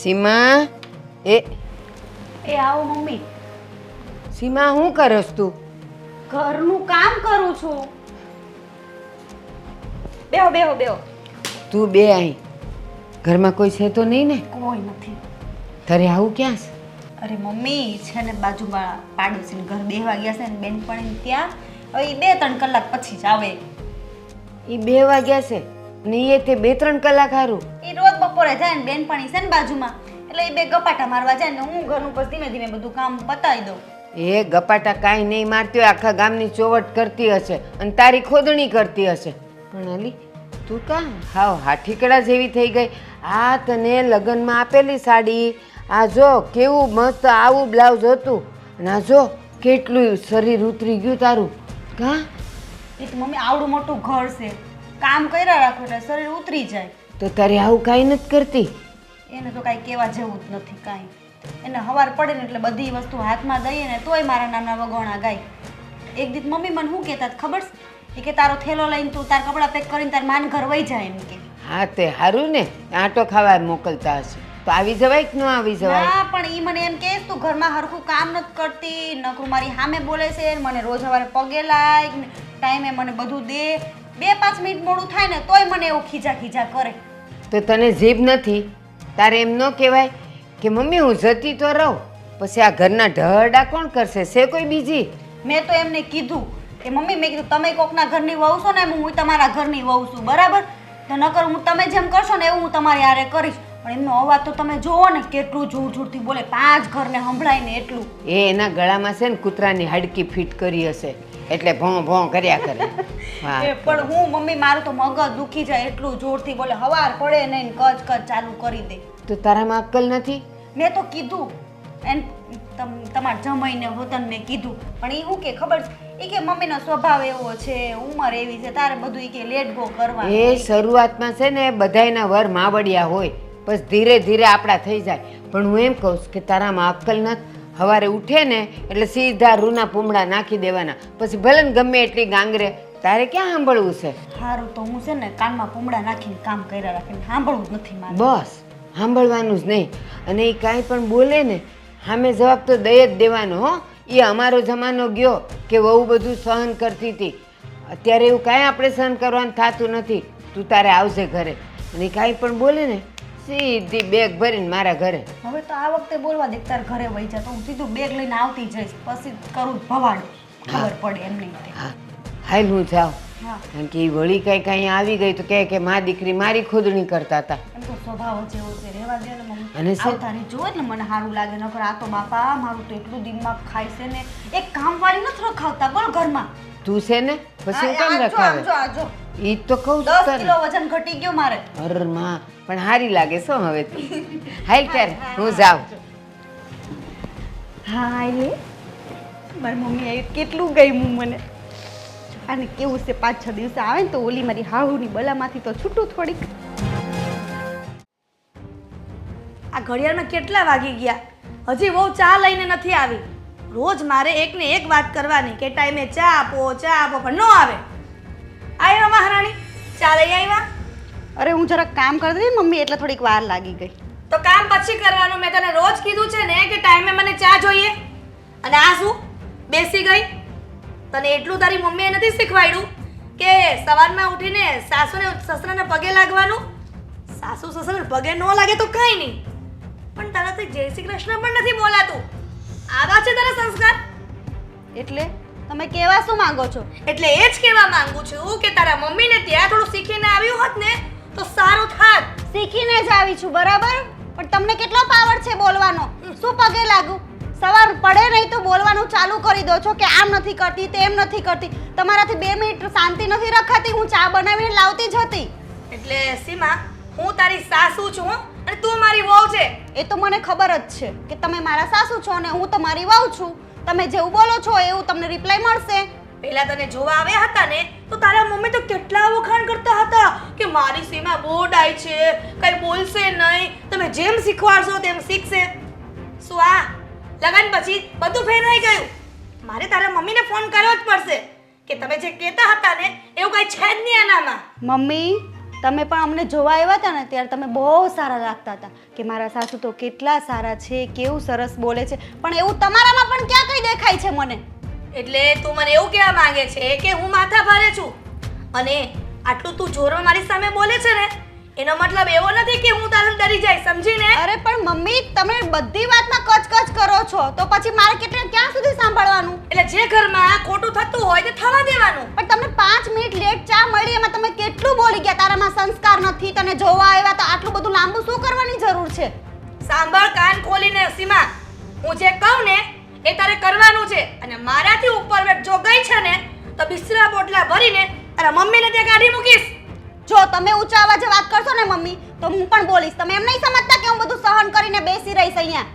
સીમા એ આવો મમ્મી. સીમા શું કરસ તું? ઘરનું કામ કરું છું. બેહો બેહો બેહો. તું બે અહીં ઘરમાં કોઈ છે તો નહીં ને? કોઈ નથી. તારે આવું ક્યાં છે? અરે મમ્મી છે ને બાજુમાં પાડોશીને ઘર બેહવા ગયા છે ને બેનપણી ત્યાં. હવે ઈ 2-3 કલાક પછી જ આવે. એ 2 વાગ્યા છે ને એ તે 2-3 કલાક હારું. ઈ રોજ બપોરે જાય ને બેનપણી છે ને બાજુમાં, એટલે ઈ 2 ગપાટા મારવા જાય ને હું ઘરનું પછી ધીમે ધીમે બધું કામ પતાવી દઉં. એ ગપાટા કાંઈ નહીં મારતી હોય, આખા ગામની ચોવટ કરતી હશે અને તારી ખોદણી કરતી હશે. પણ અલી તું કાં હાવ હાઠીકડા જેવી થઈ ગઈ? આ તને લગ્નમાં આપેલી સાડી, આ જો કેવું મસ્ત આવું બ્લાઉઝ હતું અને આ જો કેટલું શરીર ઉતરી ગયું તારું. કાં એ તો મમ્મી આવડું મોટું ઘર છે, કામ કર્યા રાખો એટલે શરીર ઉતરી જાય. તો તારે આવું કાંઈ નથી કરતી? એને તો કાંઈ કહેવા જેવું જ નથી કાંઈ. એને હવાર પડે ને એટલે બધી વસ્તુ હાથમાં દઈએ ને તોય મારા નાના વગોણા ગાય. એક દીત મમ્મી મને શું કહેતા ખબર છે કે તારો થેલો લઈને તું તાર કપડાં પેક કરીને તાર માન ઘર વહી જાય એમ કે. હા તે સારું ને, આટો ખાવા મોકલતા હશે તો આવી જવાય કે ન આવી જવાય? હા પણ ઈ મને એમ કહે તું ઘરમાં હરખું કામ નથી કરતી, નકરું મારી સામે બોલે છે, મને રોજ સવારે પગે લાગ, ટાઈમે મને બધું દે, 2-5 મિનિટ મોડું થાય ને તોય મને એવું ખીજા ખીજા કરે. તો તને જીભ નથી? તારે એમ ન કહેવાય કે મમ્મી હું જતી તો રહું, પછી આ ઘરના ઢહડા કોણ કરશે? છે કોઈ બીજી? મેં તો એમને કીધું કે મમ્મી મેં કીધું તમે કોકના ઘરની વહુ છો ને હું તમારા ઘરની વહુ છું બરાબર, તો નકર હું તમે જેમ કરશો ને એવું હું તમારી હારે કરીશ. પણ એમનો અવાજ તો તમે જોવો ને કેટલું જોર જોરથી બોલે, 5 ઘરને સંભળાય ને એટલું. એ એના ગળામાં છે ને કૂતરાની હાડકી ફિટ કરી હશે એટલે ભોં ભોં કર્યા કરે. એ પણ હું મમ્મી મારું તો મગજ દુખી જાય એટલું જોરથી બોલે, હવાર પડે નહીં કચ કચ ચાલુ કરી દે. તો તારામાં અક્કલ નથી? મેં તો કીધું એન તમારા જમાઈને હોતન મેં કીધું, પણ એ શું કે ખબર છે એ કે મમ્મીનો સ્વભાવ એવો છે, ઉંમર એવી છે, તારે બધું એ કે લેટ ગો કરવાનું. એ શરૂઆતમાં છે ને બધાયના વર માવડિયા હોય, પછી ધીરે ધીરે આપણા થઈ જાય. પણ હું એમ કહું કે તારામાં અક્કલ નથી? સવારે ઉઠે ને એટલે સીધા રૂના પૂમડા નાખી દેવાના, પછી ભલે ને ગમે એટલી ગાંગરે, તારે ક્યાં સાંભળવું છે? સારું તો હું છે ને કાનમાં પૂમડા નાખીને કામ કર્યા રાખીને સાંભળવું જ નથી મારે. બસ સાંભળવાનું જ નહીં. અને એ કાંઈ પણ બોલે ને સામે જવાબ તો દઈ જ દેવાનો. હો, એ અમારો જમાનો ગયો કે વહુ બધું સહન કરતી હતી. અત્યારે એવું કાંઈ આપણે સહન કરવાનું થતું નથી. તું તારે આવજે ઘરે અને એ કાંઈ પણ બોલે ને સીધી બેગ ભરીને મારા ઘરે. હવે તો આ વખતે બોલવા દે તાર ઘરે વહી જા તો હું સીધું બેગ લઈને આવતી જઈશ, પછી કરું ભવાડું, ખબર પડે એમ નહીં. હા હાલ હું જાઉં. હા કારણ કે એ વળી કાંઈ આવી ગઈ તો કહે કે મા દીકરી મારી ખોદણી કરતા હતા. એમ તો સ્વભાવ જ એવો છે, રહેવા દે ને મમ્મી. અને આવતારી જો એટલે મને સારું લાગે, નકર આ તો બાપા મારું તો એટલું દિમાગ ખાય છે ને. એક કામવાળી નથી રખાવતા બોલ ઘરમાં. તું છે ને પછી હું કેમ રખાવે? ઈ તો કહું 10 કિલો વજન ઘટી ગયો મારે. અર માં પણ હારી લાગે શું હવે તું? હાલ ત્યારે હું જાઉં. હા એટલે મારી મમ્મી આવી કેટલું ગમ્યું મને. અને કેવું છે 5-6 દિવસે આવે ને તો ઓલી મારી હાહુની બલામાંથી તો છૂટું થોડીક. આ ઘડિયાળમાં કેટલા વાગી ગયા? હજી બહુ ચા લઈને નથી આવી. રોજ મારે એકને એક વાત કરવાની કે ટાઈમે ચા આપો પણ ન આવે. આવ્યા મહારાણી, ચા લઈ આવ્યા? અરે હું જરાક કામ કરતી હતી મમ્મી એટલે થોડીક વાર લાગી ગઈ. તો કામ પછી કરવાનું. મેં તને રોજ કીધું છે ને કે ટાઈમે મને ચા જોઈએ. અને આ શું બેસી ગઈ? તને એટલું તારી મમ્મીએ નથી શીખવાડ્યું કે સવારમાં ઉઠીને સાસુને સસરાને પગે લાગવાનું? સાસુ સસરાને પગે ન લાગે તો કંઈ નહીં, પણ તારાથી જય શ્રી કૃષ્ણ પણ નથી બોલાતું. આવા છે તારા સંસ્કાર? એટલે તમે કેવા શું માંગો છો? એટલે એ જ કહેવા માંગુ છું કે તારા મમ્મીને ત્યાં થોડું શીખીને આવ્યું હોત ને તો સારું થાત. શીખીને જ આવી છું બરાબર, પણ તમને કેટલો પાવર છે બોલવાનો? શું પગે લાગુ? સવાર પડે નહીં તો બોલવાનું ચાલુ કરી દો છો કે આમ નથી કરતી તેમ નથી કરતી. તમારાથી 2 મિનિટ શાંતિ નથી રખાતી. હું ચા બનાવીને લાવતી જ હતી. એટલે સીમા, હું તારી સાસુ છું અને તું મારી વહુ છે. એ તો મને ખબર જ છે કે તમે મારા સાસુ છો અને હું તમારી વહુ છું. તમે જેવું બોલો છો એવું તમને રિપ્લાય મળશે. પહેલા તને જોવા આવ્યા હતા ને તો તારા મમ્મી તો કેટલા વખાણ કરતા હતા કે મારી સીમા બહુ ડાય છે, કઈ બોલશે નહીં, તમે જેમ શીખવાડશો તેમ શીખશે. શું આ લગન પછી બધું ફેરવાઈ ગયું? મારે તારા મમ્મીને ફોન કરવો જ પડશે કે તમે જે કહેતા હતા ને એવું કઈ છે જ નહીં આનામાં. મમ્મી તમે પણ અમને જોવા આવ્યા હતા ને ત્યારે તમે બહુ સારા લાગતા હતા કે મારા સાસુ તો કેટલા સારા છે, કેવું સરસ બોલે છે, પણ એવું તમારામાં પણ ક્યાં કઈ દેખાય છે મને? એટલે તું મને એવું કહેવા માંગે છે કે હું માથા ભારે છું અને આટલું તું જોરમાં મારી સામે બોલે છે ને એનો મતલબ એવો નથી કે હું તારું ડરી જાય, સમજીને? અરે પણ મમ્મી તમે બધી વાતમાં કચકચ કરો છો તો પછી મારે ક્યાં સુધી સાંભળવાનું? એટલે જે ઘરમાં ખોટું થતું હોય તે થવા દેવાનું. પણ તમને 5 મિનિટ લેટ ચા મળી એમાં તમે કેટલું બોલી ગયા તારામાં સંસ્કાર નથી, તને જોવા આવ્યા તો આટલું બધું લાંબુ શું કરવાની જરૂર છે? સાંભળ કાન ખોલીને સીમા, હું જે કહું ને એ તારે કરવાનું છે અને મારાથી ઉપર વેટ જો ગઈ છે ને તો બિસ્તરા પોટલા ભરીને તારા મમ્મીને ત્યાં કાઢી મૂકીશ. જો તમે ઊંચા અવાજે વાત કરશો ને મમ્મી તો હું પણ બોલીશ. તમે એમ નહીં સમજતા કે હું બધું સહન કરીને બેસી રહીશ અહીંયા?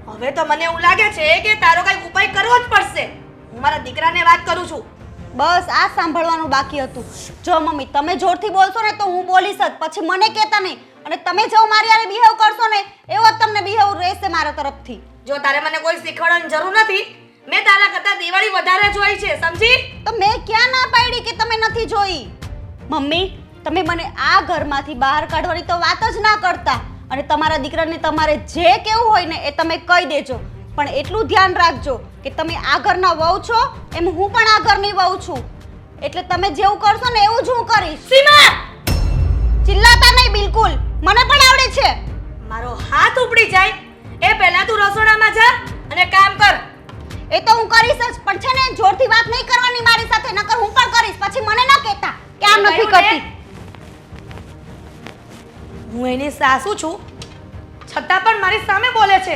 હવે તો મને એવું લાગે છે કે તારો કઈ ઉપાય કરવો જ પડશે. હું મારા દીકરાને વાત કરું છું. બસ આ સાંભળવાનું બાકી હતું. જો મમ્મી તમે જોરથી બોલશો ને તો હું બોલીશ જ, પછી મને કહેતા નહીં. અને તમે જેવું મારી હારે બિહેવ કરશો ને એવો જ તમને બિહેવ રહેશે મારા તરફથી. જો તારે મને કોઈ શીખવાડવાની જરૂર નથી. મેં તારા કરતા દિવાળી વધારે જોઈ છે, સમજી? તો મેં ક્યાં ના પાડી કે તમે નથી જોઈ? મમ્મી તમે મને આ ઘરમાંથી બહાર કાઢવાની તો વાત જ ના કરતા, અને તમારા દીકરાને તમારે જે કહેવું હોય ને એ તમે કહી દેજો, પણ એટલું ધ્યાન રાખજો કે તમે આ ઘરના વહુ છો એમ હું પણ આ ઘરની વહુ છું, એટલે તમે જેવું કરશો ને એવું જ હું કરીશ. સીમા, ચિલ્લાતા નહીં બિલકુલ, મને પણ આવડે છે. મારો હાથ ઉપડી જાય એ પહેલા તું રસોડામાં જા અને કામ કર. એ તો હું કરીશ જ, પણ છે ને જોરથી વાત નહીં કરવાની મારી સાથે, નકર હું પણ કરીશ. પછી મને ન કહેતા કે આમ નથી કરતી. હું એની સાસુ છું છતાં પણ મારી સામે બોલે છે.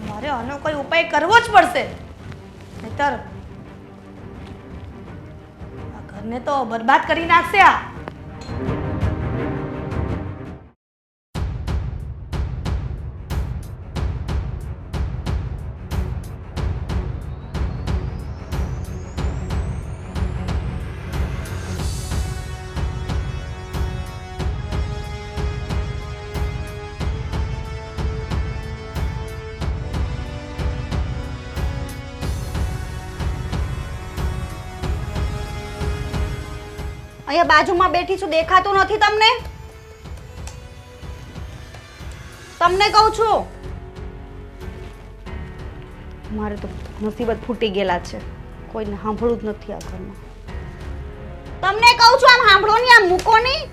મારે આનો કોઈ ઉપાય કરવો જ પડશે, નહીતર આ ઘરને તો બરબાદ કરી નાખશે આ. અહીંયા બાજુમાં બેઠી છું, દેખાતું નથી તમને? તમને કહું છું મારે તો મુસીબત ફૂટી ગયેલા છે, કોઈને સાંભળવું જ નથી આ ઘરમાં. તમને કહું છું આમ સાંભળો નહીં, આમ મૂકો નહીં.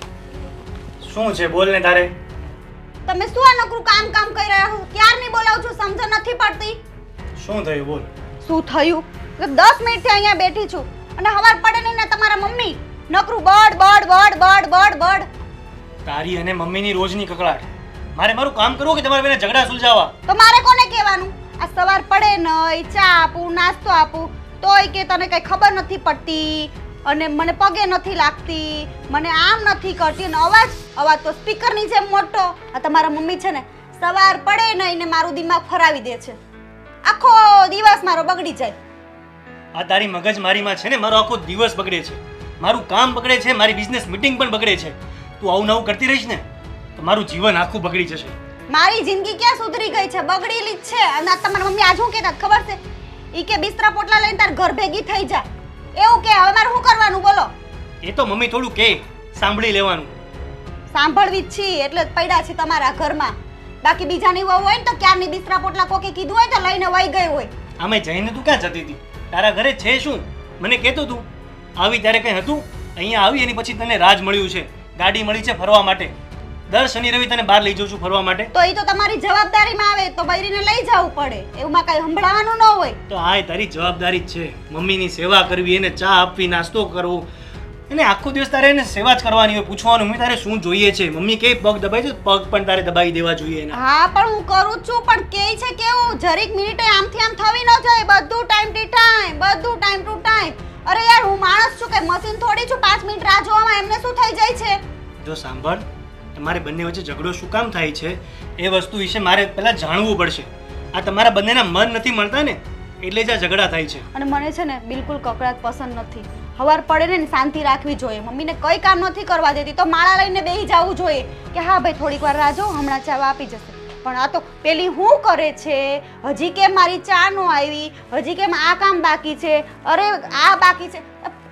શું છે બોલ ને તારે? તમે શું આ નકરું કામ કરી રહ્યા છો? ક્યારની બોલાવું છું, સમજ નથી પડતી? શું થયું બોલ? શું થયું? 10 મિનિટથી અહીંયા બેઠી છું અને હવાર પડે નહીં ને તમારા મમ્મી નકરું બડ બડ બડ બડ બડ બડ. તારી અને મમ્મીની રોજની કકળાટ. મારે મારું કામ કરવું કે તમારે બેને ઝઘડા સુલઝાવવા? તો મારે કોને કહેવાનું? આ સવાર પડે નહીં, ચા આપું, નાસ્તો આપું, તોય કે તને કઈ ખબર નથી પડતી અને મને પગે નથી લાગતી, મને આમ નથી કરતી. અને અવાજ તો સ્પીકરની જેમ મોટો. આ તમારા મમ્મી છે ને સવાર પડે નહીં ને મારું દિમાગ ફરાવી દે છે. આખો દિવસ મારો બગડી જાય. આ તારી મગજમારીમાં છે ને મારો આખો દિવસ બગડે છે, મારું કામ બગડે છે, મારી બિઝનેસ મીટિંગ પણ બગડે છે. તું આવું નવું કરતી રહીશ ને તો મારું જીવન આખું બગડી જશે. મારી જિંદગી ક્યાં સુધરી ગઈ છે? બગડેલી જ છે. અને આ તમારી મમ્મી આજ હું કહેતા ખબર છે? ઈ કે બિસ્તરા પોટલા લઈને તાર ઘર ભેગી થઈ જા એવું કે. હવે મારે શું કરવાનું બોલો? એ તો મમ્મી થોડું કે સાંભળી લેવાનું. સાંભળવી જ છીએ એટલે જ પડ્યા છે તમારા ઘરમાં. બાકી બીજાની વહુ હોય ને તો ક્યારની બિસ્તરા પોટલા કોકે કીધું હોય તો લઈને વહી ગઈ હોય. આમે જઈને તું ક્યાં જતી હતી? તારા ઘરે છે શું? મને કહેતો તું આવી ત્યારે કંઈ હતું? અહીંયા આવી એની પછી તને રાજ મળ્યું છે, ગાડી મળી છે ફરવા માટે. દર શનિ રવિ તને બહાર લઈ જાઉં છું ફરવા માટે. તો એ તો તમારી જવાબદારીમાં આવે તો બૈરીને લઈ જવું પડે, એમાં કઈ સંભળાવાનું ન હોય. તો આ તારી જવાબદારી જ છે, મમ્મીની સેવા કરવી, એને ચા આપવી, નાસ્તો કરવો, એને આખો દિવસ તારે એને સેવા જ કરવાની હોય. પૂછવાનું મમ્મી તારે શું જોઈએ છે? મમ્મી કે પગ દબાઈ છે, પગ પણ તારે દબાઈ દેવા જોઈએ એના. હા પણ હું કરું જ છું, પણ કે છે કેવું જરીક મિનિટે આમથી આમ થવી ન જાય. બધું ટાઈમ ટુ ટાઈમ, બધું ટાઈમ ટુ ટાઈમ. અરે યાર હું માણસ છું કે મશીન થોડી છું? 5 મિનિટ રાહ જોવામાં એમને શું થઈ જાય છે? જો સાંભળ, તમારે બંને વચ્ચે ઝઘડો શું કામ થાય છે એ વસ્તુ વિશે મારે પહેલા જાણવું પડશે. આ તમારા બંનેના મન નથી મળતા ને એટલે જ આ ઝઘડા થાય છે. અને મને છે ને બિલકુલ કકડાટ પસંદ નથી. હવાર પડે ને શાંતિ રાખવી જોઈએ. મમ્મીને કઈ કામ નથી કરવા દેતી તો માળા લઈને બેસી જવું જોઈએ કે હા ભાઈ થોડીક વાર રાહ જો, હમણાં ચા આપી જશે. પણ આ તો પેલી હું કરે છે, હજી કેમ મારી ચા નો આવી, હજી કેમ આ કામ બાકી છે, અરે આ બાકી છે.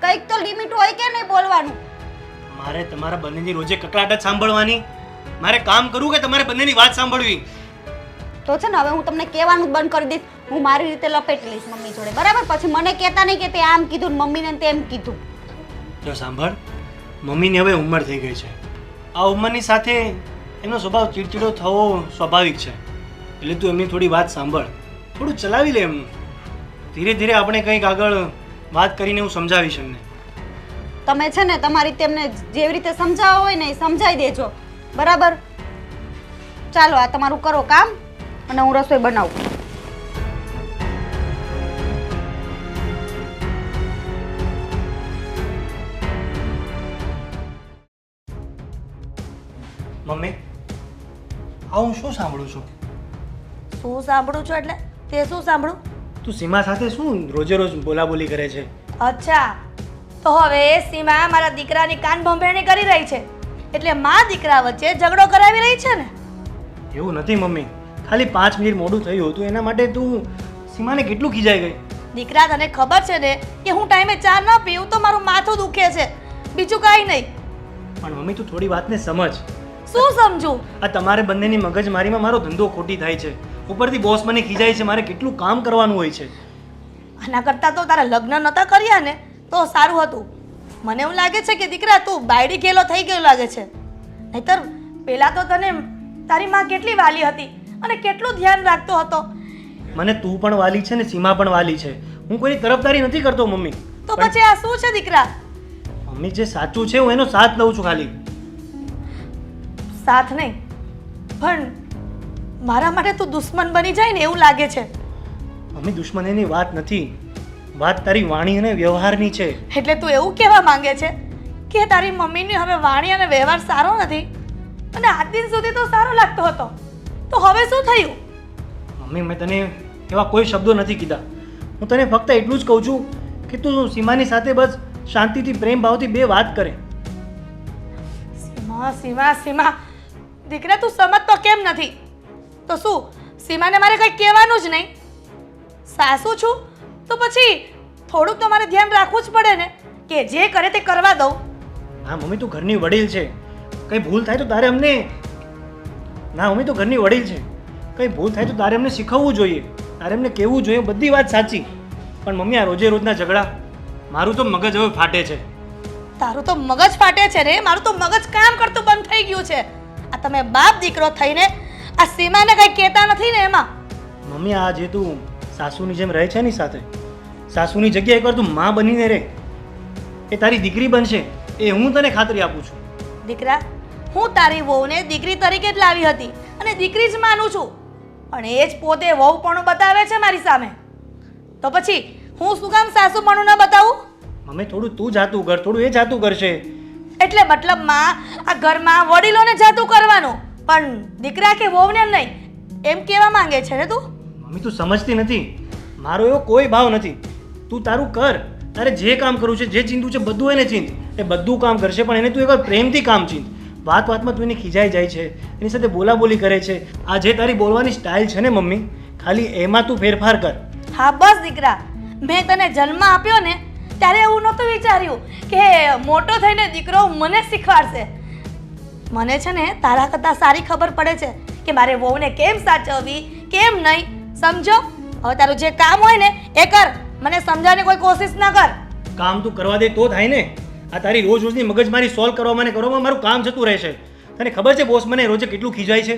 કંઈક તો લિમિટ હોય કે નહીં બોલવાનું? મારે તમારા બંનેની રોજે કકળાટ જ સાંભળવાની? મારે કામ કરવું કે તમારે બંનેની વાત સાંભળવી? તો છે ને હવે હું તમને કહેવાનું જ બંધ કરી દઈશ. હું મારી રીતે લપેટી લઈશ મમ્મી જોડે, બરાબર? પછી મને કહેતા નહીં કે તે આમ કીધું ને મમ્મીને તેમ કીધું. જો સાંભળ, મમ્મીની હવે ઉંમર થઈ ગઈ છે. આ ઉંમરની સાથે એનો સ્વભાવ ચીડચીડો થવો સ્વાભાવિક છે. એટલે તું એમની થોડી વાત સાંભળ, થોડું ચલાવી લે એમનું. ધીરે ધીરે આપણે કંઈક આગળ વાત કરીને હું સમજાવીશ એમને. તમે છે ને તમારી તેમને જેવી રીતે સમજાવો હોય ને એ સમજાવી દેજો, બરાબર? ચાલો આ તમારું કરો કામ અને હું રસોઈ બનાવું. મમ્મી, આ હું શું સાંભળું છું? શું સાંભળું છું એટલે? તે શું સાંભળું? તું સીમા સાથે શું રોજે રોજ બોલાબોલી કરે છે? અચ્છા, તો હવે સીમા મારા દીકરાની કાન ભંભેરણી કરી રહી છે એટલે માં દીકરા વચ્ચે ઝઘડો કરાવી રહી છે ને? એવું નથી મમ્મી, ખાલી 5 મિનિટ મોડું થયું હતું એના માટે તું સીમાને કેટલું ખીજાઈ ગઈ? દીકરા, તને ખબર છે ને કે હું ટાઈમે ચા ન પીઉં તો મારું માથું દુખે છે, બીજું કાંઈ નહીં. પણ મમ્મી તું થોડી વાતને સમજ. શું સમજું? આ તમારે બંનેની મગજમારીમાં મારો ધંધો ખોટી થાય છે. ઉપરથી બોસ મને ખીજાય છે, મારે કેટલું કામ કરવાનું હોય છે. આના કરતાં તો તારા લગ્ન નતા કર્યા ને તો સારું હતું. મને એવું લાગે છે કે દીકરા તું બાયડી ગેલો થઈ ગયો લાગે છે. નહીતર પહેલા તો તને તારી માં કેટલી વાલી હતી અને કેટલું ધ્યાન રાખતો હતો. મને તું પણ વાલી છે ને સીમા પણ વાલી છે. હું કોઈની તરફદારી નથી કરતો મમ્મી. તો પછી આ શું છે દીકરા? મમ્મી જે સાચું છે હું એનો સાથ લઉં છું ખાલી. સાથ નહીં, પણ મારા માટે તું દુશ્મન બની જાય ને એવું લાગે છે. મમ્મી દુશ્મનીની વાત નથી, વાત તારી વાણી અને વ્યવહારની છે. એટલે તું એવું કહેવા માંગે છે કે તારી મમ્મીની હવે વાણી અને વ્યવહાર સારો નથી અને આજ દિન સુધી તો સારો લાગતો હતો, તો હવે શું થયું? મમ્મી મેં તને એવા કોઈ શબ્દો નથી કીધા. હું તને ફક્ત એટલું જ કહું છું કે તું સીમાની સાથે બસ શાંતિથી પ્રેમ ભાવથી બે વાત કરે. સીમા સીમા સીમા, દીકરા તું સમજતો કેમ નથી? તો શું સીમાને મારે કંઈ કહેવાનું જ નહીં? સાસુ છું તો પછી થોડુંક તો મારે ધ્યાન રાખવું જ પડે ને કે જે કરે તે કરવા દઉં. હા મમ્મી તું ઘરની વડીલ છે, કંઈ ભૂલ થાય તો તારે અમને ના મમ્મી તું ઘરની વડીલ છે, કંઈ ભૂલ થાય તો તારે અમને શીખવવું જોઈએ, તારે એમને કહેવું જોઈએ. બધી વાત સાચી, પણ મમ્મી આ રોજે રોજના ઝઘડા મારું તો મગજ હવે ફાટે છે. તારું તો મગજ ફાટે છે રે, મારું તો મગજ કામ કરતું બંધ થઈ ગયું છે. આ તમે બાપ દીકરો થઈને આ સીમાને કંઈ કહેતા નથી ને એમાં? મમ્મી આ જે તું સાસુની જેમ રહે છે ની સાથે, સાસુની જગ્યાએ એકવાર તું માં બનીને રહે. એ તારી દીકરી બનશે એ હું તને ખાતરી આપું છું. દીકરા, હું તારી વહુને દીકરી તરીકે જ લાવી હતી અને દીકરી જ માનું છું, પણ એ જ પોતે વહુ પણ બતાવે છે મારી સામે. તો પછી હું શું કામ સાસુ પણ ન બતાવું? મમ્મી થોડું તું જાતું કર, થોડું એ જાતું કરશે. એટલે મતલબમાં આ ઘરમાં વડીલોને જાતું કરવાનું પણ દીકરા કે વહુને નહીં, એમ કહેવા માંગે છે ને તું? મમ્મી તું સમજતી નથી, મારો એવો કોઈ ભાવ નથી. તું તારું કર, તારે જે કામ કરવું છે, જે ચિંતું છે બધું એને ચિંત. એ બધું કામ કરશે પણ એને તું એકવાર પ્રેમથી કામ ચિંત. વાત વાતમાં તું એને ખીજાઈ જાય છે, એની સાથે બોલાબોલી કરે છે. આ જે તારી બોલવાની સ્ટાઇલ છે ને મમ્મી, ખાલી એમાં તું ફેરફાર કર. હા બસ દીકરા, મેં તને જન્મ આપ્યો ને ત્યારે એવું નહોતું વિચાર્યું કે મોટો થઈને દીકરો મને શીખવાડશે. મને છે ને તારા કરતાં સારી ખબર પડે છે કે મારે વહુને કેમ સાચવવી કેમ નહીં. સમજો? હવે તારું જે કામ હોય ને એ કર, મને સમજાવવાની કોઈ કોશિશ ના કર. કામ તું કરવા દે તો થાય ને. આ તારી રોજ રોજની મગજમારી સોલ્વ કરવામાં ને કરવામાં મારું કામ જતું રહેશે. તને ખબર છે બોસ મને રોજે કેટલું ખીજાય છે?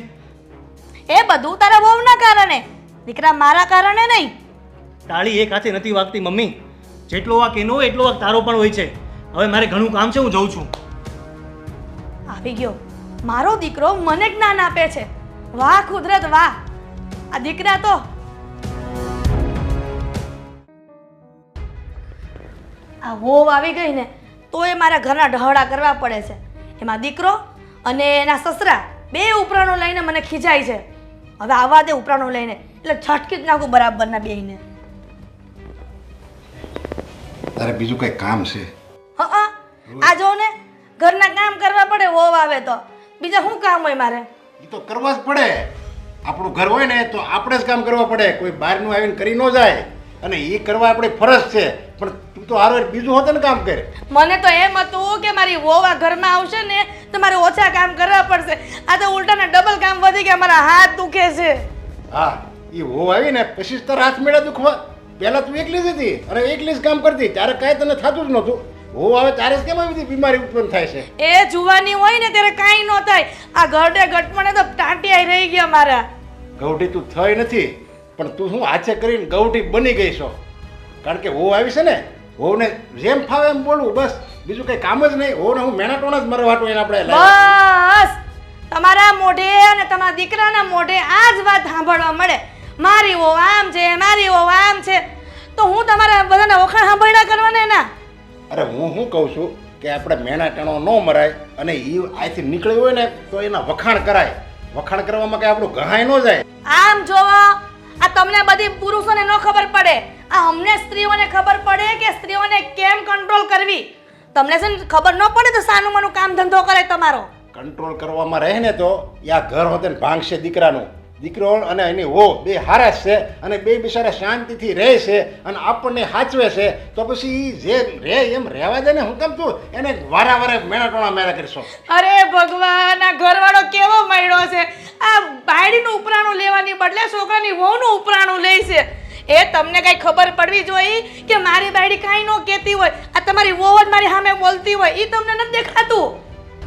એ બધું તારા વહુના કારણે, દીકરા મારા કારણે નહીં. તાળી એક હાથે નથી વાગતી મમ્મી. જેટલો વાક એનો હોય એટલો વાક તારો પણ હોય છે. હવે મારે ઘણું કામ છે, હું જઉં છું. આવી ગયો મારો દીકરો, મને જ્ઞાન આપે છે. વાહ કુદરત વાહ! આ દીકરા તો આ વહુ આવી ગઈ ને તો એ મારા ઘરના ઢહડા કરવા પડે છે. એમાં દીકરો અને એના સસરા બે ઉપરાણો લઈને મને ખીજાય છે. હવે આવા દે ઉપરાણો લઈને એટલે છટકી જ નાખું બરાબરના બેયને. તારે બીજું કઈ કામ છે? હા આ જો ને ઘરના કામ કરવા પડે વહુ આવે તો, બીજા શું કામ હોય મારે? એ તો કરવા જ પડે. આપણું ઘર હોય ને તો આપણે જ કામ કરવા પડે. કોઈ બહારનું આવીને કરી ન જાય, અને એ કરવા આપણી ફરજ છે. પણ તું તો હારો બીજું હોતે ને કામ કરે. મને તો એમ હતું કે મારી વહુ આ ઘરમાં આવશે ને તો મારે ઓછા કામ કરવા પડશે. આ તો ઉલટાના ડબલ કામ વધી ગયા, મારા હાથ દુખે છે. હા એ હો આવી ને પછી તારા હાથ મેળા દુખવા. પહેલા તું એકલી જ હતી અને એકલી જ કામ કરતી, ત્યારે કાંઈ તને થતું જ નહોતું. હો આવે ત્યારે જ કેમ આવી બધી બીમારી ઉત્પન્ન થાય છે? એ જુવાની હોય ને ત્યારે કાંઈ ન થાય. આ ઘરડે ઘટમણે તો ટાંટિયા રહી ગયા મારા. ગૌઠી તું થઈ નથી, પણ તું શું હાથે કરીને ગૌઠી બની ગઈ છો. કારણ કે હો આવી છે ને, હોને જેમ ફાવે એમ બોલવું, બસ બીજું કંઈ કામ જ નહીં. હોને હું મેણા ટોણા જ મરવાટું એને આપણે લાવ્યા. બસ તમારા મોઢે અને તમારા દીકરાના મોઢે આ જ વાત સાંભળવા મળે. મારી વહુ આમ છે, મારી વહુ આમ છે. તો હું તમારા બધાના વખાણ સાંભળ્યા કરવાને ના. અરે હું શું કહું છું કે આપણે મેણા ટાણો ન મરાય અને એ અહીંથી નીકળ્યું હોય ને તો એના વખાણ કરાય. વખાણ કરવામાં કંઈ આપણું ગહાય ન જાય. આમ જોવો, આ તમને બધી પુરુષોને ન ખબર પડે, આ અમને સ્ત્રીઓને ખબર પડે કે સ્ત્રીઓને કેમ કંટ્રોલ કરવી. તમને છે ને ખબર ન પડે તો સાનું માનું કામ ધંધો કરે તમારો. કંટ્રોલ કરવામાં રહે ને તો આ ઘર હોતે ને ભાંગશે દીકરાનું. દીકરો અને એની હો બે હારા છે અને બે બિચારા શાંતિથી રહે છે અને આપણને સાચવે છે. તો પછી ઈ જે રહે એમ રહેવા દે ને. હું કેમ તું એને વારા વારે મેણા ટોણા મેળા કરશો? અરે ભગવાન, આ ઘરવાળો કેવો મળ્યો છે. આ બાયડીનું ઉપરાણું લેવાની બદલે છોકરાની વહુનું ઉપરાણું લે છે. એ તમને કઈ ખબર પડવી જોઈએ કે મારી બાયડી કાંઈ ન કહેતી હોય, આ તમારી વહુ જ મારી સામે બોલતી હોય, એ તમને નથી દેખાતું?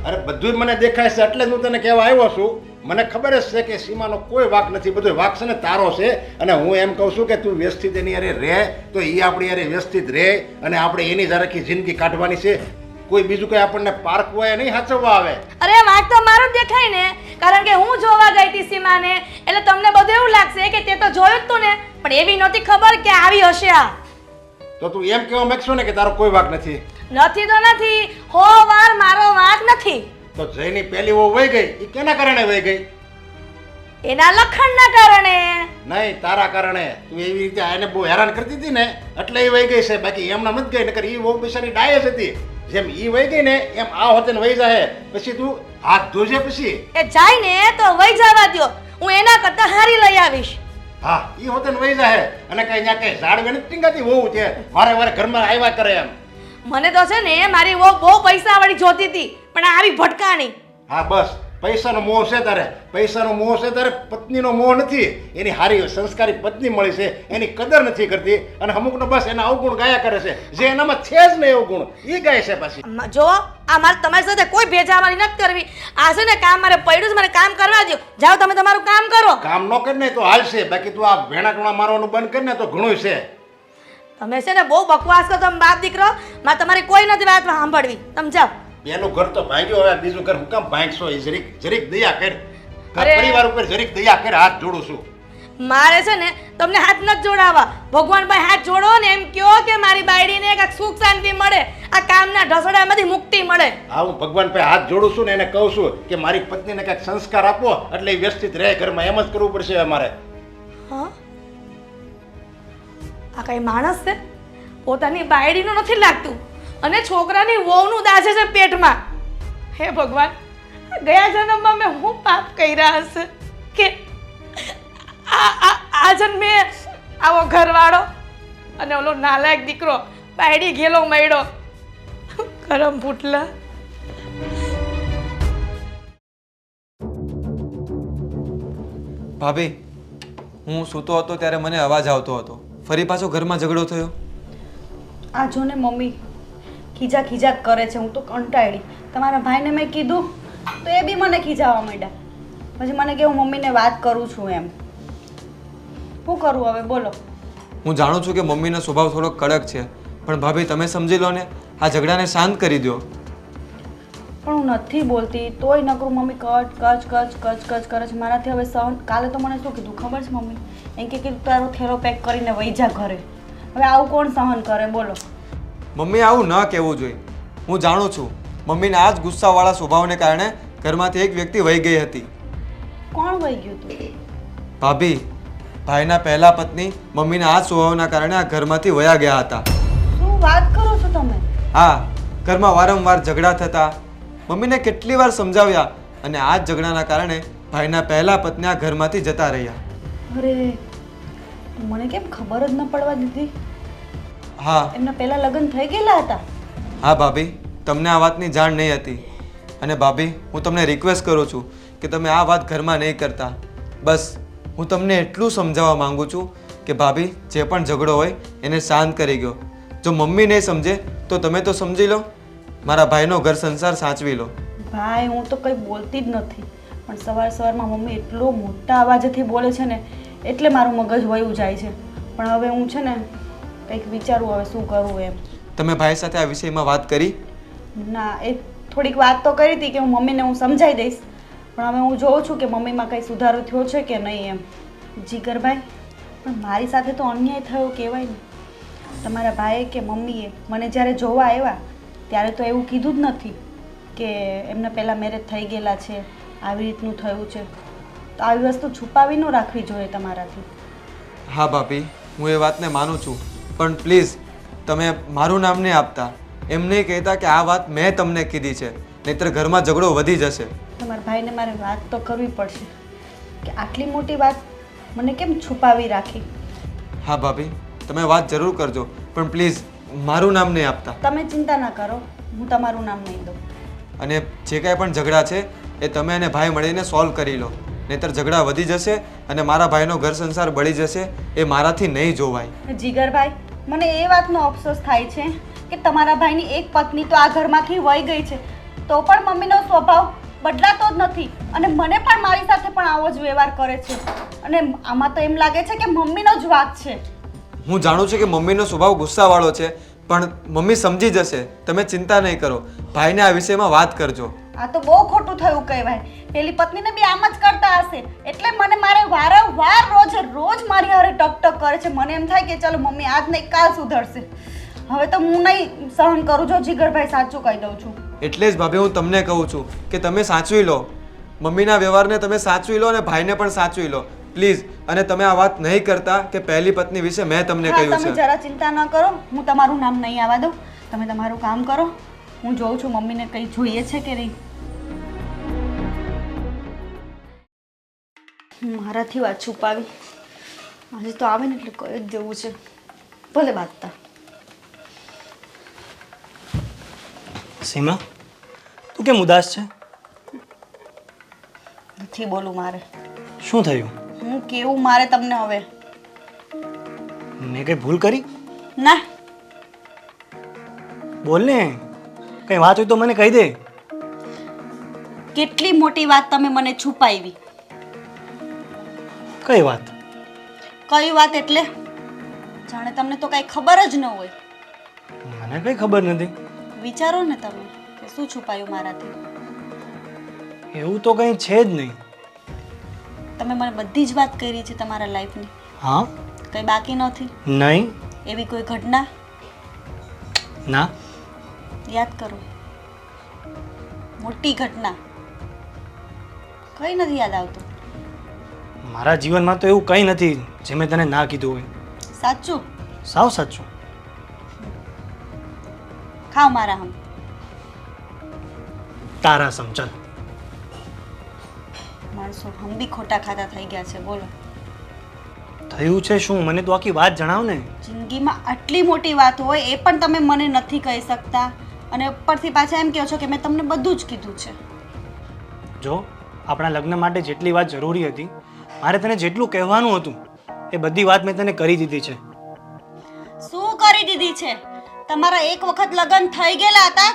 અરે બધું જ મને દેખાય છે, એટલે જ હું તને કહેવા આવ્યો છું. મને ખબર જ છે કે સીમાનો કોઈ વાંક નથી, બધો વાંક છે ને તારો છે. અને હું એમ કહું છું કે તું વ્યવસ્થિત એની યારે રહે તો એ આપણી યારે વ્યવસ્થિત રહે અને આપણે એની જ આખી જિંદગી કાઢવાની છે. કોઈ બીજું કંઈ આપણને પાર્ક હોય નહીં સાચવવા આવે. અરે વાંક તો મારો જ દેખાય ને, કારણ કે હું જોવા ગઈ હતી સીમાને, એટલે તમને બધું એવું લાગશે કે તે તો જોયું જ તું ને, પણ એવી નહોતી ખબર કે આવી હશે આ. તો તું એમ કહેવા માંગશો ને કે તારો કોઈ વાંક નથી? નથી તો નથી, હો વાર મારો વાંક નથી. તો જયની પહેલી વહુ વહી ગઈ, એ કેના કારણે વહી ગઈ? એના લખણના કારણે. નહીં, તારા કારણે. તું એવી રીતે આને બહુ હેરાન કરતી હતી ને એટલે એ વહી ગઈ છે. બાકી એમના નથી ગઈ, નકર એ બહુ બિચારી ડાય જ હતી. જેમ ઈ વહી ગઈ ને એમ આ હોતે ને વહી જાય. પછી તું હાથ ધોજે. પછી એ જાય ને તો વહી જવા દ્યો, હું એના કરતા હારી લઈ આવીશ. હા, ઈ હોતે ને વહી જાય. અને કઈ ત્યાં કઈ ઝાડવે નથી ટીંગાતી વહુ છે, વારે વારે ઘરમાં આવ્યા કરે એમ. મને તો છે ને મારી વહુ બહુ પૈસા વાળી જોતી હતી, પણ આવી ભટકાણી. હા બસ, પૈસાનો મોહ છે તારે. પૈસાનો મોહ છે તારે, પત્નીનો મોહ નથી. એની હારી સંસ્કારી પત્ની મળી છે, એની કદર નથી કરતી અને અમુકનો બસ એના અવગુણ ગાયા કરે છે. જે એનામાં છે જ નહીં અવગુણ, એ ગાય છે પાછી. જો આ મારે તમારી સાથે કોઈ ભેજામારી નથી કરવી. આ છે ને કામ મારે પડ્યું છે, મને કામ કરવા દો. જાઓ તમે તમારું કામ કરો. કામ ન કરે ને તો હાલશે, બાકી તું આ ભેણા ટોણા મારવાનું બંધ કરીને તો ઘણું છે. તમે છે ને બહુ બકવાસ કરો તમે બાપ દીકરો. મારે તમારી કોઈ નથી વાત સાંભળવી. તમે જાઓ. પેલું ઘર તો ભાંગ્યો, હવે બીજું ઘર હું કામ ભાંગશો? એ જરીક દયા કર. ઘર અરે. પરિવાર ઉપર જરીક દયા કર. હાથ જોડું છું. મારે છે ને તમને હાથ નથી જોડાવા. ભગવાન ભાઈ હાથ જોડો ને એમ કહો કે મારી બાયડીને કાંઈક સુખ શાંતિ મળે, આ કામના ઢસડામાંથી મુક્તિ મળે. હા, હું ભગવાન પાસે હાથ જોડું છું ને એને કહું છું કે મારી પત્નીને કાંઈક સંસ્કાર આપો એટલે એ વ્યવસ્થિત રહે ઘરમાં. એમ જ કરવું પડશે અમારે. હા, આ કઈ માણસ છે? પોતાની બાયડીનું નથી લાગતું અને છોકરાની વહુનું દાઝે છે પેટમાં. હે ભગવાન, ગયા જન્મમાં મેં હું પાપ કર્યા હશે કે આ જન્મે આવો ઘરવાળો અને ઓલો નાલાયક દીકરો બાયડી ગેલો મળ્યો. કરમ ફૂટલા. ભાભી, હું સૂતો હતો ત્યારે મને અવાજ આવતો હતો. ફરી પાછો ઘરમાં ઝઘડો થયો. આ જો ને મમ્મી ખીજા ખીજા કરે છે. હું તો કંટાળી. તમારા ભાઈને મેં કીધું તો એ બી મને ખીજાવા માંડ્યા. પછી મને કે હું મમ્મીને વાત કરું છું એમ. શું કરું હવે બોલો? હું જાણું છું કે મમ્મીનો સ્વભાવ થોડો કડક છે, પણ ભાભી તમે સમજી લો ને, આ ઝઘડાને શાંત કરી દો. પણ હું નથી બોલતી તોય નકરું મમ્મી કચ કરે છે. મારાથી હવે સહન. કાલે તો મને શું કીધું ખબર છે મમ્મી? એમ કે કીધું તારો થેલો પેક કરીને વહી જા ઘરે. હવે આવું કોણ સહન કરે બોલો? મમ્મી આવું ન કહેવું જોઈએ. હું જાણું છું મમ્મીના આ જ ગુસ્સાવાળા સ્વભાવને કારણે ઘરમાંથી એક વ્યક્તિ વહી ગઈ હતી. કોણ વહી ગયું તું? ભાભી, ભાઈના પહેલા પત્ની મમ્મીના આ જ સ્વભાવના કારણે આ ઘરમાંથી વયા ગયા હતા. શું વાત કરો છો તમે? હા, ઘરમાં વારંવાર ઝઘડા થતા. મમ્મીને કેટલી વાર સમજાવ્યા અને આ જ ઝઘડાના કારણે ભાઈના પહેલા પત્ની આ ઘરમાંથી જતા રહ્યા. અરે, મને કેમ ખબર જ ન પડવા દીધી? હા એમના પહેલા લગ્ન થઈ ગયેલા હતા. હા ભાભી, તમને આ વાતની જાણ નહીં હતી. અને ભાભી, હું તમને રિક્વેસ્ટ કરું છું કે તમે આ વાત ઘરમાં નહીં કરતા. બસ હું તમને એટલું સમજાવવા માંગુ છું કે ભાભી, જે પણ ઝઘડો હોય એને શાંત કરી ગયો. જો મમ્મી નહીં સમજે તો તમે તો સમજી લો. મારા ભાઈનો ઘર સંસાર સાચવી લો. ભાઈ હું તો કંઈ બોલતી જ નથી, પણ સવારમાં મમ્મી એટલો મોટા અવાજેથી બોલે છે ને એટલે મારું મગજ વયું જાય છે. પણ હવે હું છે ને કંઈક વિચારું હવે શું કરવું એમ. તમે ભાઈ સાથે આ વિષયમાં વાત કરી? ના, એ થોડીક વાત તો કરી હતી કે હું મમ્મીને હું સમજાવી દઈશ, પણ હવે હું જોઉં છું કે મમ્મીમાં કંઈ સુધારો થયો છે કે નહીં એમ. જીગરભાઈ, પણ મારી સાથે તો અન્યાય થયો કહેવાય ને. તમારા ભાઈએ કે મમ્મીએ મને જ્યારે જોવા આવ્યા ત્યારે તો એવું કીધું જ નથી કે એમને પહેલાં મેરેજ થઈ ગયેલા છે, આવી રીતનું થયું છે. તો આવી વસ્તુ છુપાવી ન રાખવી જોઈએ તમારાથી. હા ભાભી, હું એ વાતને માનું છું, પણ પ્લીઝ તમે મારું નામ નહીં આપતા. એમ નહીં કહેતા કે આ વાત મેં તમને કીધી છે, નહીંતર ઘરમાં ઝઘડો વધી જશે. તમારા ભાઈને મારે વાત તો કરવી પડશે કે આટલી મોટી વાત મને કેમ છુપાવી રાખી. હા ભાભી, તમે વાત જરૂર કરજો, પણ પ્લીઝ મારું નામ નહીં આપતા. તમે ચિંતા ના કરો, હું તમારું નામ નહીં દઉં. અને જે કાંઈ પણ ઝઘડા છે એ તમે અને ભાઈ મળીને સોલ્વ કરી લો, નહીંતર ઝઘડા વધી જશે અને મારા ભાઈનો ઘર સંસાર બળી જશે. એ મારાથી નહીં જોવાય. જીગરભાઈ, મને એ વાતનો અફસોસ થાય છે કે તમારા ભાઈની એક પત્ની તો આ ઘરમાંથી વહી ગઈ છે, તો પણ મમ્મીનો સ્વભાવ બદલાતો જ નથી અને મને પણ મારી સાથે પણ આવો જ વ્યવહાર કરે છે. અને આમાં તો એમ લાગે છે કે મમ્મીનો જ વાંક છે. હું જાણું છું કે મમ્મીનો સ્વભાવ ગુસ્સાવાળો છે, પણ મમ્મી સમજી જશે. તમે ચિંતા નહીં કરો. ભાઈને આ વિષયમાં વાત કરજો. આ તો બહુ ખોટું થયું કહેવાય. પેલી પત્નીને બી આમ જ કરતા હશે, એટલે મને મારે વારંવાર રોજ મારી હારે ટક કરે છે. મને એમ થાય કે ચલો મમ્મી આજ નહીં કાલ સુધરશે. હવે તો હું નહીં સહન કરું. જો જીગરભાઈ, સાચું કહી દઉં છું. એટલે જ ભાભી હું તમને કહું છું કે તમે સાચવી લો. મમ્મીના વ્યવહારને તમે સાચવી લો અને ભાઈને પણ સાચવી લો પ્લીઝ. અને તમે આ વાત નહીં કરતા કે પહેલી પત્ની વિશે મેં તમને હા, કહ્યું તમે છે. જરા ચિંતા ન કરો, હું તમારું નામ નહીં આવવા દઉં. તમે તમારું કામ કરો, હું જોઉં છું મમ્મીને કંઈ જોઈએ છે કે નહીં. મારાથી વાત છુપાવી, આજે તો આવે ને એટલે કહી જ જવું છે. ભલે બાંધતા. સીમા, તું કેમ ઉદાસ છે? નથી બોલું મારે. શું થયું? હું કેવું મારે તમને હવે? મેં કઈ ભૂલ કરી? ના, બોલ ને, કઈ વાત હોય તો મને કહી દે. કેટલી મોટી વાત તમે મને છુપાવી. કઈ વાત? કઈ વાત એટલે જાણે તમને તો કઈ ખબર જ ન હોય. મને કઈ ખબર નથી. વિચારો ને તમે કે શું છુપાયું મારાથી. એવું તો કઈ છે જ નહીં. તમે મને બધી જ વાત કરી છે તમારા લાઈફની. હા? કઈ બાકી નથી? નહીં. એવી કોઈ ઘટના ના. યાદ કરો. મોટી ઘટના કઈ નથી યાદ આવતું. મારા જીવનમાં તો એવું કંઈ નથી જે મેં તને ના કીધું હોય. સાચું? સાવ સાચું. ખાઓ મારા હમ. તારા સમચલ. માણસો હમ બી ખોટા ખાતા થઈ ગયા છે. બોલો, થયું છે શું? મને તો આખી વાત જણાવ ને. જિંદગીમાં આટલી મોટી વાત હોય એ પણ તમે મને નથી કહી શકતા અને ઉપરથી પાછા એમ કહો છો કે મેં તમને બધું જ કીધું છે. જો આપણા લગ્ન માટે જેટલી વાત જરૂરી હતી, મારે તને જેટલું કહેવાનું હતું એ બધી વાત મેં તને કરી દીધી છે. શું કરી દીધી છે? તમારા એક વખત લગ્ન થઈ ગયેલા હતા,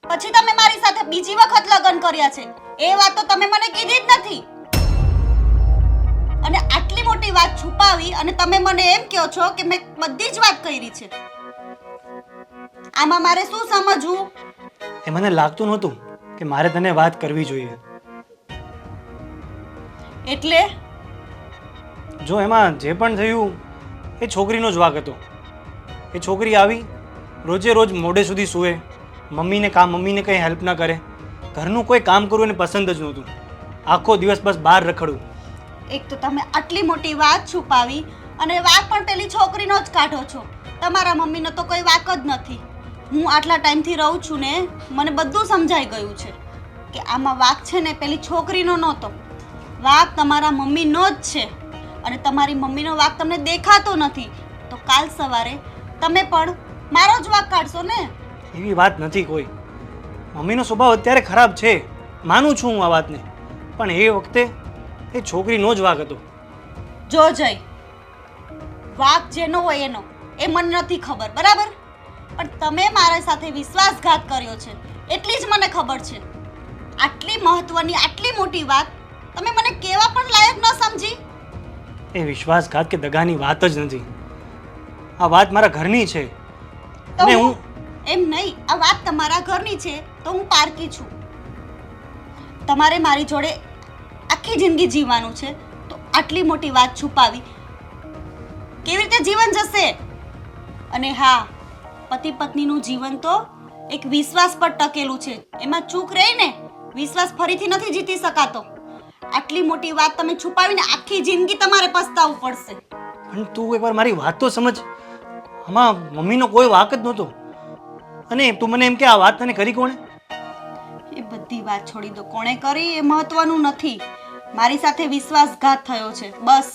પછી તમે મારી સાથે બીજી વખત લગ્ન કર્યા છે. એ વાત તો તમે મને કીધી જ નથી. અને આટલી મોટી વાત છુપાવી અને તમે મને એમ કહો છો કે મેં બધી જ વાત કરી છે. આમાં મારે શું સમજવું? એ મને લાગતું નહોતું કે મારે તને વાત કરવી જોઈએ. એટલે જો એમાં જે પણ થયું એ છોકરીનો જ વાંક હતો. એ છોકરી આવી, રોજે રોજ મોડે સુધી સૂવે, મમ્મીને કંઈ હેલ્પ ના કરે, ઘરનું કોઈ કામ કરવું એને પસંદ જ નહોતું. આખો દિવસ બસ બહાર રખડવું. એક તો તમે આટલી મોટી વાત છુપાવી અને વાંક પણ પેલી છોકરીનો જ કાઢો છો. તમારા મમ્મીનો તો કોઈ વાંક જ નથી. હું આટલા ટાઈમથી રહું છું ને, મને બધું સમજાઈ ગયું છે કે આમાં વાંક છે ને પેલી છોકરીનો નહોતો, વાંક તમારા મમ્મીનો જ છે. અને તમારી મમ્મીનો વાંક તમને દેખાતો નથી તો કાલ સવારે તમે પણ મારો જ વાંક કાઢશો ને. એવી વાત નથી કોઈ. મમ્મીનો સ્વભાવ અત્યારે ખરાબ છે, માનું છું હું આ વાતને, પણ એ વખતે એ છોકરીનો જ વાંક હતો. જો જય, વાંક જેનો હોય એનો એ મને નથી ખબર, બરાબર? પણ તમે મારા સાથે વિશ્વાસઘાત કર્યો છે એટલી જ મને ખબર છે. આટલી મહત્વની આટલી મોટી વાત તમે મને કેવા પણ લાયક ન સમજી. એ વિશ્વાસઘાત કે દગાની વાત જ નથી. આ વાત મારા ઘરની છે. તો અને હું એમ નહીં, આ વાત તમારા ઘરની છે તો હું પારકી છું. તમારે મારી જોડે આખી જિંદગી જીવવાનું છે તો આટલી મોટી વાત છુપાવી કેવી રીતે જીવન જશે? અને હા, પતિ પત્નીનું જીવન તો એક વિશ્વાસ પર ટકેલું છે. એમાં ચૂક રહીને વિશ્વાસ ફરીથી નથી જીતી શકાતો. આટલી મોટી વાત તમે છુપાવીને આખી જિંદગી તમારે પસ્તાવવું પડશે. પણ તું એકવાર મારી વાત તો સમજ. આમાં મમ્મીનો કોઈ વાંક જ નહોતો. અને તું મને એમ કે આ વાત તને કરી કોણે? એ બધી વાત છોડી દો, કોણે કરી એ મહત્વનું નથી. મારી સાથે વિશ્વાસઘાત થયો છે, બસ.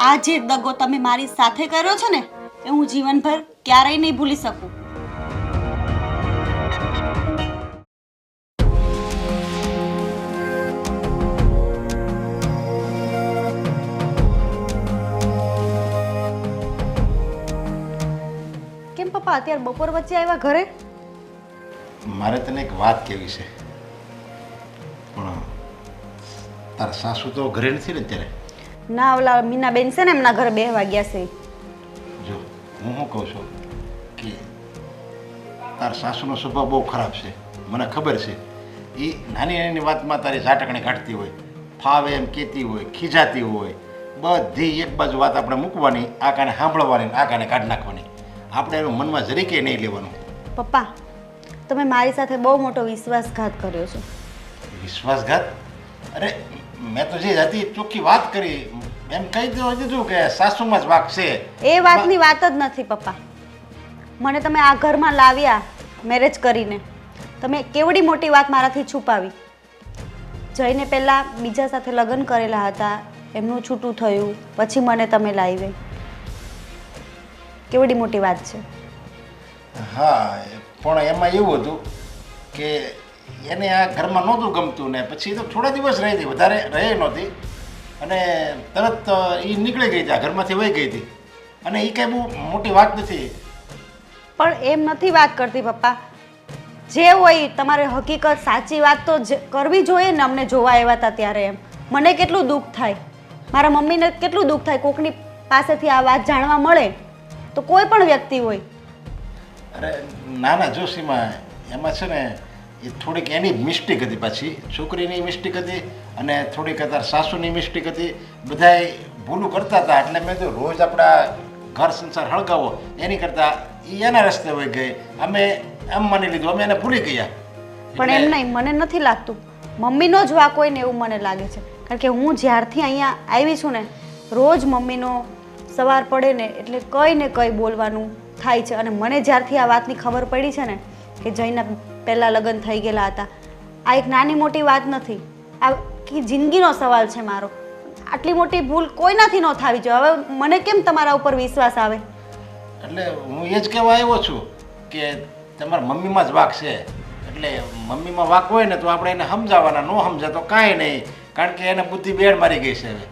આ જે દગો તમે મારી સાથે કર્યો છે ને એ હું જીવનભર ક્યારેય નહીં ભૂલી શકું. કેમ પપ્પા અત્યારે બપોર વચ્ચે આવ્યા ઘરે? મારે તને એક વાત કહેવી છે, પણ તારા સાસુ તો ઘરે નથી ને અત્યારે? ના, ઓલા મીનાબેન છે ને એમના ઘરે બેહવા ગયા છે. જો હું શું કહું છું કે તારા સાસુનો સ્વભાવ બહુ ખરાબ છે, મને ખબર છે. એ નાની નાની વાતમાં તારી ઝાટકણી કાઢતી હોય, ફાવે એમ કહેતી હોય, ખીજાતી હોય. બધી એક બાજુ વાત આપણે મૂકવાની, આ કાને સાંભળવાની, આ કાને કાઢી નાખવાની. આપણે એનું મનમાં જરીકે નહીં લેવાનું. પપ્પા, તમે મારી સાથે બહુ મોટો વિશ્વાસઘાત કર્યો છે. વિશ્વાસઘાત? અરે મેં તો જે હતી ચોખ્ખી વાત કરી, એમ કહી દીધું કે સાસુમાં જ વાક છે. એ વાતની વાત જ નથી પપ્પા. મને તમે આ ઘરમાં લાવ્યા મેરેજ કરીને, તમે કેવડી મોટી વાત મારાથી છુપાવી. જઈને પહેલાં બીજા સાથે લગ્ન કરેલા હતા, એમનું છૂટું થયું, પછી મને તમે લાવી. કેવડી મોટી વાત છે. હા, પણ એમાં એવું હતું કે એને આ ઘરમાં નહોતું ગમતું ને પછી તો થોડા દિવસ રહી હતી, વધારે રહી નહોતી. અને તરત એ નીકળી ગઈ હતી, આ ઘરમાંથી વહી ગઈ હતી. અને એ કંઈ બહુ મોટી વાત નથી. પણ એમ નથી વાત કરતી પપ્પા. જે હોય તમારે હકીકત સાચી વાત તો કરવી જોઈએ ને. અમને જોવા આવ્યા હતા ત્યારે એમ મને કેટલું દુઃખ થાય, મારા મમ્મીને કેટલું દુઃખ થાય. કોકની પાસેથી આ વાત જાણવા મળે તો કોઈ પણ વ્યક્તિ હોય. અરે ના ના જોશીમાં એમાં છે ને એ થોડીક એની મિસ્ટેક હતી, પાછી છોકરીની મિસ્ટેક હતી અને થોડીક તાર સાસુની મિસ્ટેક હતી. બધાય ભૂલું કરતા હતા. એટલે મેં તો રોજ આપણા ઘર સંસાર હળગાવો એની કરતાં એ એના રસ્તે હોય ગઈ. અમે એમ માની લીધું, અમે એને ભૂલી ગયા. પણ એમ નહીં, મને નથી લાગતું મમ્મીનો જ વાંક હોય ને એવું મને લાગે છે. કારણ કે હું જ્યારથી અહીંયા આવી છું ને, રોજ મમ્મીનો સવાર પડે ને એટલે કંઈ ને કંઈ બોલવાનું થાય છે. અને મને જ્યારથી આ વાતની ખબર પડી છે ને કે જયના પહેલાં લગ્ન થઈ ગયેલા હતા, આ એક નાની મોટી વાત નથી, આખી જિંદગીનો સવાલ છે મારો. આટલી મોટી ભૂલ કોઈનાથી ન થવી જોઈએ. હવે મને કેમ તમારા ઉપર વિશ્વાસ આવે? એટલે હું એ જ કહેવા આવ્યો છું કે તમારા મમ્મીમાં જ વાક છે. એટલે મમ્મીમાં વાક હોય ને તો આપણે એને સમજાવવાના, ન સમજાય તો કાંઈ નહીં. કારણ કે એને બુદ્ધિ બેડ મારી ગઈ છે હવે.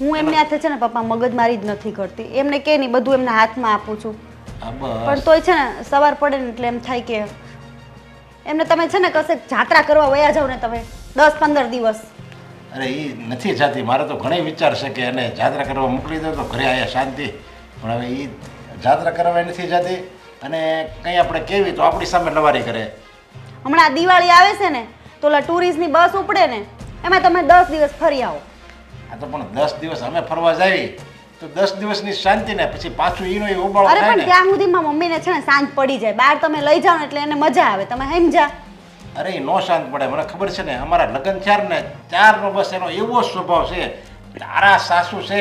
હું એમને હાથે છે ને પપ્પા મગજમારી જ નથી કરતી. એમને કે નહીં, બધું એમના હાથમાં આપું છું. હા પણ બસ. તોય છે ને સવાર પડે ને એટલે એમ થાય કે એમને તમે છે ને કશે જાત્રા કરવા વયા જાવ ને તમે 10-15 દિવસ. અરે એ નથી જાતી. મારે તો ઘણી વિચાર છે કે એને જાત્રા કરવા મોકલી દો તો ઘરે આવ્યા શાંતિ. પણ હવે એ જાત્રા કરવા નથી જાતી અને કંઈ આપણે કહેવી તો આપણી સામે લવારી કરે. હમણાં દિવાળી આવે છે ને તો ઓલા ટુરિસ્ટની બસ ઉપડે ને એમાં તમે 10 દિવસ ફરી આવો. આ તો પણ 10 દિવસ અમે ફરવા જાવી તો 10 દિવસની શાંતિ ને પછી પાછું ઈનો એ ઉબાળો અરે થાય પણ ને. ત્યાં સુધીમાં મમ્મીને છે ને સાંજ પડી જાય. બહાર તમે લઈ જાઓ ને એટલે એને મજા આવે. તમે સમજ્યા? અરે એ નો શાંત પડે. મને ખબર છે ને, અમારા લગ્ન થયા ને ત્યારનો બસ એનો એવો સ્વભાવ છે. તારા સાસુ છે,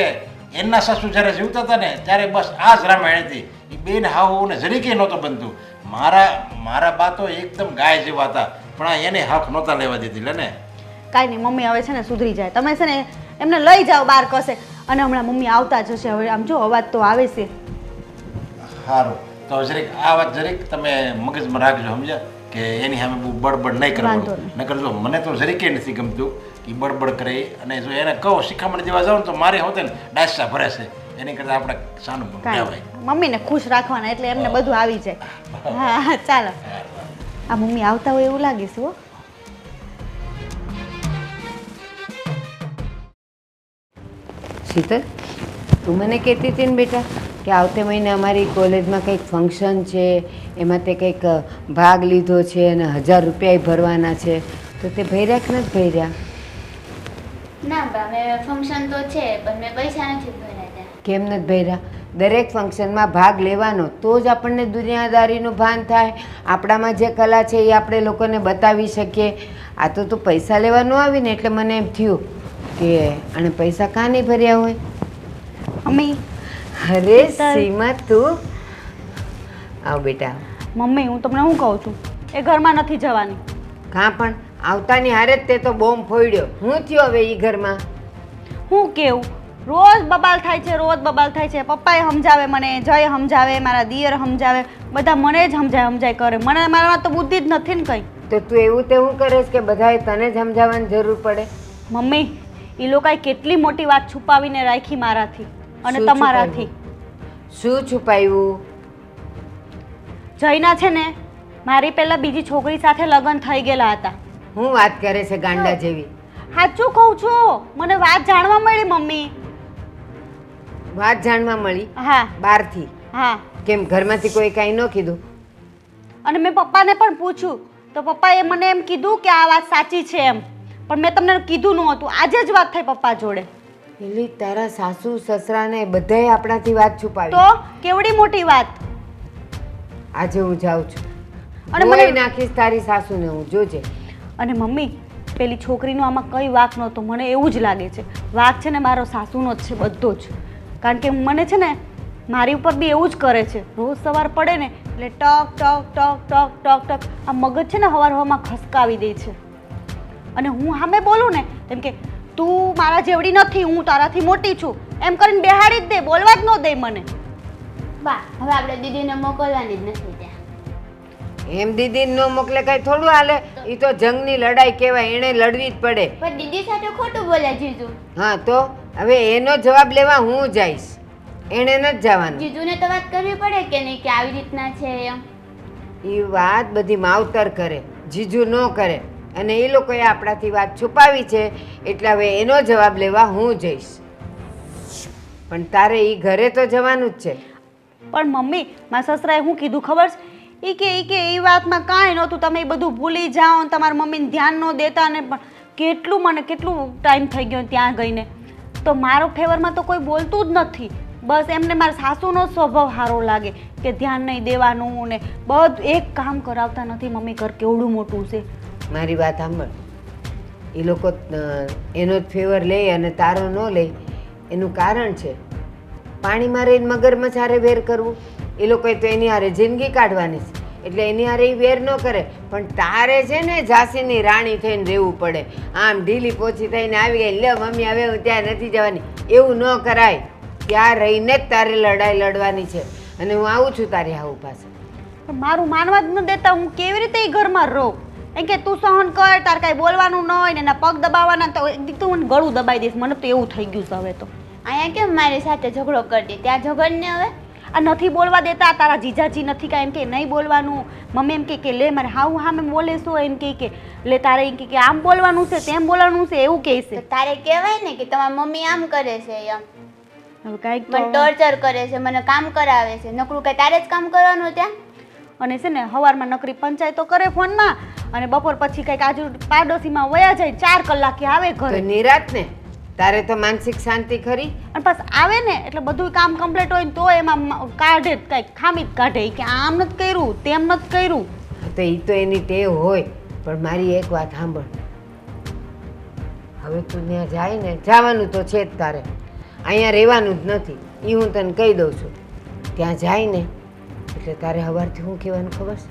એમના સાસુ જ્યારે જીવતા હતા ને ત્યારે બસ આ જ રામાયણ હતી. એ બેન હાહુને જરીકે નહોતો બનતું. મારા બા તો એકદમ ગાય જેવા હતા, પણ આ એને હક નહોતા લેવા દીધી. લે ને કાંઈ નહીં, મમ્મી હવે છે ને સુધરી જાય. તમે છે ને એમને લઈ જાઓ બહાર કશે. અને હમણાં મમ્મી આવતા જ હશે. હવે આમ જો અવાજ તો આવે છે. સારું તો જરીક આ વાત જરીક તમે મગજમાં રાખજો, સમજ્યા? કે એની સામે બહુ બડબડ નહીં વાંધો કરવાનું. નકર જો મને તો જરીકે નથી ગમતું કે બડબડ કરે, અને જો એને કહો શિખામણ દેવા જાવ ને તો મારે હોતે ને ડાયસા ભરે છે, એની કરતાં આપણે સાનું કહેવાય. મમ્મીને ખુશ રાખવાના એટલે એમને બધું આવી જાય. હા ચાલો. આ મમ્મી આવતા હોય એવું લાગે છે હો. શીતલ, તું મને કહેતી હતી ને બેટા કે આવતે મહિને અમારી કોલેજમાં કંઈક ફંક્શન છે, એમાં તે કંઈક ભાગ લીધો છે અને 1000 રૂપિયા ભરવાના છે, તો તે ભર્યા કે નથી ભર્યા? ના બા મેં ફંક્શન તો છે પણ મેં પૈસા નથી ભર્યા ત્યાં. કેમ નથી ભર્યા? દરેક ફંક્શનમાં ભાગ લેવાનો તો જ આપણને દુનિયાદારીનું ભાન થાય, આપણામાં જે કલા છે એ આપણે લોકોને બતાવી શકીએ. આ તો તું પૈસા લેવા ન આવીને એટલે મને એમ થયું કે આણે પૈસા કાં નહીં ભર્યા હોય. મમ્મી અરે સીમા, તું આવ બેટા. મમ્મી હું તમને શું કહું છું, એ ઘરમાં નથી જવાની. કાં પણ આવતાની હારે જ તે તો બોમ્બ ફોડ્યો. હું થયો હવે એ ઘરમાં? હું કેવું, રોજ બબાલ થાય છે, રોજ બબાલ થાય છે. પપ્પાએ સમજાવે મને, જય સમજાવે, મારા દિયર સમજાવે, બધા મને જ સમજાય કરે. મને મારામાં તો બુદ્ધિ જ નથી ને કંઈ. તો તું એવું તેવું કરે છે કે બધાએ તને જ સમજાવવાની જરૂર પડે? મમ્મી એ લોકોએ કેટલી મોટી વાત છુપાવીને રાખી મારાથી અને શું તમારાથી. શું છુપાયું? જયના છે ને મારી પહેલા બીજી છોકરી સાથે લગ્ન થઈ ગયેલા હતા. હું વાત કરે છે ગાંડા જેવી? સાચું કહું છું, મને વાત જાણવા મળી મમ્મી. વાત જાણવા મળી? હા બહારથી? હા. કેમ ઘરમાંથી કોઈ કાંઈ ન કીધું? અને મેં પપ્પાને પણ પૂછ્યું તો પપ્પાએ મને એમ કીધું કે આ વાત સાચી છે એમ, પણ મેં તમને કીધું નહોતું. આજે જ વાત થઈ પપ્પા જોડે. પેલી તારા સાસુ સસરાને બધાએ આપણાથી વાત છુપાવી? તો કેવડી મોટી વાત. આજે હું જાઉં છું અને અને મને- મને નાખીશ તારી સાસુને, હું જોજે. અને મમ્મી પેલી છોકરીનો આમાં કઈ વાંક નહોતો. મને એવું જ લાગે છે વાંક છે ને મારો સાસુનો જ છે બધો જ. કારણ કે મને છે ને મારી ઉપર બી એવું જ કરે છે. રોજ સવાર પડે ને એટલે ટક ટક ટક ટક ટક ટક આ મગજ છે ને હવામાં ખસકાવી દે છે. અને હું સામે બોલું ને તેમ કે તું મારા જેવડી નથી, હું તારાથી મોટી છું એમ કરીને બેહાડી જ દે, બોલવા જ ન દે મને. બા હવે આપણે દીદીને મોકલવાની જ નથી ત્યાં. એમ દીદીને ન મોકલે કઈ થોડું હાલે. એ તો જંગની લડાઈ કહેવાય, એણે લડવી જ પડે. પણ દીદી સાથે ખોટું બોલ્યા જીજુ. હા તો હવે એનો જવાબ લેવા હું જઈશ, એણે નથી જવાનું. જીજુને તો વાત કરવી પડે કે નહીં કે આવી રીતના છે એમ. એ વાત બધી માવતર કરે, જીજુ ન કરે. અને એ લોકોએ આપણાથી વાત છુપાવી છે એટલે હવે એનો જવાબ લેવા હું જઈશ. પણ તારે એ ઘરે તો જવાનું જ છે. પણ મમ્મી મારા સસરાએ શું કીધું ખબર છે? એ કે એ વાતમાં કાંઈ નહોતું, તમે એ બધું ભૂલી જાઓ ને તમારા મમ્મીને ધ્યાન ન દેતા ને. પણ કેટલું ટાઈમ થઈ ગયો ત્યાં ગઈને. તો મારો ફેવરમાં તો કોઈ બોલતું જ નથી. બસ એમને મારા સાસુનો સ્વભાવ સારો લાગે કે ધ્યાન નહીં દેવાનું ને બધું એક કામ કરાવતા નથી. મમ્મી ઘર કેવડું મોટું છે. મારી વાત સાંભળ, એ લોકો એનો જ ફેવર લે અને તારો ન લે એનું કારણ છે. પાણીમાં રહીને મગરમચ્છ હારે વેર કરવું, એ લોકોએ તો એની હારે જિંદગી કાઢવાની છે એટલે એની હારે એ વેર ન કરે. પણ તારે છે ને ઝાંસીની રાણી થઈને રહેવું પડે. આમ ઢીલી પોચી થઈને આવી ગઈ, લે મમ્મી હવે હું ત્યાં નથી જવાની, એવું ન કરાય. ત્યાં રહીને જ તારે લડાઈ લડવાની છે અને હું આવું છું તારી હાઉ પાસે. પણ મારું માનવા જ ન દેતા, હું કેવી રીતે એ ઘરમાં રહું? એમ કે તું સહન કર, તાર કાંઈ બોલવાનું ન હોય ને એના પગ દબાવવાના તો એક દી તું મને ગળું દબાઈ દઈશ. મને તો એવું થઈ ગયું છે હવે તો. અહીંયા કેમ મારી સાથે ઝઘડો કરતી, ત્યાં ઝઘડ ને હવે. આ નથી બોલવા દેતા તારા જીજાજી, નથી કાંઈ એમ કે નહીં બોલવાનું. મમ્મી એમ કે લે મારે હાવ હામે બોલે શું એમ કે લે તારે એમ કે આમ બોલવાનું છે તેમ બોલવાનું છે એવું કહે તો છે. તારે કહેવાય ને કે તમારી મમ્મી આમ કરે છે એમ. હવે કાંઈક મને તો ટોર્ચર કરે છે, મને કામ કરાવે છે. નકરું કઈ તારે જ કામ કરવાનું ત્યાં. અને છે ને સવારમાં નકરી પંચાયતો કરે ફોનમાં અને બપોર પછી કંઈક આજુ પાડોશીમાં વયા જાય, 4 કલાકે આવે તો ઘરે. નિરાત ને તારે તો માનસિક શાંતિ ખરી. અને પછી આવે ને એટલે બધું કામ કમ્પ્લીટ હોય ને તો એમાં કાઢે કંઈક ખામી જ કાઢે કે આમ નથી કર્યું તેમ નથી કર્યું. તો એ તો એની ટેવ હોય. પણ મારી એક વાત સાંભળ, હવે તું ત્યાં જાય ને, જવાનું તો છે જ તારે, અહીંયા રહેવાનું જ નથી એ હું તને કહી દઉં છું. ત્યાં જાય ને એટલે તારે સવારથી શું કહેવાનું ખબર છે?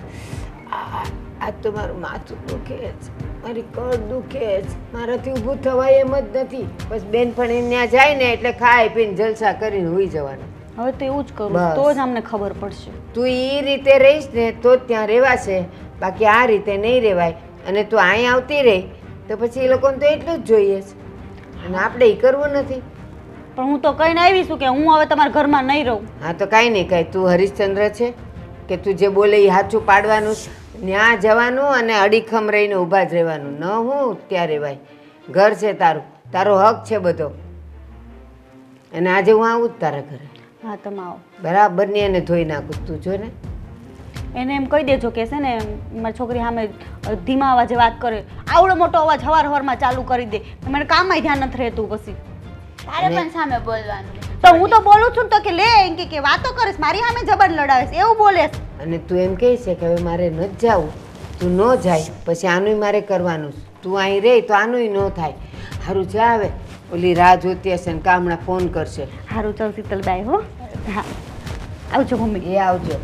આજ તો મારું માથું દુખે છે, મારી કળ દુખે છે, મારાથી ઊભું થવાય એમ જ નથી. બસ બેનપણી ત્યાં જાય ને એટલે ખાઈ પીને જલસા કરીને હોઈ જવાનું. હવે તો એવું જ કરું બસ. તો જ અમને ખબર પડશે. તું એ રીતે રહીશ ને તો જ ત્યાં રહેવાશે, બાકી આ રીતે નહીં રહેવાય. અને તું અહીં આવતી રહી તો પછી એ લોકોને તો એટલું જ જોઈએ છે અને આપણે એ કરવું નથી. પણ હું તો કહીને આવી છું કે હું હવે તમારા ઘરમાં નહીં રહું. હા તો કાંઈ નહીં, કાંઈ તું હરિશ્ચંદ્ર છે કે તું જે બોલે એ સાચું પાડવાનું જ. ત્યાં જવાનું અને અડીખમ રહીને ઊભા જ રહેવાનું. ન હું ત્યાં રહેવાય. ઘર છે તારું, તારો હક છે બધો. અને આજે હું આવું જ તારા ઘરે હા તમે આવો. બરાબરની એને ધોઈ નાખું. તું જો ને એને એમ કહી દેજો કે છે ને મારી છોકરી સામે ધીમા અવાજે વાત કરે, આવડો મોટો અવાજ હવારમાં ચાલુ કરી દે, મને કામમાં ધ્યાન નથી રહેતું. પછી તારે પણ સામે બોલવાનું. તો હું તો બોલું છું ને તો કે લે એમ કે વાતો કરીશ, મારી સામે જબાન લડાવીશ એવું બોલે છે. અને તું એમ કહે છે કે હવે મારે ન જવું, તું ન જાય પછી આનુંય મારે કરવાનું છે. તું અહીં રહે તો આનુંય ન થાય. સારું જા આવે, ઓલી રાહ જોતી હશે ને કામણા ફોન કરશે. સારું ચાલ શીતલબાઈ હો. હા આવજો મમ્મી. એ આવજો.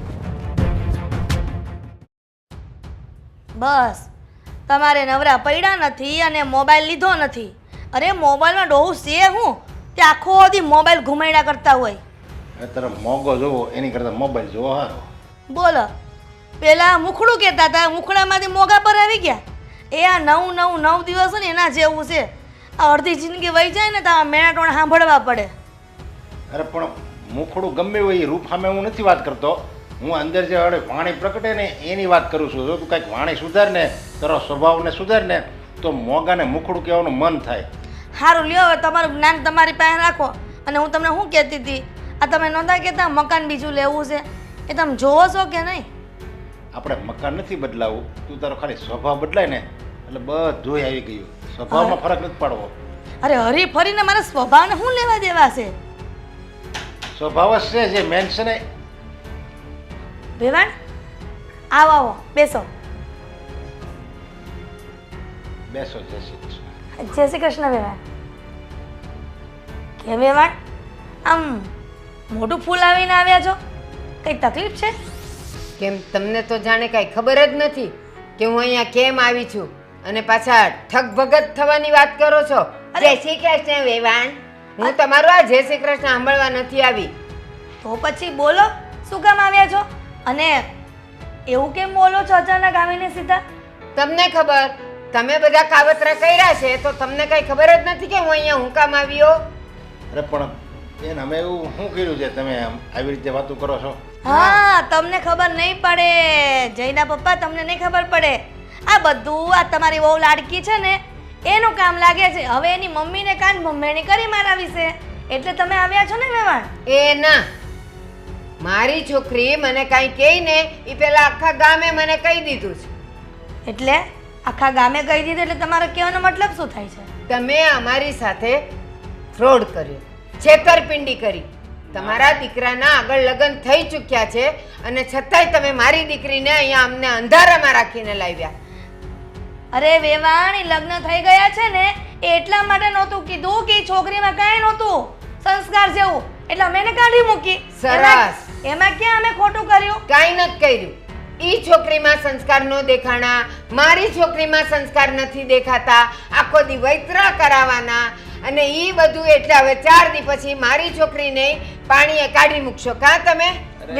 બસ તમારે નવરા પડ્યા નથી અને મોબાઈલ લીધો નથી. અરે મોબાઈલમાં ડોહું છે હું તે આખો દી મોબાઈલ ઘુમાડ્યા કરતા હોય. અત્યારે મોંઘો જોવો એની કરતાં મોબાઈલ જોવો સારો. બોલો પેલા મુખડું કહેતા હતા, મુખડામાંથી મોગા પર આવી ગયા. એ આ 9 દિવસ ને એના જેવું છે. આ અડધી જિંદગી વહી જાય ને તો આ મેણાટોણ સાંભળવા પડે. અરે પણ મુખડું ગમે હોય એ રૂપ સામે હું નથી વાત કરતો. હું અંદર જે હવે વાણી પ્રગટે ને એની વાત કરું છું. જો તું કાંઈક વાણી સુધાર ને, તારો સ્વભાવને સુધાર ને તો મોગાને મુખડું કહેવાનું મન થાય. સારું લ્યો હવે તમારું જ્ઞાન તમારી પાસે રાખો. અને હું તમને શું કહેતી હતી, આ તમે નહોતા કહેતા મકાન બીજું લેવું છે, એ તમે જોવો છો કે નહીં? આપણે મકાન નથી બદલાવું, તું તારો ખાલી સ્વભાવ બદલાય ને એટલે બધું આવી ગયું. સ્વભાવમાં ફરક નથી પાડવો. અરે હરી ફરીને મારા સ્વભાવને શું લેવા દેવા છે? સ્વભાવ જ છે જે મેન છે ને. વેવાણ આવો આવો બેસો. બેસો જય શ્રી કૃષ્ણ. જય શ્રી કૃષ્ણ વેવાણ. કે વેવાણ આમ મોટું ફૂલ આવીને આવ્યા છો, કઈ તકલીફ છે? કેમ તમને તો જાણે કાંઈ ખબર જ નથી કે હું અહીંયા કેમ આવી છું અને પાછા ઠગભગત થવાની વાત કરો છો? જય શ્રી કૃષ્ણ વેવાણ. હું તમારું આ જય શ્રી કૃષ્ણ સાંભળવા નથી આવી. તો પછી બોલો શું કામ આવ્યા છો? અને એવું કેમ બોલો છો અચાનક આવીને સીધા? તમને ખબર, તમે બધા કાવતરા કર્યા છે તો તમને કઈ ખબર જ નથી કે હું અહીંયા હું કામ આવ્યો? અરે પણ બેન અમે એવું શું કર્યું છે તમે આમ આવી રીતે વાતો કરો છો? હા તમને ખબર નહીં પડે, જયના પપ્પા તમને નહીં ખબર પડે. આ બધું આ તમારી બહુ લાડકી છે ને એનું કામ લાગે છે. હવે એની મમ્મીને કાન ભમેણી કરી મારા વિશે, એટલે તમે આવ્યા છો ને વેવાણ? એ ના, મારી છોકરી મને કાંઈ કહે ને એ પેલા આખા ગામે મને કહી દીધું છે. એટલે આખા ગામે કહી દીધું એટલે તમારો કહેવાનો મતલબ શું થાય છે? તમે અમારી સાથે ફ્રોડ કર્યો, છેતરપિંડી કરી. તમારા દીકરાના આગળ લગ્ન થઈ ચૂક્યા છે અને છતાંય તમે મારી દીકરીને અહીંયા અમને અંધારામાં રાખીને લાવ્યા. અરે વેવાણ એ લગ્ન થઈ ગયા છે ને એ એટલા માટે નહોતું કીધું કે ઈ છોકરીમાં કાંઈ નહોતું સંસ્કાર જેવું, એટલે અમે એને કાઢી મૂકી. સરસ. એમાં ક્યાં અમે ખોટું કર્યું? કાંઈ નથી કર્યું. ઈ છોકરીમાં સંસ્કાર નો દેખાણા, મારી છોકરીમાં સંસ્કાર નથી દેખાતા. આખો દી વૈતરા કરાવવાના અને ઈ બધું. એટલે હવે 4 દી પછી મારી છોકરીને પાણીએ કાઢી મૂકશો કાં તમે?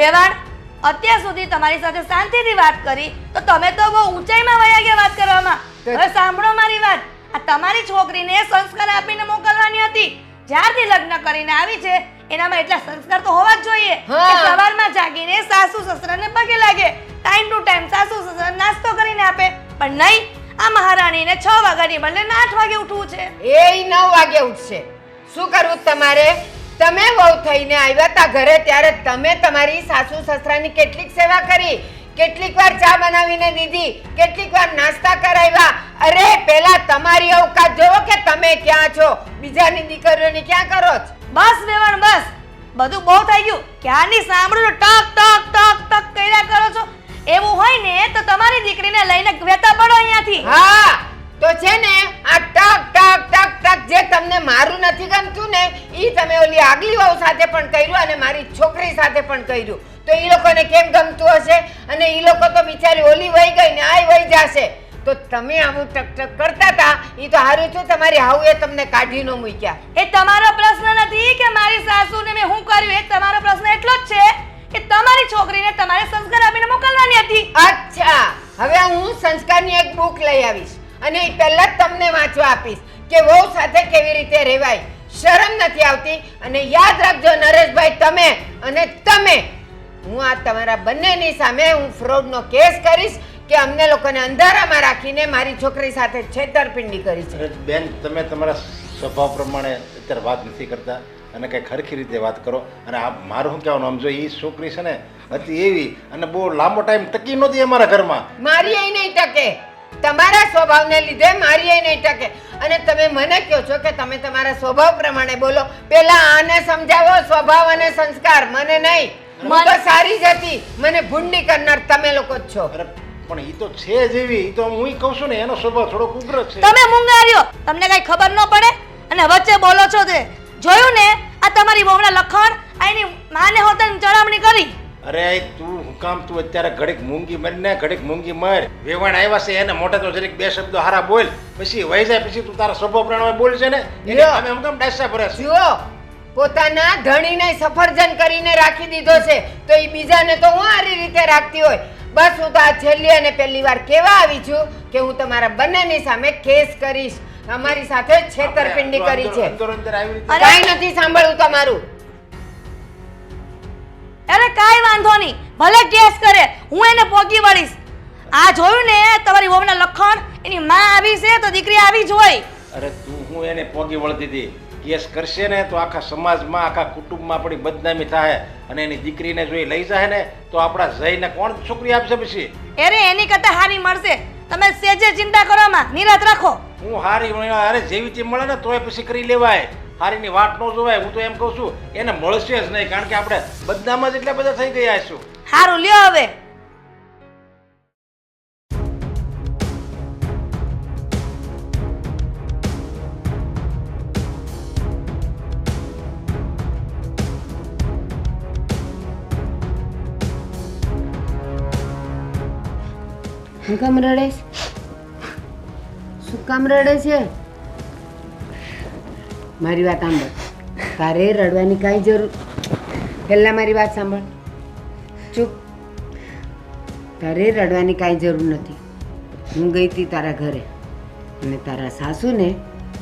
વેવાણ અત્યાર સુધી તમારી સાથે શાંતિથી વાત કરી તો તમે તો બહુ ઊંચાઈમાં વયા ગયા વાત કરવામાં. હવે સાંભળો મારી વાત. આ તમારી છોકરીને સંસ્કાર આપીને મોકલવાની હતી. જ્યારથી લગ્ન કરીને આવી છે એનામાં એટલા સંસ્કાર તો હોવા જ જોઈએ હા. કે સવારમાં જાગીને સાસુ સસરાને પગે લાગે, ટાઈમ ટુ ટાઈમ સાસુ સસરાને નાસ્તો કરીને આપે. પણ નહીં, આ મહારાણીને 6 વાગ્યાની બદલે 8 વાગે ઉઠવું છે. એ 9 વાગે ઉઠશે. શું કરવું તમારે? તમે વહુ થઈને આવ્યા તા ઘરે ત્યારે તમે તમારી સાસુ સસરાની કેટલીક સેવા કરી, કેટલીક વાર ચા બનાવીને દીધી, કેટલીક વાર નાસ્તા કરાવ્યા. અરે પેલા તમારી અવકાત જોવો કે તમે ક્યાં છો, બીજાની દીકરીઓની ક્યાં કરો છો? બસ વેવાણ બસ, બધું બહુ થઈ ગયું. ક્યારની સાંભળું ટક ટક ટક ટક કર્યા કરો છો. એવું હોય ને તો તમારી દીકરીને લઈને વેતા પડો અહીંયાથી. હા તો છે ને આ ટક ટક ટક ટક જે તમને મારું નથી ગમતું ને ઈ તમે ઓલી આગલી વહુ સાથે પણ કર્યું અને મારી છોકરી સાથે પણ કર્યું. તો ઈ લોકોને કેમ ગમતું હશે? અને ઈ લોકો તો બિચારી ઓલી વહી ગઈ ને આય વહી જશે. તો તમે આવું ટકટક કરતા હતા એ તો સારું છે તમારી હાઉએ તમને કાઢી ન મૂક્યા. એ તમારો પ્રશ્ન નથી કે મારી સાસુને મેં શું કર્યું, એ તમારો પ્રશ્ન એટલો જ છે કે તમારી છોકરીને તમારે સંસ્કાર આપીને મોકલવાની હતી. અચ્છા, હવે હું સંસ્કારની એક બુક લઈ આવીશ અને એ પહેલા જ તમને વાંચવા આપીશ કે વહુ સાથે કેવી રીતે રહેવાય. શરમ નથી આવતી? અને યાદ રાખજો નરેશભાઈ, તમે અને તમે, હું આ તમારા બંનેની સામે હું ફ્રોડનો કેસ કરીશ કે અમને લોકોને અંધારામાં રાખીને મારી છોકરી સાથે છેતરપિંડી કરી છે. અરે બેન, તમે તમારા સ્વભાવ પ્રમાણે અત્યારે વાત નથી કરતા અને કંઈક હરખી રીતે વાત કરો. અને આ મારું શું કહેવાનું, આમ જો એ છોકરી છે ને હતી એવી અને બહુ લાંબો ટાઈમ ટકી નહોતી અમારા ઘરમાં. મારી એ નહીં ટકે, તમારા સ્વભાવને લીધે મારી એ નહીં ટકે. અને તમે મને કહો છો કે તમે તમારા સ્વભાવ પ્રમાણે બોલો. પેલા આને સમજાવો સ્વભાવ અને સંસ્કાર, મને નહીં. હું તો સારી જ હતી, મને ભૂંડી કરનાર તમે લોકો જ છો. અરે પણ એ તો છે જ એવી, એ તો હું કહું છું ને એનો સ્વભાવ થોડોક ઉગ્ર છે. તમે મૂંગાર્યો, તમને કઈ ખબર ન પડે અને વચ્ચે બોલો છો. તે જોયું ને આ તમારી વહુના લખણ, આ એની માને હોતન ચડામણી કરી. અરે તું હું કામ તું અત્યારે ઘડીક મૂંગી મર ને ઘડીક મૂંગી મર. વેવાણ આવ્યા છે એને મોઢે તો જરીક બે શબ્દો હારા બોલ, પછી વહી જાય પછી તું તારા સ્વભાવ પ્રમાણે બોલ છે ને એને લ્યો. અમે કેમ ડાયસા ભરે છે. જુઓ, પોતાના ધણીને સફરજન કરીને રાખી દીધો છે તો એ બીજાને તો હું સારી રીતે રાખતી હોય. બસ હું તો આ છેલ્લી અને પહેલી વાર કહેવા આવી છું કે હું તમારા બંનેની સામે કેસ કરીશ. અમારી સાથે છેતરપિંડી કરી છે. અંદર અંદર આવી રીતે કાંઈ નથી સાંભળવું તમારું. અરે કાંઈ વાંધો નહીં, ભલે કેસ કરે, હું એને પોગી વળીશ. આ જોયું ને તમારી વહુના લખણ, એની માં આવી છે તો દીકરી આવી જ હોય. અરે તું હું એને પોગી વળતી હતી. કેસ કરશે ને તો આખા સમાજમાં આખા કુટુંબમાં આપણી બદનામી થાય અને એની દીકરીને જો એ લઈ જાય ને તો આપણા જઈને કોણ છોકરી આપશે પછી? અરે એની કરતા હારી મળશે. તમે સેજે ચિંતા કરો માં, નિરાત રાખો. હું હારી અરે જેવી તે મળે ને તોય પછી કરી લેવાય. હારીની વાટ ન જોવાય. હું તો એમ કહું છું એને મળશે જ નહીં, કારણ કે આપણે બદનામ જ એટલા બધા થઈ ગયા છું. હારું લ્યો હવે. શું કામ રડે છે? શું કામ રડે છે? મારી વાત સાંભળ. તારે રડવાની કાંઈ જરૂર. પહેલાં મારી વાત સાંભળ. ચૂપ. તારે રડવાની કાંઈ જરૂર નથી. હું ગઈ હતી તારા ઘરે અને તારા સાસુને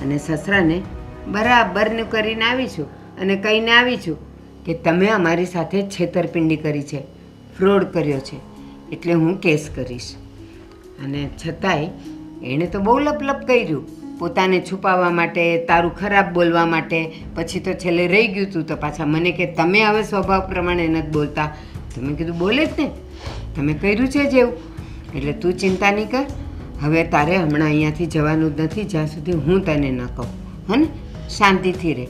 અને સસરાને બરાબરનું કરીને આવી છું અને કહીને આવી છું કે તમે અમારી સાથે છેતરપિંડી કરી છે, ફ્રોડ કર્યો છે, એટલે હું કેસ કરીશ. અને છતાંય એણે તો બહુ લપલપ કર્યું પોતાને છુપાવવા માટે, તારું ખરાબ બોલવા માટે. પછી તો છેલ્લે રહી ગયું તું તો પાછા મને કે તમે હવે સ્વભાવ પ્રમાણે નથી બોલતા. તમે કીધું બોલે જ ને, તમે કર્યું છે જ એવું. એટલે તું ચિંતા નહીં કર. હવે તારે હમણાં અહીંયાથી જવાનું જ નથી જ્યાં સુધી હું તને ન કહું. હે ને? શાંતિથી રહે.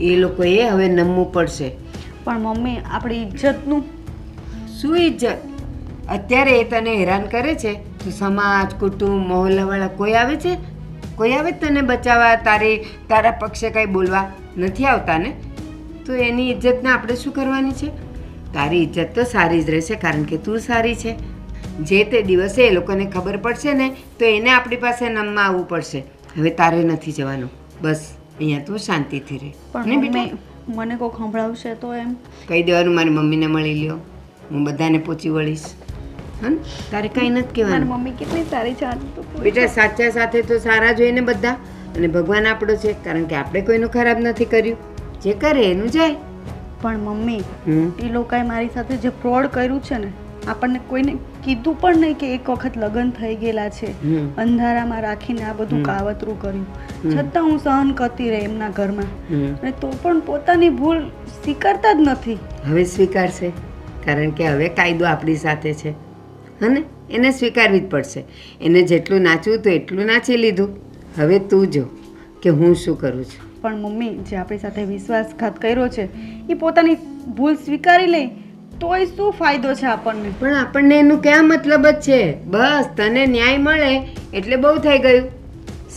એ લોકોએ હવે નમવું પડશે. પણ મમ્મી આપણી ઇજ્જતનું શું ઇજ્જત? અત્યારે એ તને હેરાન કરે છે તો સમાજ, કુટુંબ, મહોલ્લાવાળા કોઈ આવે છે? કોઈ આવે તને બચાવવા, તારા પક્ષે કંઈ બોલવા નથી આવતા ને? તો એની ઇજ્જતને આપણે શું કરવાની છે? તારી ઇજ્જત તો સારી જ રહેશે કારણ કે તું સારી છે. જે તે દિવસે એ લોકોને ખબર પડશે ને તો એને આપણી પાસે નમવા આવવું પડશે. હવે તારે નથી જવાનું. બસ અહીંયા તું શાંતિથી રહે. પણ મમ્મી મને કોઈ સંભળાવશે તો એમ કહી દેવાનું મારી મમ્મીને મળી લ્યો, હું બધાને પહોંચી વળીશ. હા, તારે કંઈ નથી કહેવાનું. મમ્મી કેટલી સારી છે. બેટા સાચા સાથે તો સારા જોઈને બધા. અને ભગવાન આપણો છે કારણ કે આપણે કોઈનું ખરાબ નથી કર્યું. જે કરે એનું જાય. પણ મમ્મી એ લોકોએ મારી સાથે જે ફ્રોડ કર્યું છે ને, આપણને કોઈને કીધું પણ નહીં કે એક વખત લગ્ન થઈ ગયેલા છે, અંધારામાં રાખીને આ બધું કાવતરું કર્યું. છતાં હું સહન કરતી રહી એમના ઘરમાં, અને તો પણ પોતાની ભૂલ સ્વીકારતા જ નથી. હવે સ્વીકારશે કારણ કે હવે કાયદો આપણી સાથે છે. હને? એને સ્વીકારવી જ પડશે. એને જેટલું નાચવું તો એટલું નાચી લીધું. હવે તું જો કે હું શું કરું છું. પણ મમ્મી જે આપણી સાથે વિશ્વાસઘાત કર્યો છે એ પોતાની ભૂલ સ્વીકારી લે તોય શું ફાયદો છે આપણને? પણ આપણને એનું ક્યાં મતલબ જ છે? બસ તને ન્યાય મળે એટલે બહુ થઈ ગયું.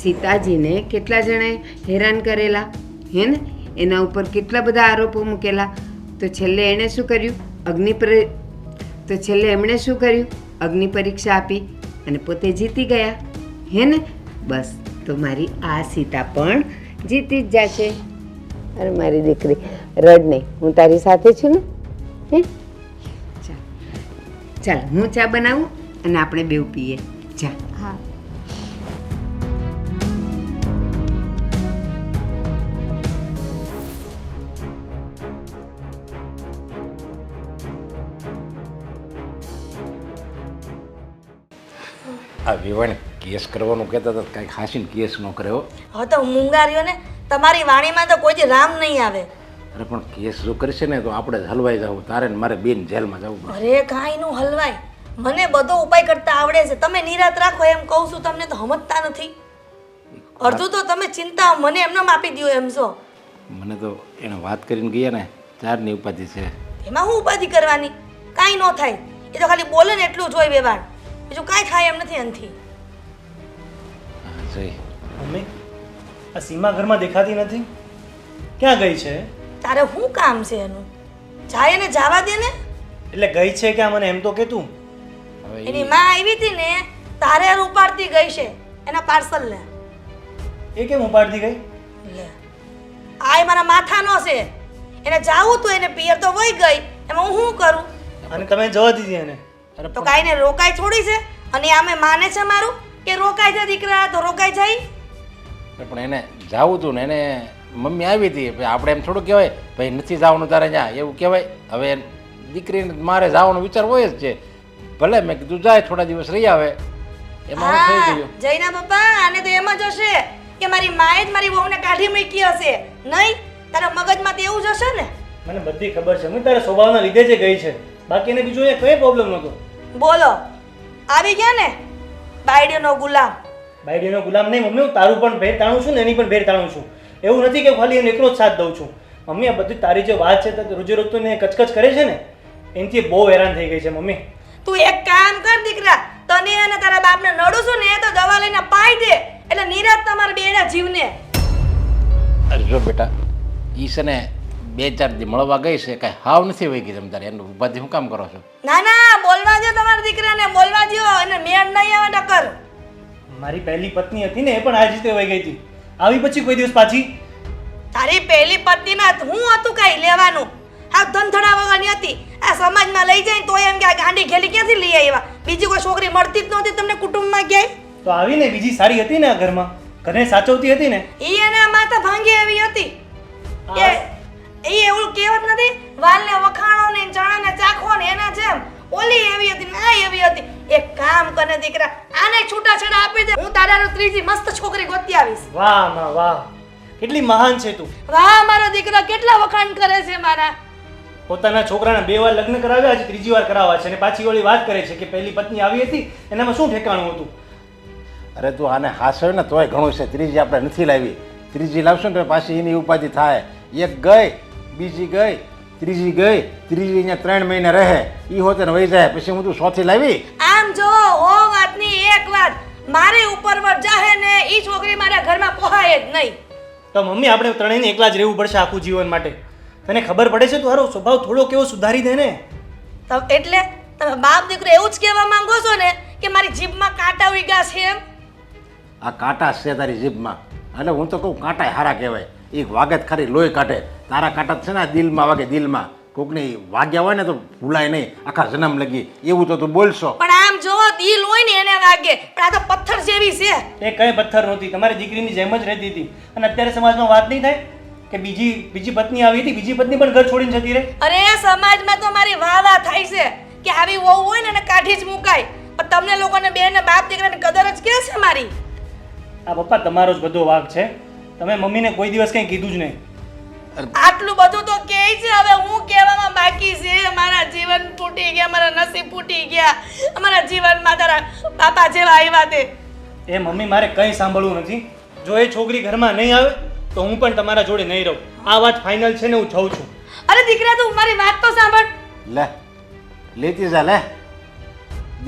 સીતાજીને કેટલા જણાએ હેરાન કરેલા, હે ને? એના ઉપર કેટલા બધા આરોપો મૂકેલા. તો છેલ્લે એણે શું કર્યું? એમણે શું કર્યું? અગ્નિ પરીક્ષા આપી અને પોતે જીતી ગયા હે ને? બસ તો મારી આ સીતા પણ જીતી જ જશે. અરે મારી દીકરી રડ નહીં, હું તારી સાથે છું ને. હે ચાલ ચાલ, હું ચા બનાવું અને આપણે બેવ પીએ. ચા. હા. આ વિવાને કેસ કરવાનું કહેતા હતા, કાંઈક હાસીને કેસ ન કરે હો. હવે તો મૂંગાર્યો ને, તમારી વાણીમાં તો કોઈ દી રામ નહીં આવે. અરે પણ કેસ જો કરશે ને તો આપણે જ હલવાઈ જવું, તારે ને મારે બેન જેલમાં જવું પડે. અરે કાંઈ નું હલવાય, મને બધો ઉપાય કરતા આવડે છે. તમે નિરાત રાખો એમ કહું છું, તમને તો સમજતા નથી. અડધું તો તમે ચિંતા મને એમને આપી દો એમ છો. મને તો એને વાત કરીને ગયા ને ચારની ઉપાધિ છે. એમાં હું ઉપાધિ કરવાની? કાંઈ ન થાય, એ તો ખાલી બોલે ને એટલું જ હોય વેવાણ, બીજું કાંઈ થાય એમ નથી એનાથી. હા જઈ. મમ્મી, આ સીમા ઘરમાં દેખાતી નથી, ક્યાં ગઈ છે? તારે શું કામ છે એનું? જાય ને જવા દે ને. એટલે ગઈ છે ક્યાં, મને એમ તો કે તું. હવે એની માં આવી હતી ને તારે હારું ઉપાડતી ગઈ છે એના પાર્સલ લે. એ કેમ ઉપાડતી ગઈ? લે આય મારા માથાનો છે, એને જાવું તું એને પિયર તો વઈ ગઈ, એમાં હું શું કરું? અને તમે જવા દીધી એને? તો કાંઈ ને રોકાઈ થોડી છે, અને આમે માને છે મારું કે રોકાઈ જા દીકરા, તો રોકાઈ જાય. પણ એને જાવું હતું ને, એને મમ્મી આવી હતી, ભાઈ આપણે એમ થોડું કહેવાય ભાઈ નથી જવાનું તારે ત્યાં, એવું કહેવાય? હવે દીકરીને મારે જવાનો વિચાર હોય જ છે. ભલે મેં કીધું જાય થોડા દિવસ રહી આવે, એમાં હું થઈ ગયું. જયના પપ્પા આને તો એમ જ હશે કે મારી માએ જ મારી વહુને કાઢી મૂકી હશે. નહીં, તારા મગજમાં તો એવું જ હશે ને. મને બધી ખબર છે, હું તારા સ્વભાવના લીધે જ ગઈ છે, બાકી એને બીજો એ કઈ પ્રોબ્લેમ નહોતો. બોલો, આવી ગયા ને બાયડીનો ગુલામ. બાયડીનો ગુલામ નહીં મમ્મી, હું તારું પણ ભેર તાણું છું ને એની પણ ભેર તાણું છું. એવું નથી કે ખાલી એને એકલો જ સાથ દઉં છું. મમ્મી, આ બધી તારી જે વાત છે તો રોજે રોજ તો એને કચકચ કરે છે ને, એનાથી બહુ હેરાન થઈ ગઈ છે મમ્મી. તું એક કામ કર દીકરા, તને અને તારા બાપને નડું છું ને તો દવા લઈને પાઈ દે, એટલે નિરાત તમારા બેના જીવને. અરે જો બેટા, ઈ છે ને 2-4 દી મળવા ગઈ છે, કાંઈ હાવ નથી વહી ગઈ. તમે તારે એનું ઉપાધિ શું કામ કરો છો? ના ના, બોલવા દો તમારા દીકરાને, બોલવા દો, અને મેળ નહીં આવે ટક્કર. મારી પહેલી પત્ની હતી ને, એ પણ આ જ રીતે વહી ગઈ હતી. આવી પછી કોઈ દિવસ પાછી? તારી પહેલી પત્નીમાં હું હતું કાંઈ લેવાનું? આ ધનધડા વગરની હતી. આ સમાજમાં લઈ જાય તો એમ કે આ ગાંડી ઘેલી ક્યાંથી લઈ આવ્યા? બીજી કોઈ છોકરી મળતી જ નહોતી તમને કુટુંબમાં ક્યાંય? તો આવીને બીજી સારી હતી ને આ ઘરમાં, ઘરને સાચવતી હતી ને. ઈ એના માથા ભાંગી એવી હતી કે એ એવું કહેવત નથી, વાલને વખાણો ને ચણાને ચાખો ને એના જેમ ઓલી એવી હતી ના એવી હતી. એક કામ કરે દીકરા, આને છૂટાછેડા આપી દે, હું તારાનો ત્રીજી મસ્ત છોકરી ગોતી આવીશ. વાહ માં વાહ, કેટલી મહાન છે તું. વાહ મારો દીકરો, કેટલા વખાણ કરે છે મારા. પોતાના છોકરાના 2 વાર લગ્ન કરાવ્યા, આજે 3જી વાર કરાવવા છે, અને પાછી ઓલી વાત કરે છે કે પહેલી પત્ની આવી હતી, એનામાં શું ઠેકાણું હતું? અરે તું આને હાસવે ને તોય ઘણું છે. ત્રીજી આપણે નથી લાવી, ત્રીજી લાવશું ને તો પાછી એની ઉપાધિ થાય. એક ગઈ, બીજી ગઈ, ત્રીજી ગઈ, ત્રીજી અહીંયા 3 મહિને રહે, ઈ હોતે ને વહી જાય, પછી હું તું ચોથી લાવી. આમ જો હો વાતની એક વાત, મારી ઉપર જાહે ને ઈ છોકરી મારા ઘરમાં પોહાય જ નહીં. તો મમ્મી, આપણે ત્રણેયને એકલા જ રહેવું પડશે આખું જીવન માટે. તને ખબર પડે છે તારો સ્વભાવ થોડો કેવો સુધારી દે ને. એટલે તમે બાપ દીકરો એવું જ કહેવા માંગો છો ને કે મારી જીભમાં કાંટા ઉગ્યા છે એમ? આ કાંટા છે તારી જીભમાં, એટલે હું તો કહું કાંટા હારા કહેવાય. એ વાગે જ ખરી લોહી કાઢે. તારા કાંટા છે ને દિલમાં વાગે, દિલમાં. કોકની વાગ્યા હોય ને તો ભૂલાય નહીં આખા જન્મ લગી, એવું તો તું બોલશો. પણ આમ જો દિલ હોય ને એને વાગે, પણ આ તો પથ્થર જેવી છે. એ કઈ પથ્થર નહોતી, તમારી દીકરીની જેમ જ રહેતી હતી. અને અત્યારે સમાજમાં વાત નહીં થાય કે બીજી પત્ની આવી હતી, બીજી પત્ની પણ ઘર છોડીને જતી રહે. અરે સમાજમાં તો મારી વાહ થાય છે કે આવી વહુ હોય ને એને કાઢી જ મુકાય, પણ તમને લોકોને બેન ને બાપ દીકરાની કદર જ કે છે મારી. આ પપ્પા તમારો જ બધો વાંક છે, તમે મમ્મીને કોઈ દિવસ કંઈ કીધું જ નહીં. આટલું બધું તો કહે છે, હવે હું કહેવામાં બાકી છે. મારા જીવન ફૂટી ગયા, મારા નસીબ ફૂટી ગયા, અમારા જીવનમાં તારા બાપા જેવા આવ્યા તે. એ મમ્મી, મારે કંઈ સાંભળવું નથી. જો એ છોકરી ઘરમાં નહીં આવે તો હું પણ તમારા જોડે નહીં રહું. આ વાત ફાઇનલ છે ને, હું જાઉં છું. અરે દીકરા, તું મારી વાત તો સાંભળ. લે લેતી જા, લે.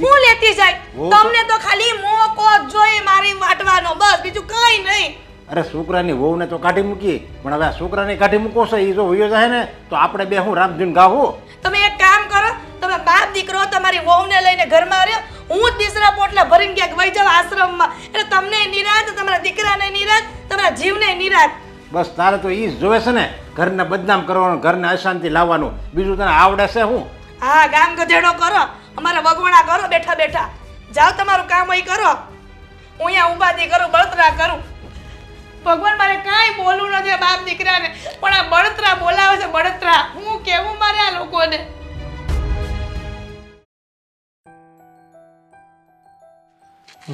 હું લેતી જાય? તમને તો ખાલી મોકો જોઈ મારી વાટવાનો, બસ બીજું કઈ નહીં. અરે છોકરાની વહુને તો કાઢી મૂકી, પણ હવે આ છોકરાને કાઢી મૂકો છો, એ જો વયો જાય ને તો આપણે બે હું રામધૂન ગાવું. તમે એક કામ કરો, તમે બાપ દીકરો તમારી વહુને લઈને ઘરમાં રહ્યો, હું જ દીસરા પોટલા ભરીને ક્યાંક વહી જાવ આશ્રમમાં, એટલે તમને નિરાત, તમારા દીકરાને નિરાત, તમારા જીવને નિરાત. બસ તારે તો એ જ જોવે છે ને, ઘરને બદનામ કરવાનું, ઘરને અશાંતિ લાવવાનું. બીજું તને આવડે છે હું? હા, ગામ ગધેડો કરો, અમારા વગવણા કરો બેઠા બેઠા. જાઓ તમારું કામ અહીં કરો, હું અહીંયા ઉપાધિ કરું, બળતરા કરું. ભગવાન, મારે કાંઈ બોલવું નથી બાપ દીકરાને, પણ આ બળતરા બોલાવે છે, બળતરા. હું કેવું મારે આ લોકોને?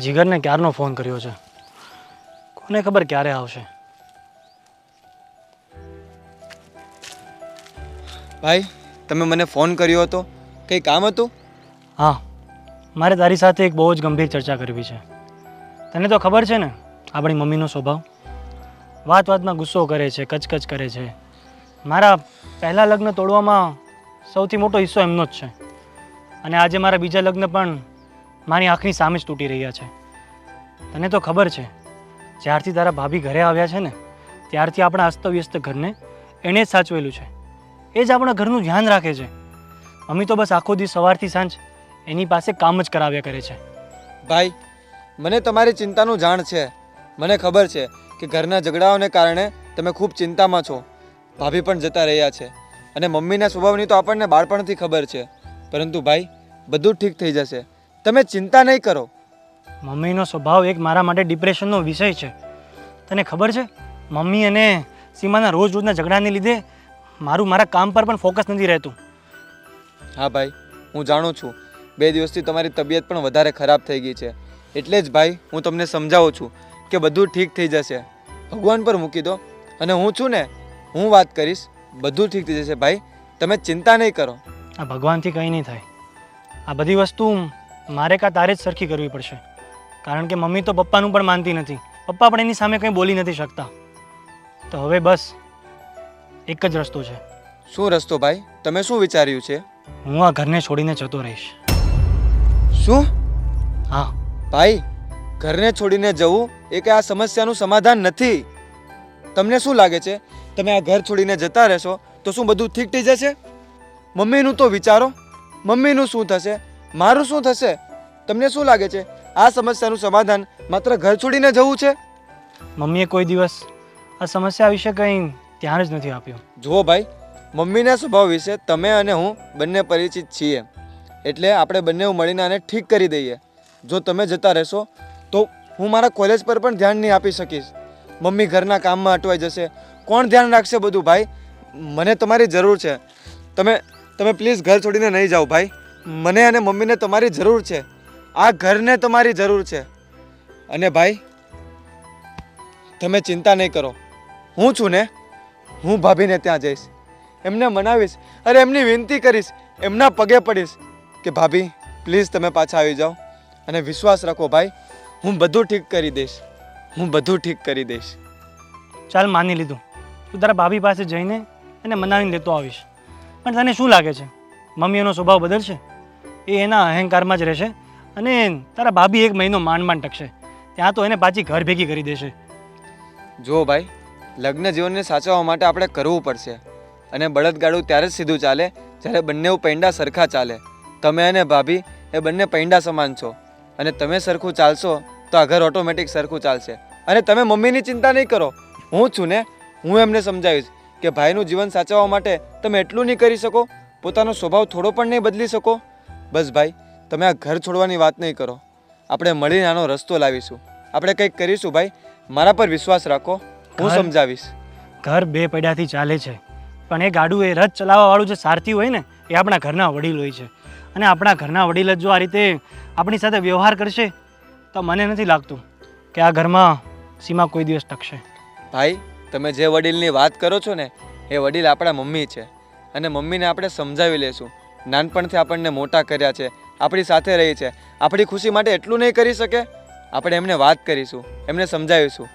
જીગરને ક્યારનો ફોન કર્યો છે, કોને ખબર ક્યારે આવશે. ભાઈ, તમે મને ફોન કર્યો હતો, કંઈ કામ હતું? હા, મારે તારી સાથે એક બહુ જ ગંભીર ચર્ચા કરવી છે. તને તો ખબર છે ને આપણી મમ્મીનો સ્વભાવ, વાત વાતમાં ગુસ્સો કરે છે, કચકચ કરે છે. મારા પહેલાં લગ્ન તોડવામાં સૌથી મોટો હિસ્સો એમનો જ છે, અને આજે મારા બીજા લગ્ન પણ મારી આંખની સામે જ તૂટી રહ્યા છે. તને તો ખબર છે, જ્યારથી તારા ભાભી ઘરે આવ્યા છે ને, ત્યારથી આપણા અસ્તવ્યસ્ત ઘરને એણે જ સાચવેલું છે. એ જ આપણા ઘરનું ધ્યાન રાખે છે. મમ્મી તો બસ આખો દિવસ સવારથી સાંજ એની પાસે કામ જ કરાવ્યા કરે છે. ભાઈ, મને તમારી ચિંતાનું જાણ છે. મને ખબર છે કે ઘરના ઝઘડાઓને કારણે તમે ખૂબ ચિંતામાં છો. ભાભી પણ જતા રહ્યા છે, અને મમ્મીના સ્વભાવની તો આપણને બાળપણથી ખબર છે. પરંતુ ભાઈ, બધું ઠીક થઈ જશે, તમે ચિંતા નહીં કરો. મમ્મીનો સ્વભાવ એક મારા માટે ડિપ્રેશનનો વિષય છે. તને ખબર છે, મમ્મી અને સીમાના રોજ રોજના ઝઘડાને લીધે મારા કામ પર પણ ફોકસ નથી રહેતું. હા ભાઈ, હું જાણું છું 2 દિવસથી તમારી તબિયત પણ વધારે ખરાબ થઈ ગઈ છે. એટલે જ ભાઈ, હું તમને સમજાવું છું કે બધું ઠીક થઈ જશે. ભગવાન પર મૂકી દો, અને હું છું ને, હું વાત કરીશ, બધું ઠીક થઈ જશે. ભાઈ, તમે ચિંતા નહીં કરો. આ ભગવાનથી કંઈ નહીં થાય. આ બધી વસ્તુ મારે કાં તારે જ સરખી કરવી પડશે, કારણ કે મમ્મી તો પપ્પાનું પણ માનતી નથી. પપ્પા પણ એની સામે કંઈ બોલી નથી શકતા. તો હવે બસ એક જ રસ્તો છે. શું રસ્તો ભાઈ? તમે શું વિચાર્યું છે? હું આ ઘરને છોડીને જતો રહીશ. શું? હા ભાઈ, ઘરને છોડીને જવું એ કે આ સમસ્યાનું સમાધાન નથી. તમને શું લાગે છે, તમે આ ઘર છોડીને જતા રહેશો તો શું બધું ઠીક થઈ જશે? મમ્મીનું તો વિચારો, મમ્મીનું શું થશે, મારું શું થશે? તમને શું લાગે છે આ સમસ્યાનું સમાધાન માત્ર ઘર છોડીને જવું છે? મમ્મીએ કોઈ દિવસ આ સમસ્યા વિશે કંઈ ધ્યાન જ નથી આપ્યું. જુઓ ભાઈ, મમ્મીના સ્વભાવ વિશે તમે અને હું બંને પરિચિત છીએ, એટલે આપણે બંને મળીને આને ઠીક કરી દઈએ. જો તમે જતા રહેશો તો હું મારા કોલેજ પર પણ ધ્યાન નહીં આપી શકીશ. મમ્મી ઘરના કામમાં અટવાઈ જશે, કોણ ધ્યાન રાખશે બધું? ભાઈ, મને તમારી જરૂર છે. તમે પ્લીઝ ઘર છોડીને નહીં જાઓ ભાઈ. મને અને મમ્મીને તમારી જરૂર છે, આ ઘરને તમારી જરૂર છે. અને ભાઈ, તમે ચિંતા નહીં કરો, હું છું ને, હું ભાભીને ત્યાં જઈશ, એમને મનાવીશ, અરે એમની વિનંતી કરીશ, એમના પગે પડીશ કે ભાભી પ્લીઝ તમે પાછા આવી જાઓ. અને વિશ્વાસ રાખો ભાઈ, હું બધું ઠીક કરી દઈશ, હું બધું ઠીક કરી દઈશ. ચાલ, માની લીધું. તું તારા ભાભી પાસે જઈને એને મનાવીને લેતો આવીશ. પણ તને શું લાગે છે મમ્મી એનો સ્વભાવ બદલશે? એ એના અહંકારમાં જ રહેશે, અને તારા ભાભી 1 મહિનો માંડ ટકશે, ત્યાં તો એને પાછી ઘર ભેગી કરી દેશે. જુઓ ભાઈ, લગ્ન જીવનને સાચવવા માટે આપણે કરવું પડશે, અને બળદગાડું ત્યારે જ સીધું ચાલે જ્યારે બંને પૈંડા સરખા ચાલે. તમે અને ભાભી એ બંને પૈંડા સમાન છો, અને તમે સરખું ચાલશો તો આ ઘર ઓટોમેટિક સરખું ચાલશે. અને તમે મમ્મીની ચિંતા નહીં કરો, હું છું ને, હું એમને સમજાવીશ કે ભાઈનું જીવન સાચવવા માટે તમે એટલું નહીં કરી શકો, પોતાનો સ્વભાવ થોડો પણ નહીં બદલી શકો. બસ ભાઈ, તમે આ ઘર છોડવાની વાત નહીં કરો, આપણે મળીને આનો રસ્તો લાવીશું, આપણે કંઈક કરીશું. ભાઈ, મારા પર વિશ્વાસ રાખો, હું સમજાવીશ. ઘર 2 પૈડાથી ચાલે છે, પણ એ ગાડું, એ રથ ચલાવવાવાળું જે સારથી હોય ને, એ આપણા ઘરના વડીલ હોય છે. અને આપણા ઘરના વડીલ જ જો આ રીતે આપણી સાથે વ્યવહાર કરશે તો મને નથી લાગતું કે આ ઘરમાં સીમા કોઈ દિવસ ટકશે. ભાઈ, તમે જે વડીલની વાત કરો છો ને, એ વડીલ આપણા મમ્મી છે, અને મમ્મીને આપણે સમજાવી લેશું. નાનપણથી આપણને મોટા કર્યા છે, આપણી સાથે રહી છે, આપણી ખુશી માટે એટલું નહીં કરી શકે, આપણે એમને વાત કરીશું, એમને સમજાવીશું.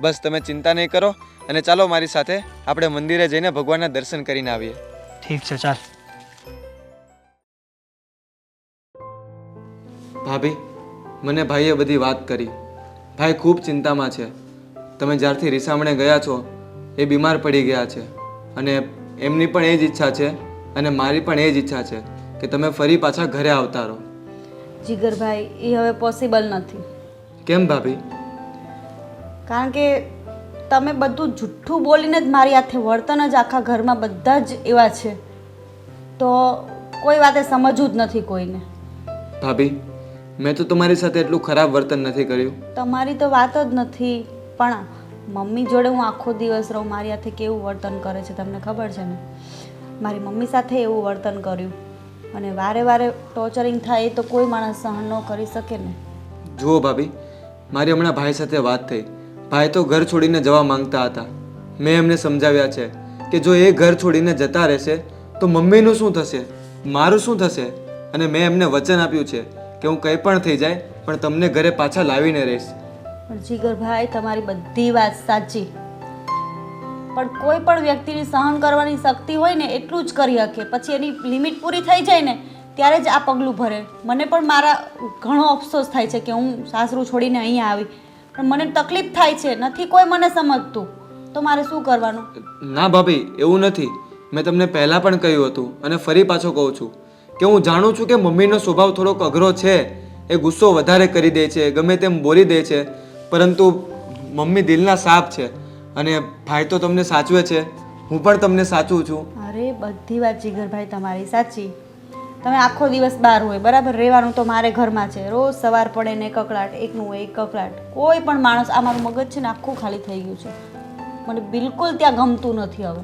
બસ તમે ચિંતા નહીં કરો, અને ચાલો મારી સાથે આપણે મંદિરે જઈને ભગવાનના દર્શન કરીને આવીએ. ઠીક છે, ચાલ. ભાભી, મને ભાઈએ બધી વાત કરી. ભાઈ ખૂબ ચિંતામાં છે. તમે જ્યારથી રીસામણે ગયા છો એ બીમાર પડી ગયા છે, અને એમની પણ એ જ ઈચ્છા છે, અને મારી પણ એ જ ઈચ્છા છે કે તમે ફરી પાછા ઘરે આવતા રહો. જીગરભાઈ એ હવે પોસિબલ નથી. કેમ ભાભી? કારણ કે તમે બધું જુઠ્ઠું બોલીને જ મારી હાથે વર્તન જ આખા ઘરમાં બધા જ એવા છે, તો કોઈ વાતે સમજવું જ નથી કોઈને. ભાભી, મેં તો તમારી સાથે એટલું ખરાબ વર્તન નથી કર્યું. તમારી તો વાત જ નથી, પણ મમ્મી જોડે હું આખો દિવસ રહું, મારી હાથે કેવું વર્તન કરે છે તમને ખબર છે ને. મારી મમ્મી સાથે એવું વર્તન કર્યું, અને વારે વારે ટોર્ચરિંગ થાય એ તો કોઈ માણસ સહન ન કરી શકે ને. જુઓ ભાભી, મારી હમણાં ભાઈ સાથે વાત થઈ. ભાઈ તો ઘર છોડીને જવા માંગતા હતા. મેં એમને સમજાવ્યા છે કે જો એ ઘર છોડીને જતા રહેશે તો મમ્મીનું શું થશે, મારું શું થશે. અને મેં એમને વચન આપ્યું છે કે હું કંઈ પણ થઈ જાય પણ તમને ઘરે પાછા લાવીને રહીશ. પણ જીગરભાઈ તમારી બધી વાત સાચી, પણ કોઈ પણ વ્યક્તિની સહન કરવાની શક્તિ હોય ને એટલું જ કરી શકે, પછી એની લિમિટ પૂરી થઈ જાય ને ત્યારે જ આ પગલું ભરે. મને પણ મારા ઘણો અફસોસ થાય છે કે હું સાસરું છોડીને અહીંયા આવી, પણ મને તકલીફ થાય છે, નથી કોઈ મને સમજતું, તો મારે શું કરવાનું? ના ભાભી, એવું નથી. મેં તમને પહેલાં પણ કહ્યું હતું અને ફરી પાછો કહું છું કે હું જાણું છું કે મમ્મીનો સ્વભાવ થોડોક અઘરો છે, એ ગુસ્સો વધારે કરી દે છે, ગમે તેમ બોલી દે છે, પરંતુ મમ્મી દિલના સાફ છે અને ભાઈ તો તમને સાચવે છે, હું પણ તમને સાચું છું. અરે બધી વાત જીગરભાઈ તમારી સાચી. તમે આખો દિવસ બહાર હોય બરાબર, રહેવાનું તો મારે ઘરમાં છે. રોજ સવાર પડે ને કકળાટ, એકનું એક કકળાટ. કોઈ પણ માણસ, આ મારું મગજ છે ને આખું ખાલી થઈ ગયું છે, મને બિલકુલ ત્યાં ગમતું નથી હવે.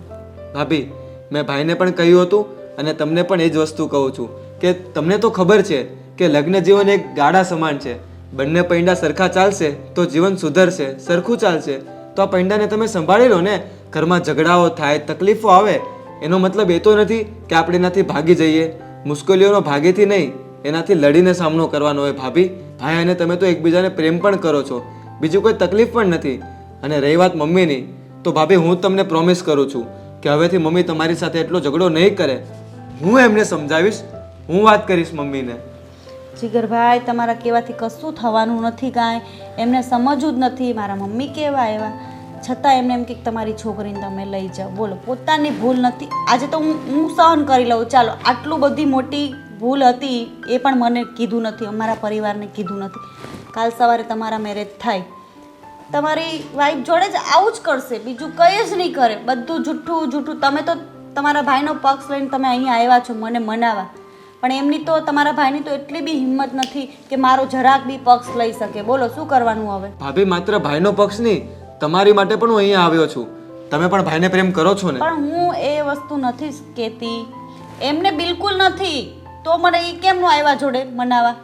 ભાભી, મેં ભાઈને પણ કહ્યું હતું અને તમને પણ એ જ વસ્તુ કહું છું કે તમને તો ખબર છે કે લગ્ન જીવન એક ગાડા સમાન છે. બંને પૈંડા સરખા ચાલશે તો જીવન સુધરશે, સરખું ચાલશે તો આ પૈંડાને તમે સંભાળી લો ને. ઘરમાં ઝઘડાઓ થાય, તકલીફો આવે, એનો મતલબ એ તો નથી કે આપણે એનાથી ભાગી જઈએ. મુશ્કેલીઓનો ભાગીથી નહીં, એનાથી લડીને સામનો કરવાનો હોય. ભાભી, ભાઈ અને તમે તો એકબીજાને પ્રેમ પણ કરો છો, બીજું કોઈ તકલીફ પણ નથી. અને રહી વાત મમ્મીની, તો ભાભી હું તમને પ્રોમિસ કરું છું કે હવેથી મમ્મી તમારી સાથે એટલો ઝઘડો નહીં કરે. હું એમને સમજાવીશ, હું વાત કરીશ મમ્મીને. જીગરભાઈ તમારા કહેવાથી કશું થવાનું નથી, કાંઈ એમને સમજવું જ નથી. મારા મમ્મી કેવા એવા, છતાં એમને એમ કે તમારી છોકરીને તમે લઈ જાઓ. બોલો, પોતાની ભૂલ નથી. આજે તો હું સહન કરી લઉં, ચાલો આટલું બધી મોટી ભૂલ હતી એ પણ મને કીધું નથી, અમારા પરિવારને કીધું નથી. કાલ સવારે તમારા મેરેજ થાય, તમારી વાઈફ જોડે જ આવું જ કરશે, બીજું કંઈ જ નહીં કરે. બધું જૂઠું જૂઠું. તમે તો તમારા ભાઈનો પક્ષ લઈને તમે અહીંયા આવ્યા છો મને મનાવવા, પણ એમની તો, તમારા ભાઈની તો એટલી બી હિંમત નથી કે મારો જરાક બી પક્ષ લઈ શકે. બોલો શું કરવાનું હવે? ભાભી, માત્ર ભાઈનો પક્ષ નહીં, તમારી માટે પણ હું અહીંયા આવ્યો છું. તમે પણ ભાઈને પ્રેમ કરો છો ને? પણ હું એ વસ્તુ નથી કહેતી, એમને બિલકુલ નથી, તો મને એ કેમનું આવ્યા જોડે મનાવા?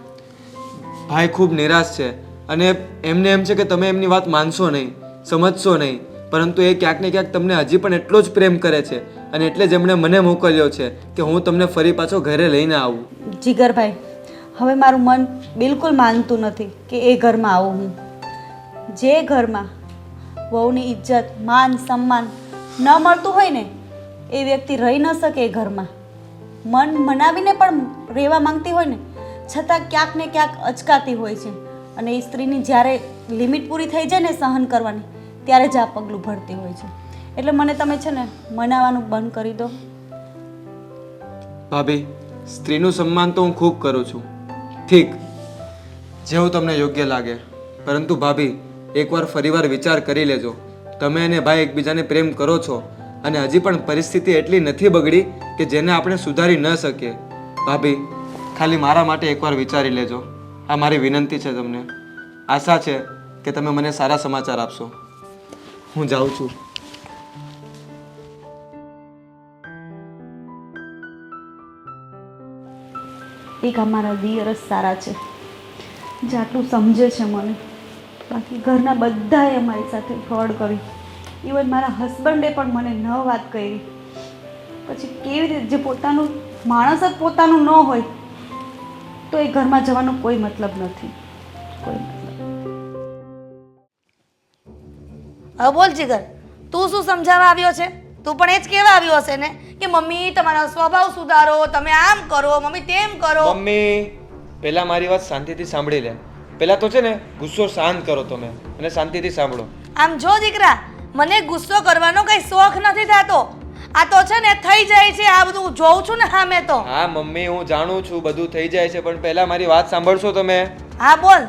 ભાઈ ખૂબ નિરાશ છે અને એમને એમ છે કે તમે એમની વાત માનશો નહીં, સમજશો નહીં, પરંતુ એ ક્યાંક ને ક્યાંક તમને હજી પણ એટલો જ પ્રેમ કરે છે અને એટલે જ એમણે મને મોકલ્યો છે કે હું તમને ફરી પાછો ઘરે લઈને આવું. જીગરભાઈ, હવે મારું મન બિલકુલ માનતું નથી કે એ ઘરમાં આવું હું. જે ઘરમાં વહુની ઇજ્જત, માન, સન્માન ન મળતું હોય ને એ વ્યક્તિ રહી ન શકે એ ઘરમાં. મન મનાવીને પણ રહેવા માંગતી હોય ને છતાં ક્યાંક ને ક્યાંક અચકાતી હોય છે, અને એ સ્ત્રીની જ્યારે લિમિટ પૂરી થઈ જાય ને સહન કરવાની, ત્યારે જ આ પગલું ભરતી હોય છે. એટલે મને તમે છે ને મનાવાનું બંધ કરી દો. ભાભી, સ્ત્રીનું સન્માન તો હું ખૂબ કરું છું, ઠીક, જેવું તમને યોગ્ય લાગે, પરંતુ ભાભી એકવાર ફરીવાર વિચાર કરી લેજો. તમે અને ભાઈ એકબીજાને પ્રેમ કરો છો અને હજી પણ પરિસ્થિતિ એટલી નથી બગડી કે જેને આપણે સુધારી ન શકીએ. ભાભી, ખાલી મારા માટે એકવાર વિચારી લેજો. આ મારી વિનંતી છે તમને. આશા છે કે તમે મને સારા સમાચાર આપશો. હું જાઉં છું. એક અમારા દિયર જ સારા છે, જે આટલું સમજે છે મને. બાકી ઘરના બધાએ અમારી સાથે ફ્રોડ કરી. ઇવન મારા હસબન્ડે પણ મને ન વાત કરી. પછી કેવી રીતે, જે પોતાનું માણસ જ પોતાનું ન હોય તો એ ઘરમાં જવાનો કોઈ મતલબ નથી, કોઈ મતલબ. હવે બોલ જીગર, તું શું સમજાવવા આવ્યો છે? તું પણ એ જ કહેવા આવ્યો હશે ને કે મમ્મી તમારો સ્વભાવ સુધારો, તમે આમ કરો, મમ્મી તેમ કરો. મમ્મી, પહેલા મારી વાત શાંતિથી સાંભળી લે. પહેલા તો છે ને ગુસ્સો શાંત કરો તમે અને શાંતિથી સાંભળો. આમ જો દીકરા, મને ગુસ્સો કરવાનો કઈ શોખ નથી થતો. આ તો છે ને થઈ જાય છે, આ બધું જોઉં છું ને. હા મેં તો. હા મમ્મી હું જાણું છું બધું થઈ જાય છે, પણ પહેલા મારી વાત સાંભળશો તમે? હા બોલ.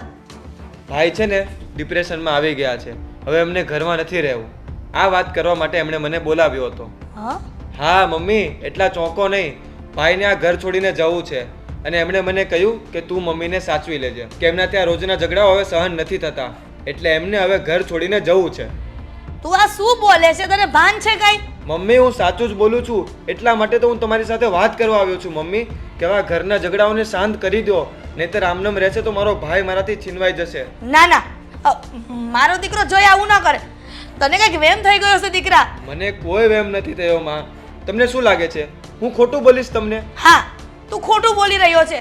ભાઈ છે ને ડિપ્રેશનમાં આવી ગયા છે, હવે એમને ઘરમાં નથી રહેવું. આ વાત કરવા માટે એમણે મને બોલાવ્યો હતો. હા હા મમ્મી, એટલા ચોંકો નહીં. ભાઈને આ ઘર છોડીને જવું છે અને એમણે મને કહ્યું કે તું મમ્મીને સાચવી લેજે, કે એમના ત્યાં રોજના ઝઘડાઓ હવે સહન નથી થતા, એટલે એમને હવે ઘર છોડીને જવું છે. તું આ શું બોલે છે? તને ભાન છે કઈ? મમ્મી હું સાચું જ બોલું છું, એટલા માટે તો હું તમારી સાથે વાત કરવા આવ્યો છું મમ્મી, કે આવા ઘરના ઝઘડાઓને શાંત કરી દો, નહીંતર આમનામ રહેશે તો મારો ભાઈ મારાથી છીનવાઈ જશે. ના ના, મારો દીકરો જોઈ આવું ન કરે. તને કઈક વેમ થઈ ગયો છે દીકરા. મને કોઈ વેમ નથી થયો માં. તમને શું લાગે છે હું ખોટું બોલીશ તમને? હા તું ખોટું બોલી રહ્યો છે.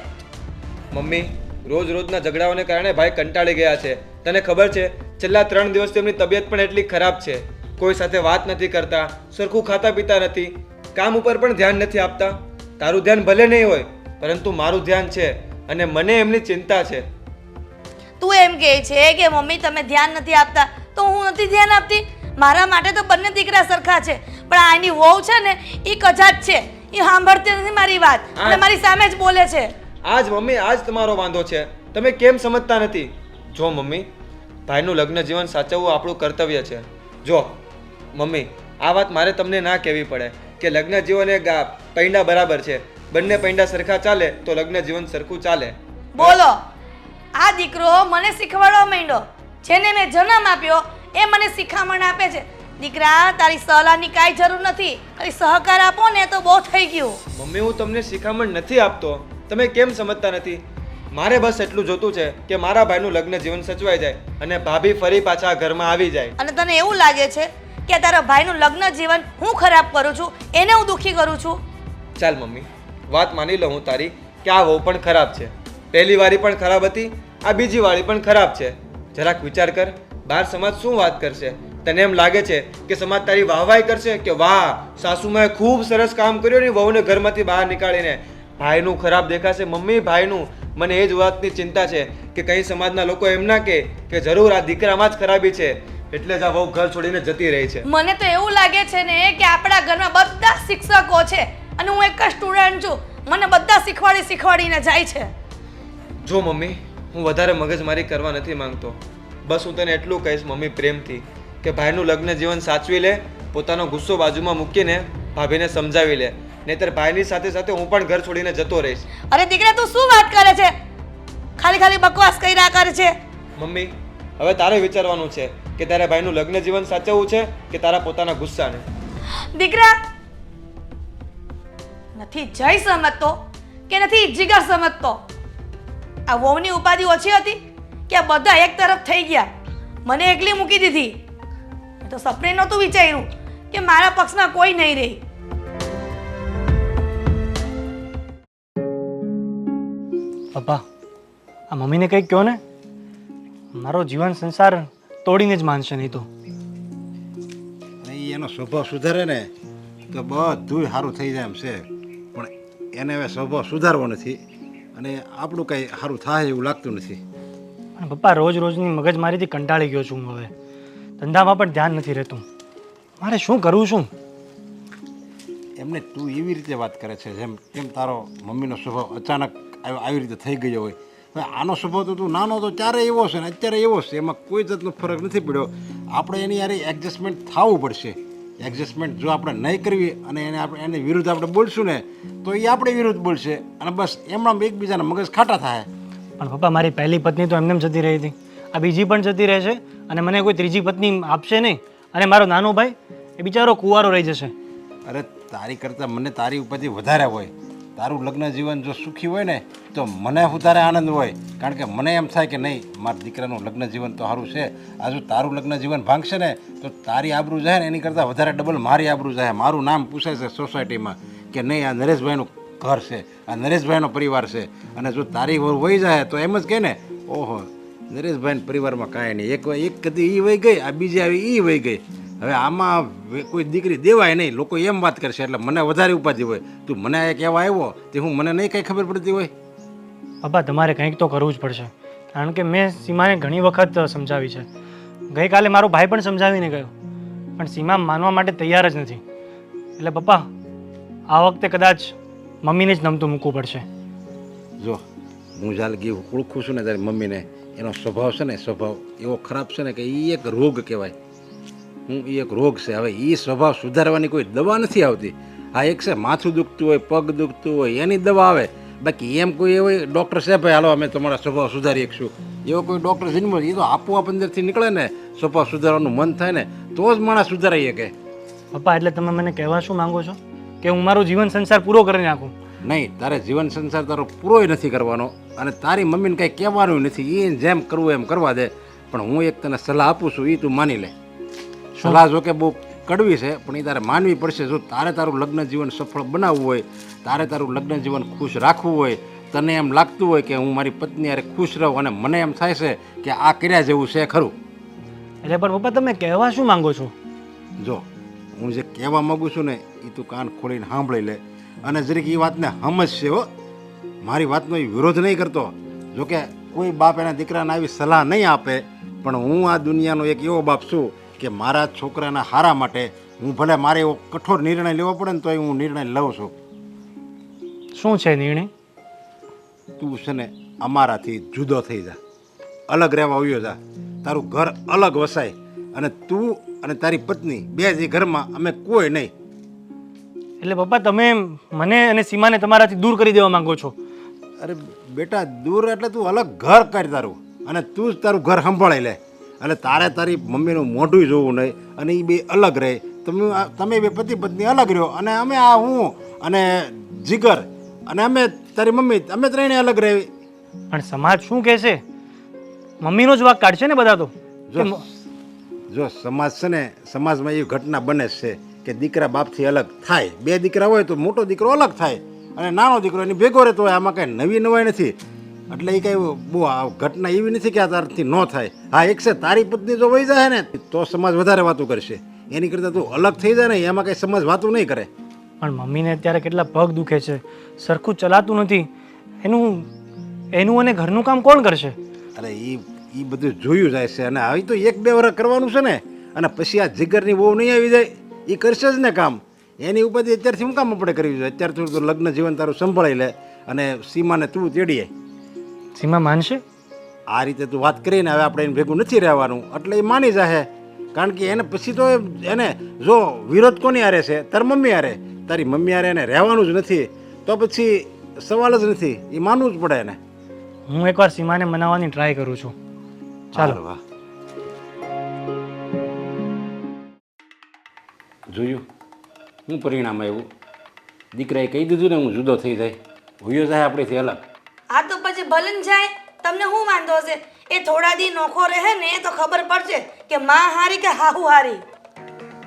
મમ્મી રોજ રોજના ઝઘડાઓને કારણે ભાઈ કંટાળી ગયા છે. તને ખબર છે છેલ્લા 3 દિવસથી એમની તબિયત પણ એટલી ખરાબ છે, કોઈ સાથે વાત નથી કરતા, સરખું ખાતા પીતા નથી, કામ ઉપર પણ ધ્યાન નથી આપતા. તારું ધ્યાન ભલે નહીં હોય, પરંતુ મારું ધ્યાન છે અને મને એમની ચિંતા છે. તું એમ કહે છે કે મમ્મી તમે ધ્યાન નથી આપતા, તો હું નથી ધ્યાન આપતી? મારા માટે તો બંને દીકરા સરખા છે, પણ આની વહુ છે ને એ કજાત છે, એ સાંભળતી નથી મારી વાત અને મારી સામે જ બોલે છે. આજ મમ્મી આજ તમારો વાંધો છે, તમે કેમ સમજતા નથી? જો મમ્મી, ભાઈનું લગ્ન જીવન સાચવવું આપણું કર્તવ્ય છે. જો મમ્મી, આ વાત મારે તમને ના કહેવી પડે કે લગ્ન જીવન એ પૈંડા બરાબર છે, બંને પૈંડા સરખા ચાલે તો લગ્ન જીવન સરખું ચાલે. બોલો, આ દીકરો મને શીખવાડવા માંડ્યો, જેને મેં જન્મ આપ્યો એ મને શિખામણ આપે છે. દીકરા તારી સલાહની કાંઈ જરૂર નથી, ખાલી સહકાર આપો ને તો બહુ થઈ ગયું. મમ્મી હું તમને શિખામણ નથી આપતો, તમે કેમ સમજતા નથી? મારે બસ એટલું જોતું છે કે મારા ભાઈનું લગ્ન જીવન સચવાઈ જાય અને ભાભી ફરી પાછા ઘરમાં આવી જાય. અને તને એવું લાગે છે કે તારા ભાઈનું લગ્ન જીવન હું ખરાબ કરું છું, એને હું દુઃખી કરું છું? ચાલ મમ્મી, વાત માની લઉં હું તારી કે આ વહુ પણ ખરાબ છે. પહેલી વારી પણ ખરાબ હતી, આ બીજી વારી પણ ખરાબ છે. જરાક વિચાર કર, બહાર સમાજ શું વાત કરશે? તને એમ લાગે છે કે સમાજ તારી વાહવાઈ કરશે કે વાહ સાસુમાએ ખૂબ સરસ કામ કર્યું ને વહુને ઘરમાંથી બહાર નીકાળીને? ભાઈનું ખરાબ દેખાશે મમ્મી, ભાઈનું. મને એ જ વાતની ચિંતા છે કે કઈ સમાજના લોકો એમ ના કે જરૂર આ દીકરામાં જ ખરાબી છે, એટલે જ આ વહુ ઘર છોડીને જતી રહી છે. મને તો એવું લાગે છે ને કે આપણા ઘરમાં બધા શિક્ષકો છે અને હું એક જ સ્ટુડન્ટ છું, મને બધા શીખવાડીને જાય છે. જો મમ્મી, હું વધારે મગજમારી કરવા નથી માંગતો, બસ હું તને એટલું કહીશ મમ્મી પ્રેમથી કે ભાઈનું લગ્ન જીવન સાચવી લે, પોતાનો ગુસ્સો બાજુમાં મૂકીને ભાભીને સમજાવી લે, નહીતર ભાઈની સાથે સાથે હું પણ ઘર છોડીને જતો રહીશ. અરે દીકરા તું શું વાત કરે છે? ખાલી બકવાસ કર્યા કરે છે. મમ્મી હવે તારે વિચારવાનું છે કે તારા ભાઈનું લગ્ન જીવન સાચવવું છે કે તારા પોતાના ગુસ્સાને. દીકરા નથી જય સમજતો કે નથી જીગર સમજતો. આ વહુની ઉપાધિ ઓછી હતી કે આ બધા એક તરફ થઈ ગયા, મને એકલી મૂકી દીધી. મેં તો સપને નહોતું વિચાર્યું કે મારા પક્ષમાં કોઈ નહીં રહી. પપ્પા આ મમ્મીને કંઈક કહો ને, મારો જીવન સંસાર તોડીને જ માનશે નહીં તો. એનો સ્વભાવ સુધારે ને તો બધું સારું થઈ જાય એમ છે, પણ એને હવે સ્વભાવ સુધારવો નથી અને આપણું કંઈ સારું થાય એવું લાગતું નથી. અને પપ્પા રોજની મગજમારીથી કંટાળી ગયો છું હું. હવે ધંધામાં પણ ધ્યાન નથી રહેતું, મારે શું કરવું? શું એમને તું એવી રીતે વાત કરે છે જેમ કેમ તારો મમ્મીનો સ્વભાવ અચાનક આવી રીતે થઈ ગયો હોય. હવે આનો સ્વભાવ તો તું નાનો તો ત્યારે એવો છે ને અત્યારે એવો છે, એમાં કોઈ જાતનો ફરક નથી પડ્યો. આપણે એની યાર એડજસ્ટમેન્ટ થવું પડશે. એડજસ્ટમેન્ટ જો આપણે નહીં કરવી અને એની વિરુદ્ધ આપણે બોલશું ને તો એ આપણે વિરુદ્ધ બોલશે અને બસ એમણાં એકબીજાના મગજ ખાટા થાય. પણ પપ્પા મારી પહેલી પત્ની તો એમને જતી રહી હતી, આ બીજી પણ જતી રહેશે અને મને કોઈ ત્રીજી પત્ની આપશે નહીં, અને મારો નાનો ભાઈ એ બિચારો કુંવારો રહી જશે. અરે તારી કરતાં મને તારી ઉપરથી વધારે હોય. તારું લગ્ન જીવન જો સુખી હોય ને તો મને વધારે આનંદ હોય, કારણ કે મને એમ થાય કે નહીં મારા દીકરાનું લગ્ન જીવન તો સારું છે. આ જો તારું લગ્ન જીવન ભાંગશે ને તો તારી આબરૂ જાય ને એની કરતાં વધારે ડબલ મારી આબરૂ જાય. મારું નામ પૂછાય છે સોસાયટીમાં કે નહીં આ નરેશભાઈનું ઘર છે, આ નરેશભાઈનો પરિવાર છે. અને જો તારી વહુ વહી જાય તો એમ જ કહે ને ઓહો નરેશભાઈના પરિવારમાં કાંઈ નહીં, એક કદી એ વહી ગઈ, આ બીજી આવી એ વહી ગઈ. હવે આમાં કોઈ દીકરી દેવાય નહીં, લોકો એમ વાત કરશે એટલે મને વધારે ઉપાધિ હોય. તું મને એક એવા આવ્યો તે હું મને નહીં કંઈ ખબર પડતી હોય. પપ્પા તમારે કંઈક તો કરવું જ પડશે, કારણ કે મેં સીમાને ઘણી વખત સમજાવી છે. ગઈકાલે મારો ભાઈ પણ સમજાવીને ગયો, પણ સીમા માનવા માટે તૈયાર જ નથી. એટલે પપ્પા આ વખતે કદાચ મમ્મીને જ નમતું મૂકવું પડશે. જો હું જ્યારે ગયું ઓળખું છું ને તારી મમ્મીને, એનો સ્વભાવ છે ને, સ્વભાવ એવો ખરાબ છે ને કે એ એક રોગ કહેવાય. એ એક રોગ છે. હવે એ સ્વભાવ સુધારવાની કોઈ દવા નથી આવતી. હા, એક છે માથું દુખતું હોય, પગ દુખતું હોય, એની દવા આવે. બાકી એમ કોઈ એવો ડૉક્ટર છે ભાઈ હાલો અમે તમારા સ્વભાવ સુધારી શકશું, એવો કોઈ ડૉક્ટર જન્મ એ તો આપોઆપ અંદરથી નીકળે ને, સ્વભાવ સુધારવાનું મન થાય ને તો જ માણસ સુધારી શકે. પપ્પા એટલે તમે મને કહેવા શું માંગો છો કે હું મારો જીવન સંસાર પૂરો કરી નાખું? નહીં, તારે જીવન સંસાર તારો પૂરોય નથી કરવાનો અને તારી મમ્મીને કંઈ કહેવાનું નથી. એ જેમ કરવું એમ કરવા દે. પણ હું એક તને સલાહ આપું છું, એ તું માની લે. સલાહ જો કે બહુ કડવી છે પણ એ તારે માનવી પડશે. જો તારે તારું લગ્ન જીવન સફળ બનાવવું હોય, તારે તારું લગ્ન જીવન ખુશ રાખવું હોય, તને એમ લાગતું હોય કે હું મારી પત્ની હારે ખુશ રહું અને મને એમ થાય છે કે આ કર્યા જેવું છે ખરું. એટલે પણ પપ્પા તમે કહેવા શું માંગો છો? જો હું જે કહેવા માગું છું ને એ તું કાન ખોલીને સાંભળી લે અને જરીક એ વાતને સમજશે હો. મારી વાતનો એ વિરોધ નહીં કરતો. જોકે કોઈ બાપ એના દીકરાને આવી સલાહ નહીં આપે, પણ હું આ દુનિયાનો એક એવો બાપ છું કે મારા છોકરાના હારા માટે હું ભલે મારે એવો કઠોર નિર્ણય લેવો પડે ને તોય હું નિર્ણય લઉં છું. શું છે નિર્ણય? તું છે ને અમારાથી જુદો થઈ જા, અલગ રહેવા આવ્યો જા, તારું ઘર અલગ વસાય અને તું અને તારી પત્ની બે જ ઘરમાં, અમે કોઈ નહીં. એટલે પપ્પા તમે મને અને સીમાને તમારાથી દૂર કરી દેવા માંગો છો? અરે બેટા, દૂર એટલે તું અલગ ઘર કર તારું અને તું જ તારું ઘર સંભાળી લે અને તારે તારી મમ્મીનું મોઢું જોવું નહીં અને એ બે અલગ રહે. તમે બે પતિ પત્ની અલગ રહ્યો અને અમે આ હું અને જીગર અને અમે તારી મમ્મી અમે ત્રણે અલગ રહેવી. પણ સમાજ શું કહેશે? મમ્મીનો જ વાક કાઢશે ને બધા તો. જો સમાજ છે ને, સમાજમાં એવી ઘટના બને છે કે દીકરા બાપથી અલગ થાય. બે દીકરા હોય તો મોટો દીકરો અલગ થાય અને નાનો દીકરો એની ભેગો રહેતો હોય. આમાં કાંઈ નવી નવાઈ નથી. એટલે એ કાંઈ બહુ ઘટના એવી નથી કે આ તારથી ન થાય. હા, એક છે તારી પત્ની જો વહી જાય ને તો સમાજ વધારે વાતું કરશે. એની કરતાં તું અલગ થઈ જાય ને એમાં કાંઈ સમાજ વાતું નહીં કરે. પણ મમ્મીને અત્યારે કેટલા પગ દુખે છે, સરખું ચલાતું નથી. એનું અને ઘરનું કામ કોણ કરશે? અરે એ બધું જોયું જાય છે અને હવે તો 1-2 વર્ષ કરવાનું છે ને અને પછી આ જીગરની બહુ નહીં આવી જાય એ કરશે જ ને કામ. એની ઉપાધિ અત્યારથી શું કામ આપણે કરવી જોઈએ? અત્યારે થોડું તો લગ્ન જીવન તારું સંભાળી લે અને સીમાને તું તેડીએ. સીમા માનશે? આ રીતે તું વાત કરીને હવે આપણે એને ભેગું નથી રહેવાનું એટલે એ માની જાય. કારણ કે એને પછી તો એને જો વિરોધ કોની હારે છે? તારી મમ્મી હારે. તારી મમ્મી હારે એને રહેવાનું જ નથી તો પછી સવાલ જ નથી. એ માનવું જ પડે એને. હું એકવાર સીમાને મનાવવાની ટ્રાય કરું છું. ચાલો. વાહ, જોયું શું પરિણામ આવ્યું? દીકરાએ કહી દીધું ને હું જુદો થઈ જાય, હોયો જાય આપણેથી અલગ. આ તો પછી ભલે ને જાય, તમને શું વાંધો છે? એ થોડા દી નોખો રહે ને તો ખબર પડશે કે માં હારી કે હાહુ હારી.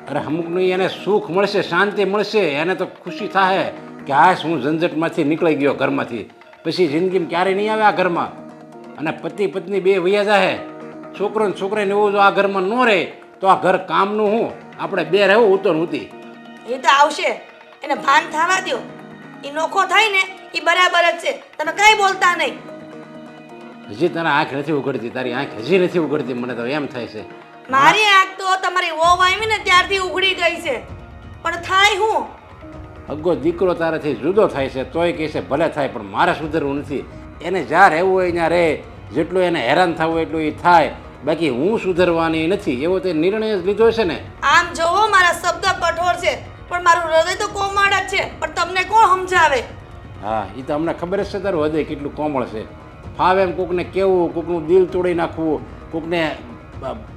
અરે અમુકનું એને સુખ મળશે, શાંતિ મળશે, એને તો ખુશી થાય કે આ હું ઝંઝટમાંથી નીકળી ગયો ઘરમાંથી. પછી જિંદગીમાં ક્યારેય નહીં આવે આ ઘરમાં. અને પતિ પત્ની બે વૈયા જાય, છોકરો ને છોકરાને એવું જો આ ઘરમાં ન રહે તો આ ઘર કામનું હું? આપણે બે રહેવું ઉતો નહોતી. એ તો આવશે, એને ભાન થવા દો. એ નોખો થાય ને એ બરાબર જ છે, તમે કઈ બોલતા નહીં. હજી તારા આંખ નથી ઉઘડતી, તારી આંખ હજી નથી ઉઘડતી. મને તો એમ થાય છે મારી આંખ તો તમારી વહુ આવી ને ત્યારથી ઉઘડી ગઈ છે, પણ થાય હું? અગ્ગો દીકરો તારાથી જુદો થાય છે તોય કહે છે ભલે થાય પણ મારે સુધરવું નથી. એને જ્યાં રહેવું હોય ત્યાં રહે, જેટલું એને હેરાન થવું હોય એટલું એ થાય, બાકી હું સુધરવાની નથી એવો તે નિર્ણય જ લીધો છે ને. આમ જોવો મારા શબ્દ કઠોર છે પણ મારું હૃદય તો કોમળ જ છે, પણ તમને કોણ સમજાવે? હા, એ તો અમને ખબર જ છે તારું હૃદય કેટલું કોમળ છે. ફાવે એમ કોકને કહેવું, કોકનું દિલ તોડી નાખવું, કોકને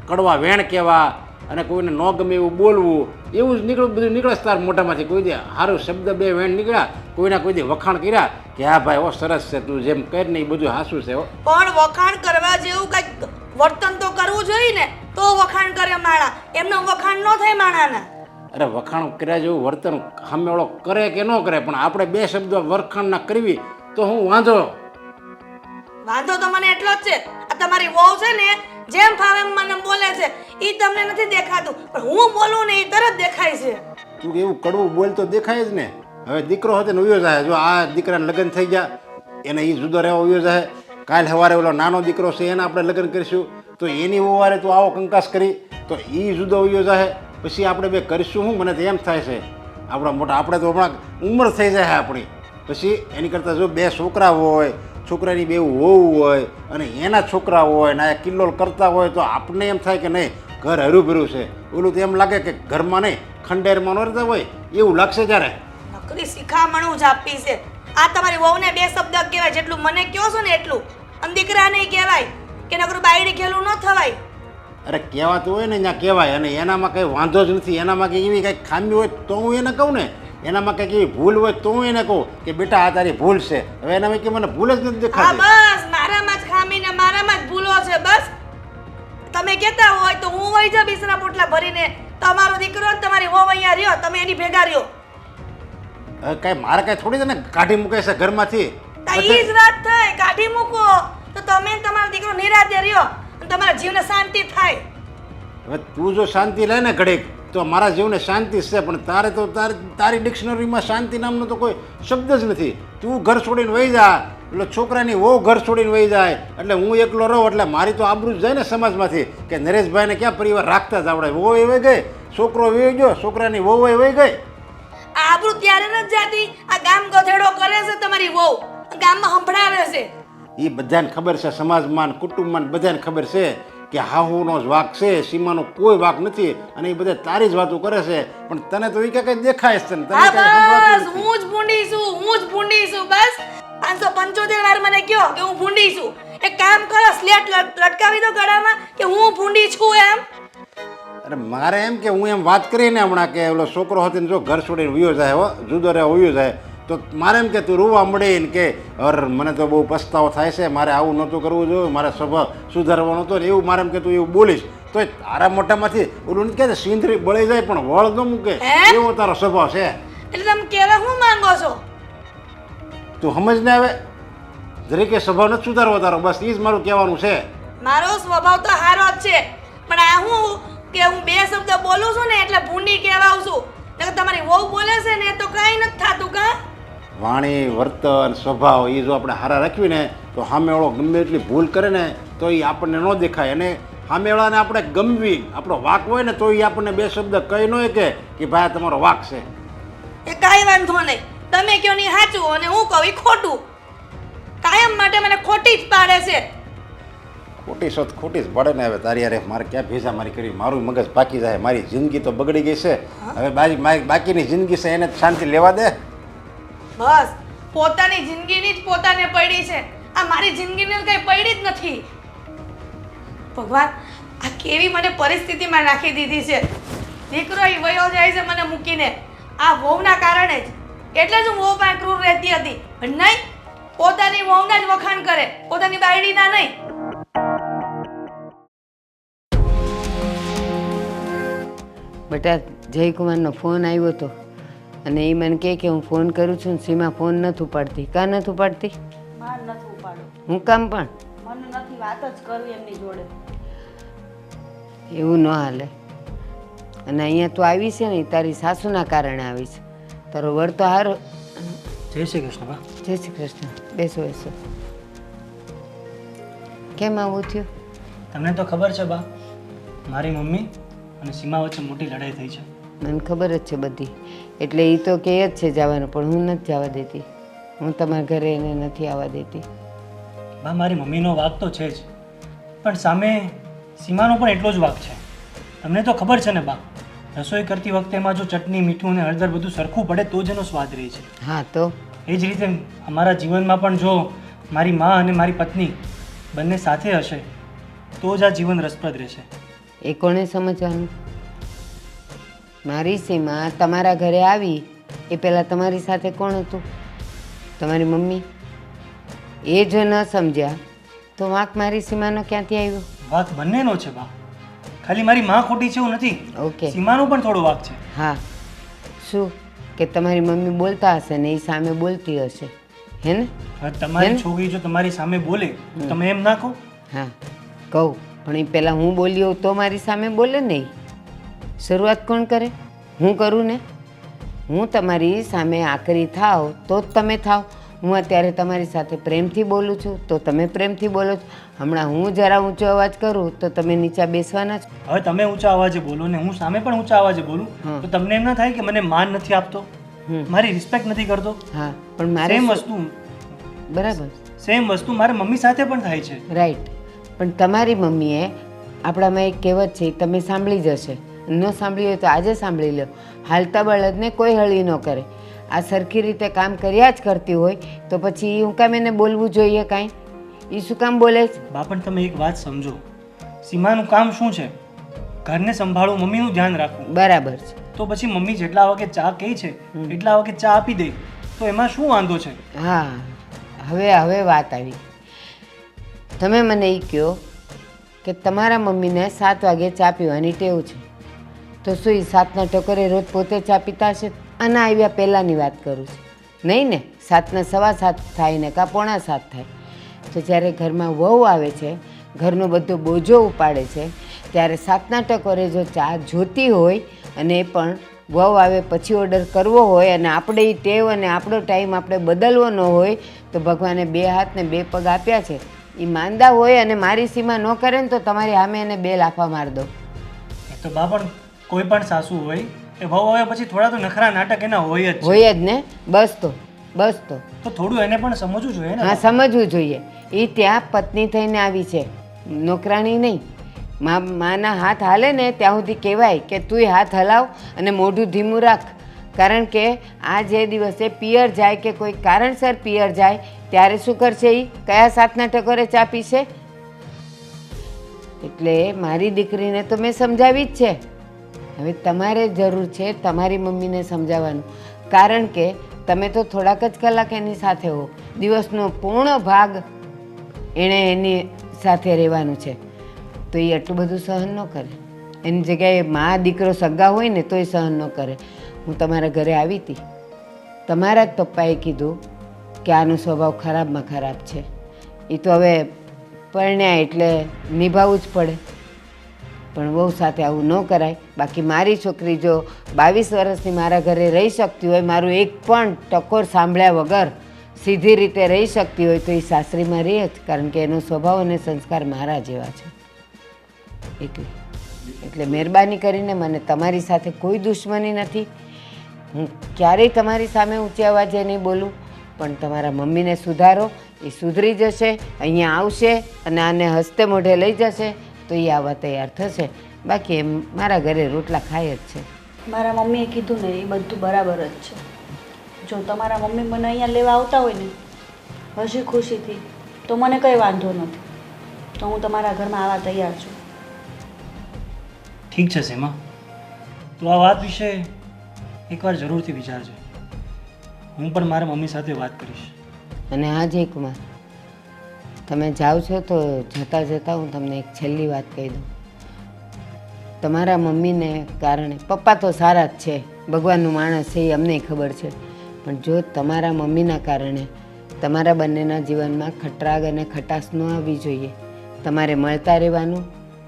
કડવા વેણ કહેવા અને કોઈને ન ગમે એવું બોલવું, એવું જ બધું નીકળે તાર મોઢામાંથી. કોઈ દે સારું શબ્દ બે વેણ નીકળ્યા, કોઈના કોઈ દે વખાણ કર્યા કે હા ભાઈ ઓ સરસ છે, તું જેમ કર ને એ બધું હાસું છે. પણ વખાણ કરવા જેવું કંઈક વર્તન તો કરવું જોઈએ ને, તો વખાણ કરે માણા. એમનું વખાણ ન થાય માણાના. અરે વખાણ કર્યા જેવું વર્તન સામેવાળો કરે કે ન કરે, પણ આપણે બે શબ્દો વખાણ ના કરવી તો હું વાંધો તો મને એટલો જ છે, આ તમારી વહુ છે ને જેમ ફાવે એમ મને બોલે છે, એ તમને નથી દેખાતું, પણ હું બોલું ને એ તરત દેખાય છે. તું એવું કડવું બોલ તો દેખાય જ ને. હવે દીકરો હતો ને ઉયો જાય, જો આ દીકરાને લગ્ન થઈ ગયા એને એ જુદો રહેવા ઉયો જાય. કાલ સવારે ઓલો નાનો દીકરો છે એને આપણે લગ્ન કરીશું તો એની વવારે તું આવો કંકાસ કરી તો એ જુદો ઉયો જાય. પછી આપણે બે કરીશું હું? મને તો એમ થાય છે આપણા મોટા આપણે તો હમણાં ઉંમર થઈ જાય આપણી પછી એની કરતાં જો બે છોકરા હોય છોકરાની બે વહુ હોય અને એના છોકરા હોય ને આ કિલ્લોલ કરતા હોય તો આપણને એમ થાય કે નહીં ઘર હર્યું છે. ઓલું તો એમ લાગે કે ઘરમાં નહીં ખંડેરમાં ન રહેતા હોય એવું લાગશે જ્યારે. નકરી શિખામણું જ આપી છે. આ તમારી વહુને બે શબ્દ કહેવાય, જેટલું મને કહો છો ને એટલું. અને દીકરાને કહેવાય કે નકરું બાયડી ખેલું ન થવાય. અરે કહેવાતું હોય ને ત્યાં કહેવાય અને એનામાં કંઈ વાંધો જ નથી. એનામાં કંઈ એવી કંઈક ખામી હોય તો હું એને કહું ને, એનામાં કંઈક એવી ભૂલ હોય તો હું એને કહું કે બેટા આ તારી ભૂલ છે. હવે એનામાં કે મને ભૂલ જ નથી હા દેખાતી. બસ મારામાં જ ખામી ને મારામાં જ ભૂલો છે. બસ તમે કહેતા હોય તો હું વહી જાઉં બિસરા પોટલા ભરીને. તમારો દીકરો ને તમારી વહુ અહીંયા રહ્યો, તમે એની ભેગા રહ્યો. હવે કાંઈ મારે કાંઈ થોડી તને કાઢી મૂકે છે ઘરમાંથી. તો ઈ જ વાત થાય, કાઢી મૂકો તો તમે ને તમારો દીકરો નિરાતે રહ્યો અને તમારા જીવને શાંતિ થાય. હવે તું જો શાંતિ લે ને ઘડીક તો મારા જીવને શાંતિ છે, પણ તારે તો તારી ડિક્શનરીમાં શાંતિ નામનો તો કોઈ શબ્દ જ નથી. તું ઘર છોડીને વહી જા એટલે છોકરાની વહુ ઘર છોડીને વહી જાય એટલે હું એકલો રહું એટલે મારી તો આબરૂ જ જાય ને સમાજમાંથી કે નરેશભાઈને ક્યાં પરિવાર રાખતા જ આવડે. વહુ એ વહી ગઈ, છોકરો વહી ગયો, છોકરાની વહુ એ વહી ગઈ. આબરૂ ત્યારે નથી જાતી. આ ગામ ગધેડો કરે છે તમારી વહુ, ગામમાં સંભળાવે છે. એ બધાને ખબર છે, સમાજમાં કુટુંબમાં બધાને ખબર છે કે હાહુનો જ વાક છે, સીમાનો કોઈ વાક નથી અને એ બધા તારી જ વાતો કરે છે. પણ તને તો એ કંઈ દેખાય છે ને, તને હા કંઈ સંભળાતું બસ નથી. હું જ ભૂંડી છું, હું જ ભૂંડી છું. બસ 575 વાર મને કહો કે હું ભૂંડી છું. એક કામ કરો, સ્લેટ લટકાવી દો ગળામાં કે હું ભૂંડી છું એમ. અરે મારે એમ કે હું એમ વાત કરીને હમણાં કે ઓલો છોકરો હતો ને જો ઘર છોડીને વયો જાય, હો જુદો રહે વયો જાય, તો મારે એમ કે તું રોવા મળે ને કે અર મને તો બહુ પસ્તાવો થાય છે, મારે આવું નહોતું કરવું જોઈએ, મારે સ્વભાવ સુધારવાનો હતો ને એવું મારે એમ કે તું એવું બોલીશ તો તારા મોટામાંથી ઓલું નથી કહેતા સિંદરી બળી જાય પણ વળ ન મૂકે હે? એવો તારો સ્વભાવ છે. એટલે તમે કહેવા શું માંગો છો? તું સમજ ને આવે જરીકે સ્વભાવ નથી સુધારવો તારો, બસ એ જ મારું કહેવાનું છે. મારો સ્વભાવ તો સારો જ છે, પણ આ હું કે હું બે શબ્દ બોલું છું ને એટલે ભૂંડી કહેવાઉં છું. નકર તમારી વહુ બોલે છે ને તો કાંઈ નથી થતું. કા વાણી વર્તન સ્વભાવ એ જો આપણે હારા રાખવી ને તો સામેવાળો ગમે એટલી ભૂલ કરે ને તો એ આપણને ન દેખાય અને સામેવાળાને આપણે ગમવી આપણો વાક હોય ને તો એ આપણને બે શબ્દ કહી ન કે ભાઈ આ તમારો વાક છે. એ કાંઈ વાંધો નહીં, તમે કહો નહીં સાચું અને હું કહું ઈ ખોટું. કાયમ માટે મને ખોટી જ પાડે છે. ખોટી શોધ ખોટી જ પડે ને. હવે તારી યારે મારે ક્યાં ભેજા મારી કરી, મારું મગજ પાકી જાય, મારી જિંદગી તો બગડી ગઈ છે. હવે મારી બાકીની જિંદગી છે એને શાંતિ લેવા દે. બસ પોતાની જિંદગીની જ પોતાને પડી છે. આ મારી જિંદગીને કઈ પડી જ નથી. ભગવાન આ કેવી મને પરિસ્થિતિમાં નાખી દીધી છે. દીકરો ઈ વયો જાય છે મને મૂકીને આ વહુના કારણે જ. એટલે જ હું વહુ પાસે ક્રૂર રહેતી હતી. પણ નહીં, પોતાની વહુના જ વખાણ કરે, પોતાની બાયડીના નહીં. બેટા જયકુમારનો ફોન આવ્યો હતો અને એ મને કહે કે હું ફોન કરું છું ને સીમા ફોન નથી ઉપાડતી. કાં નથી ઉપાડતી? માર નથી ઉપાડો, હું કામ પણ મને નથી વાત જ કરવી એમની જોડે. એવું ન હાલે. અને અહીંયા તું આવી છે ને એ તારી સાસુના કારણે આવી છે. તારો વર તો હારો. જય શ્રી કૃષ્ણ બા. જય શ્રી કૃષ્ણ. બેસો બેસો. કેમ આવું થયું? તમને તો ખબર છે બા, મારી મમ્મી અને સીમા વચ્ચે મોટી લડાઈ થઈ છે. મને ખબર જ છે બધી. એટલે એ તો કહે જ છે જવાનું, પણ હું નથી જવા દેતી. હું તમારા ઘરે એને નથી આવવા દેતી. બા મારી મમ્મીનો વાક તો છે જ, પણ સામે સીમાનો પણ એટલો જ વાક છે. તમને તો ખબર છે ને બા, રસોઈ કરતી વખતે એમાં જો ચટણી મીઠું અને હળદર બધું સરખું પડે તો જ એનો સ્વાદ રહે છે. હા તો એ જ રીતે અમારા જીવનમાં પણ જો મારી મા અને મારી પત્ની બંને સાથે હશે તો જ આ જીવન રસપ્રદ રહેશે. એ કોણે સમજવાનું? મારી સીમા તમારા ઘરે આવી એ પહેલાં તમારી સાથે કોણ હતું? તમારી મમ્મી. એ જો ન સમજ્યા તો વાંક મારી સીમાનો ક્યાંથી આવ્યો? વાક બંનેનો છે બા, ખાલી મારી માં ખોટી છે એવું નથી. ઓકે. સીમાનો પણ થોડો વાક છે. હા. શું કે તમારી મમ્મી બોલતા હશે ને એ સામે બોલતી હશે, હે ને? હવે તમારી છોકરી જો તમારી સામે બોલે તો તમે એમ ના કહો? હા કહું, પણ એ પહેલાં હું બોલી હોઉં તો મારી સામે બોલે નહીં. શરૂઆત કોણ કરે? હું કરું ને. હું તમારી સામે આકરી થાવ તો જ તમે થાવ. હું અત્યારે તમારી સાથે પ્રેમથી બોલું છું તો તમે પ્રેમથી બોલો છો. હમણાં હું જરા ઊંચો અવાજ કરું તો તમે નીચે બેસવાના છો. હવે તમે ઊંચા અવાજે બોલો ને હું સામે પણ ઊંચા અવાજે બોલું હા. તો તમને એમ ના થાય કે મને માન નથી આપતો, મારી રિસ્પેક્ટ નથી કરતો? હા, પણ મારે સેમ શું- વસ્તુ બરાબર, સેમ વસ્તુ મારા મમ્મી સાથે પણ થાય છે. રાઈટ. પણ તમારી મમ્મીએ આપણામાં એક કહેવત છે, એ તમે સાંભળી જ હશે. ન સાંભળી હોય તો આજે સાંભળી લો. હાલતા બળદને કોઈ હળી ન કરે. આ સરખી રીતે કામ કર્યા જ કરતી હોય તો પછી હું કામ એને બોલવું જોઈએ કાંઈ? એ શું કામ બોલે છે? બા પણ તમે એક વાત સમજો, સીમાનું કામ શું છે? ઘરને સંભાળવું, મમ્મીનું ધ્યાન રાખવું. બરાબર છે. તો પછી મમ્મી જેટલા વાગે ચા કહે છે એટલા વાગે ચા આપી દે તો એમાં શું વાંધો છે? હા, હવે વાત આવી. તમે મને એ કહો કે તમારા મમ્મીને 7 વાગે ચા પીવાની ટેવ છે, તો શું એ 7ના ટકોરે રોજ પોતે ચા પીતા હશે? અને આવ્યા પહેલાંની વાત કરું છું, નહીં ને? 7ના 7:15 થાય ને કાં 6:45 થાય. તો જ્યારે ઘરમાં વહુ આવે છે, ઘરનો બધો બોજો ઉપાડે છે, ત્યારે 7ના ટકોરે જો ચા જોતી હોય અને એ પણ વહુ આવે પછી ઓર્ડર કરવો હોય અને આપણે એ ટેવ અને આપણો ટાઈમ આપણે બદલવો ન હોય તો ભગવાને 2 હાથ ને 2 પગ આપ્યા છે. એ માંદા હોય અને મારી સીમા ન કરે ને તો તમારી સામે એને 2 લાફા માર દો. એ તો બા પણ કોઈ પણ સાસુ હોય એ વહુ આવે પછી થોડા તો નખરા નાટક એના હોય જ છે. હોય જ ને. બસ તો તો થોડું એને પણ સમજવું જોઈએ ને. હા, સમજવું જોઈએ. એ ત્યાં પત્ની થઈને આવી છે, નોકરાણી નહીં. માના હાથ હાલે ને ત્યાં સુધી કહેવાય કે તુંય હાથ હલાવ અને મોઢું ધીમું રાખ. કારણ કે આ જે દિવસે પિયર જાય કે કોઈ કારણસર પિયર જાય ત્યારે શું કરશે? એ કયા 7ના ટકોરે ચા પીશે? એટલે મારી દીકરીને તો મેં સમજાવી જ છે. હવે તમારે જરૂર છે તમારી મમ્મીને સમજાવવાનું, કારણ કે તમે તો થોડાક જ કલાક એની સાથે હો. દિવસનો પૂર્ણ ભાગ એણે એની સાથે રહેવાનું છે, તો એ આટલું બધું સહન ન કરે. એની જગ્યાએ મા દીકરો સગા હોય ને તોય સહન ન કરે. હું તમારા ઘરે આવી હતી, તમારા જ પપ્પાએ કીધું કે આનો સ્વભાવ ખરાબમાં ખરાબ છે. એ તો હવે પરણ્યા એટલે નિભાવવું જ પડે. પણ વહુ સાથે આવું ન કરાય. બાકી મારી છોકરી જો 22 વર્ષની મારા ઘરે રહી શકતી હોય, મારું એક પણ ટકોર સાંભળ્યા વગર સીધી રીતે રહી શકતી હોય તો એ સાસરીમાં રહે જ, કારણ કે એનો સ્વભાવ અને સંસ્કાર મારા જેવા છે. એટલે મહેરબાની કરીને, મને તમારી સાથે કોઈ દુશ્મની નથી. હું ક્યારેય તમારી સામે ઊંચી અવાજે નહીં બોલું, પણ તમારા મમ્મીને સુધારો. એ સુધરી જશે, અહીંયા આવશે અને આને હસ્તે મોઢે લઈ જશે તો એ આવવા તૈયાર થશે. બાકી એમ મારા ઘરે રોટલા ખાય જ છે. મારા મમ્મીએ કીધું ને એ બધું બરાબર જ છે. જો તમારા મમ્મી મને અહીંયા લેવા આવતા હોય ને હસી ખુશીથી તો મને કંઈ વાંધો નથી. તો હું તમારા ઘરમાં આવવા તૈયાર છું. ઠીક છે સીમા, તો આ વાત વિશે એકવાર જરૂરથી વિચારજે. હું પણ મારા મમ્મી સાથે વાત કરીશ. અને હા જયકુમાર, તમે જાઓ છો તો જતાં જતાં હું તમને એક છેલ્લી વાત કહી દઉં. તમારા મમ્મીને કારણે, પપ્પા તો સારા જ છે, ભગવાનનું માણસ છે, એ અમને ખબર છે, પણ જો તમારા મમ્મીના કારણે તમારા બંનેના જીવનમાં ખટરાગ અને ખટાશ ન આવવી જોઈએ. તમારે મળતા રહેવાનું,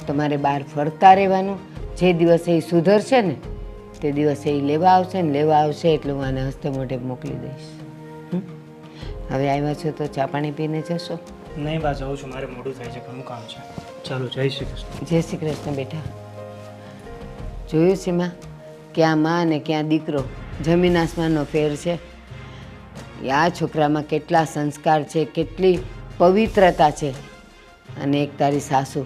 તમારે બહાર ફરતા રહેવાનું. જે દિવસે એ સુધરશે ને તે દિવસે એ લેવા આવશે ને લેવા આવશે એટલે હું આને હસ્તે મોઢે મોકલી દઈશ. હવે આવ્યા છો તો ચા પાણી પીને જશો? નહીં બા, જાઉં છું, મારે મોડું થાય છે, ઘણું કામ છે. ચાલો, જય શ્રી કૃષ્ણ. જય શ્રી કૃષ્ણ બેટા. જોયું સીમા, ક્યાં માં અને ક્યાં દીકરો, જમીન આસમાનનો ફેર છે. આ છોકરામાં કેટલા સંસ્કાર છે, કેટલી પવિત્રતા છે. અને એક તારી સાસુ,